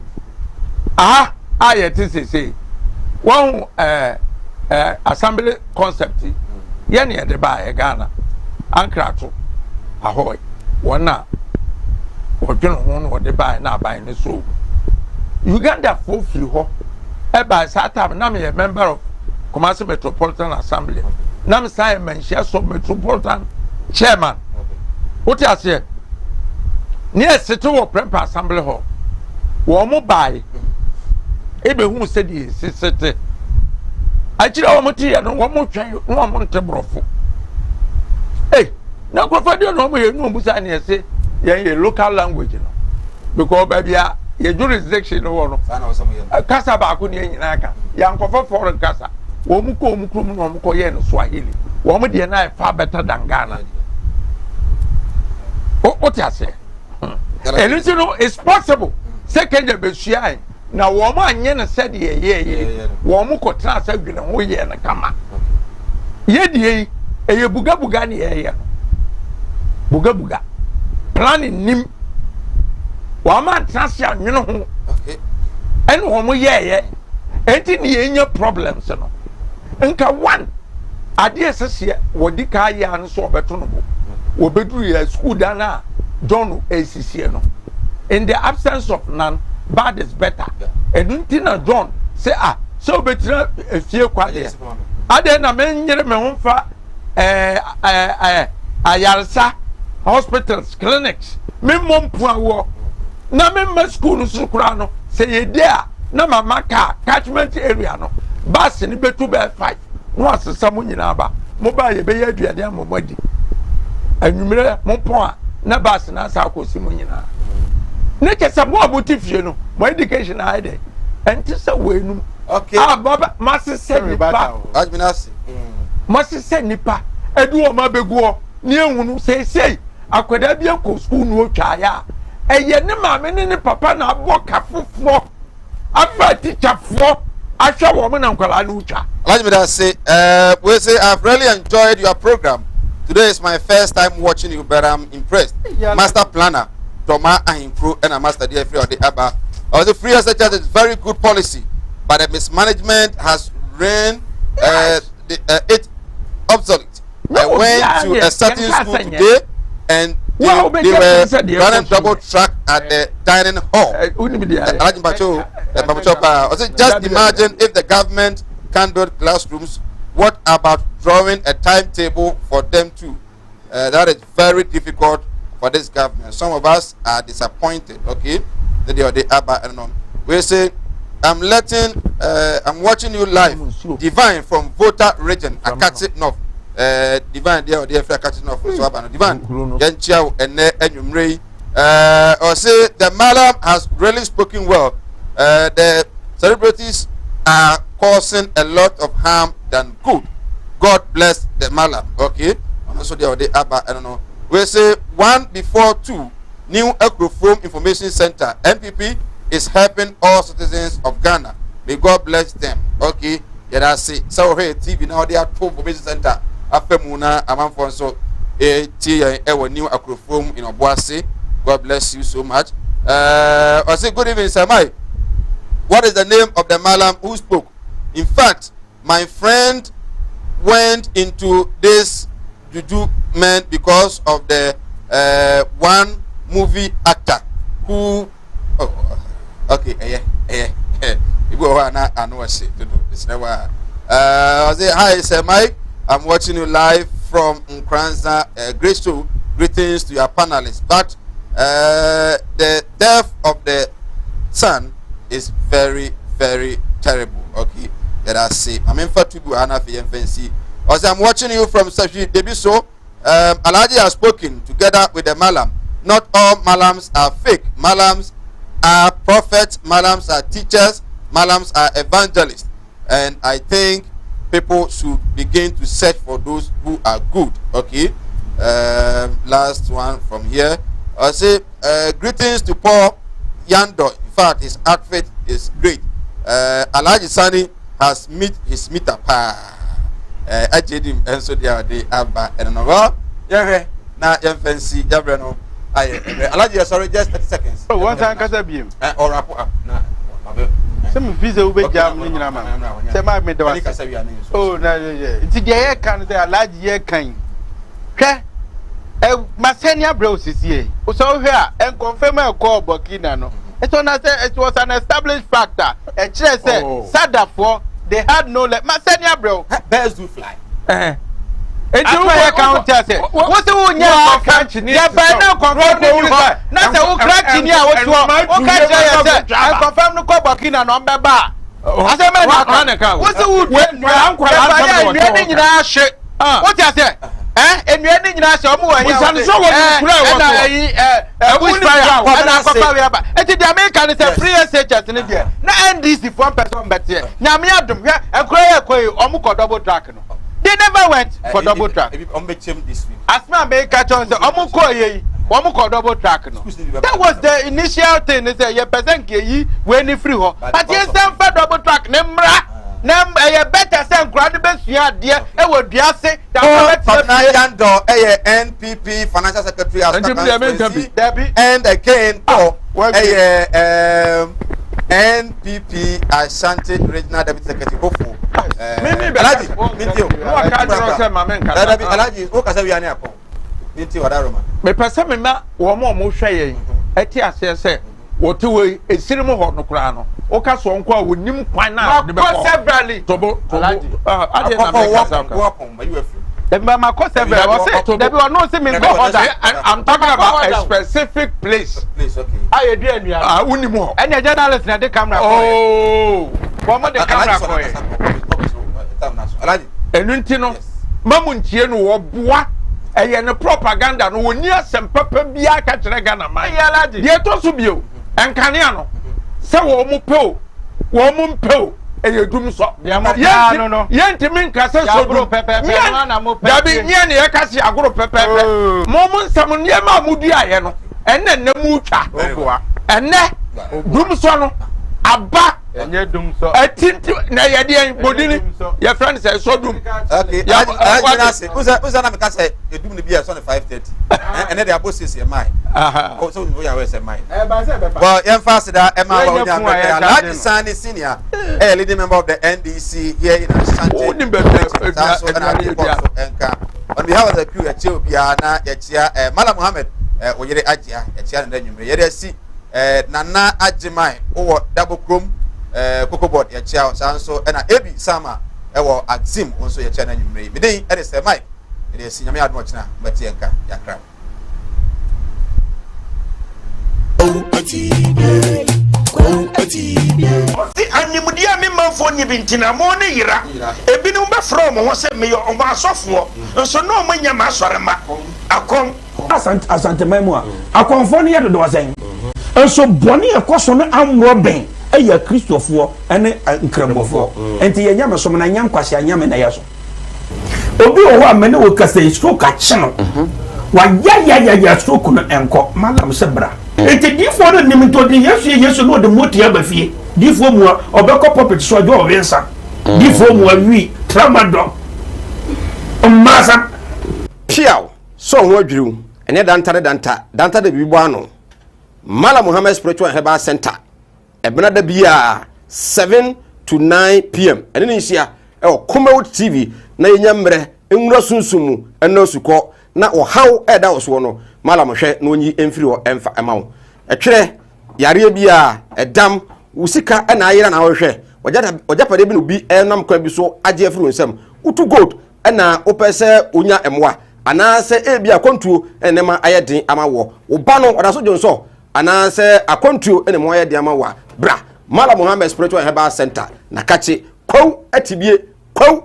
I say one assembly concept. Yenny at the buy Ghana. Ankrato. Ahoy. One now. What you know what they buy now buying the soul. Uganda full free ho. By Satam, I'm a member of Kumasi Metropolitan Assembly. Nam Simon, shares of Metropolitan Chairman. What I say? Near Seto Prempa Assembly Hall. Womo buy. Ebe who said he said, I tell you, Motia, no one more train, no one more brofo. Hey, now go for you, no more, no Musani say, yeah, local language, you know. Because baby, your jurisdiction, no one. Casa Bakuni in Naka, young for foreign Casa. Womuko Mukrum, Womuko Yen, Swahili. Womadi and I far better than Ghana. What I say? And you know, it's possible. Second, the Beshiai. Now, woman, Yen said, yeah, Womuko transact with a way and a kama. Ye, a Buga Bugani, Buga Buga. Planning Nim. Woman transact, you know. And Womo, yeah, ain't in your problems, you know. Nka one ade sese wodi ka ya no so obetonobo wo bedru ya school dana John ACC no in the absence of none bad is better enuntina John say so betra efie kwa de ade na menyere me homfa ayarsa hospitals clinics me mompu awo na me ma school so kura no say ye there na mama ka catchment area no bus ni betu be 5 no asesa mo nyina ba mo ba ye be ye aduane amomadi anwumire mo pon a na bas na sa akosi mu nyina ne kesa mo abutifie no mo education aide enti sa wenu okay baba masese nipa ajminasi masese nipa edu o ma beguo ne ehunu sei akwada bi akọ school no otwa ya eye ne maame ne papa na abo kafofo afa teacher fo ahwa wo me na nkwala no utwa ajminasi we say I've really enjoyed your program. Today is my first time watching you, but I'm impressed. Master planner Toma Ahimpro and a master dear free of the Abba. The free SHS is very good policy, but the mismanagement has reigned it obsolete. I went to a certain school today and they were running double track at the dining hall. Just imagine if the government can build classrooms. What about drawing a timetable for them too? That is very difficult for this government. Some of us are disappointed. Okay, we say, I'm watching you live. Divine from Volta region, Akati North. Divine there or there, Akati North. So Divine, Yenchiao and Enyumrei. Or say the Malam has really spoken well. The celebrities are causing a lot of harm than good. God bless the Malam. Okay. Also the Abba, I don't know. We say 1 before 2. New Ekrofom Information Center. MPP is helping all citizens of Ghana. May God bless them. Okay. Yeah, that's it. So hey, TV now they are 2 Information Center. After Muna, Amanfonso, new Ekrofom in Obuasi. God bless you so much. I say good evening, Samai. What is the name of the Malam who spoke? In fact, my friend went into this juju man because of the one movie actor who okay you go I know what shit to do. It's never I say hi sir Mike, I'm watching you live from Nkranza. Great show. Greetings to your panelists. But the death of the son is very, very terrible. Okay, that I say. I'm in fact to go and fancy. As I'm watching you from Sashi Debiso, Alaji has spoken together with the Malam. Not all Malams are fake. Malams are prophets. Malams are teachers. Malams are evangelists. And I think people should begin to search for those who are good. Okay. Last one from here. I say greetings to Paul Yando. In fact, his outfit is great. Alaji Sani has met his meter pa. I did him and so they Abba and no. Yeah, now fancy Yabrano. Alaji, sorry, just 30 seconds. Oh, one time Casabim or up. Some visa will be jam in your man. Say my mid. Oh, no, it's a year can say a large year kind. Masenia Bros is here. So here and confirm a call Burkina. It was an established factor. A chair said, Sadafo, they had no let Masenia bro. Bears do fly. It's a way counter. What's the one you're catching? Yeah, by now, confirm the not a crack in here. I confirm the call Burkina number bar. As a man, what's the wood? What I say? And we are in National Moore. We can show the American is a free SHS in India. Now, and this is 1 person, but here. Now, me have them a cray Omuko double track. They never went for double track. This week. As my maker turns the Omuko double track. That was the initial thing. They say, percent ye when you free. But yes, some for double track. Nemra. Nam better send graduates here, dear. I would just say that NPP Financial Secretary and again, NPP Ashanti Regional Deputy Secretary. What way a cinema hot no crown? Oka so uncle with nim quite now. Severally. Tobo, I didn't my course several. There no seeming. I'm talking about a specific place. Okay. I agree. I wouldn't more. And a journalist at the camera. Oh, one more the camera for it. And Untino, Mamun Chien or Bois. ɛyɛ ne propaganda no woni asɛm papa bia ka kyerɛ Ghana man deɛ to so bio ɛnkanea no sɛ wo mu pɛo wo mu mpɛo ɛyɛ dum so yɛntimi nkasɛ so dum dabi nyɛ ne yɛkase agoro pɛpɛpɛ mo nsɛm nneɛma a moduaeɛ no ɛnɛ nna mu twa ɛnɛ dum so no aba enye dum so atinti na yede bodini your friend say so dum okay I say uza na me ka say edum ne bia so na 5:30 and they abo sisi mai oh so we are say mai ba say be well yan fast da e ma wa nya me Large Sani senior leading member of the NDC here in Ashanti on behalf of the crew ya bia na ya chia Malam Muhammad oyere agia ya chia na nwumre ye si Nana Ajimai owo double chrome Coco board ya chia sanso na Ebi Sama ewo Axim onso ya chia na nwumre me den e say Mike e dey sinyame admo china matie nka ya kra si animudia me manfo ni bintina mo ne yira ebi no be from ho se me yo omo asofo nso no mo nya ma asorema akon asante memu akonfo ne yedo do wasen nso bone ekoso no amro ben eya kristofo ene nkrambofo enti ye nyame so na nyam kwase anyame na yeso obi o ho amene wo kasa stroke a chino wa ya stroke no enko malam sebra enti difo no nim to din yesu no de motia ba fie difo mu obekọ puppet so ojo owensa difo mu awi tramadol masa piao so ho adwiru ene danta de bibo ano Malam Muhammad Spiritual Herbal Center ebena da bia 7 to 9 p.m. ene ni hia Kumawood TV na yenyamre enwura sunsumu ena osuko na ohaw eda oso no Malam hwe na onyi emfiri o emfa emawo etwere yare bia edam usika ena ayira na hwe ojapade bi no bi enam kwa bi so age afiri nsam utu gold ena opese onya emwa anase ebia kontuo enema ayedin amawo oba no odaso jonso anase akontuo enema ayedin amawa bra Malam Muhammad Spiritual Herbal Center na kache kwaw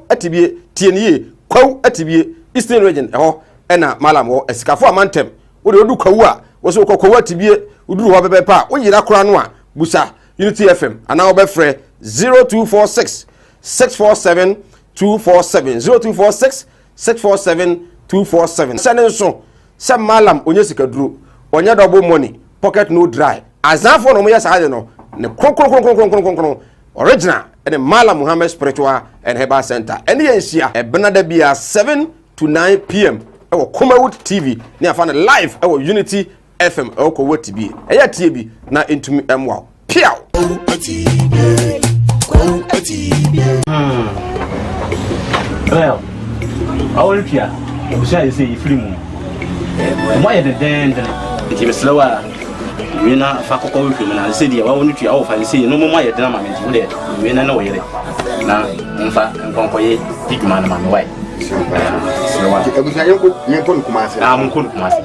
atibie tieniye kwaw atibie Eastern Region eho ena Malam wo esikafo amantem wo de odu kwaw a wo so kwaw atibie uduru ho bebepa wo yira kora no a busa Unity FM ana wo befre 0246 647 247 0246 647 247 senenso se Malam onye sikaduru onye double money pocket no dry azafo no mo yesa hade no ne kronkron original and Malam Muhammad Spiritual and Herbal Center ene yensia ebenada bia 7 to 9 p.m. ewo Kumawood TV ne afana live ewo Unity FM ewo Kumawood TV eya tie bi na intumi emwa piao well all pia obusia say iflimu mo ye den it is slower we na fa kokko we na say dia wa wonu tua wo fa say no mo ye den ma me ti we we na we yere na mfa nkonko ye tigma na ma me wai slower ebusia yenko kumase munko kumase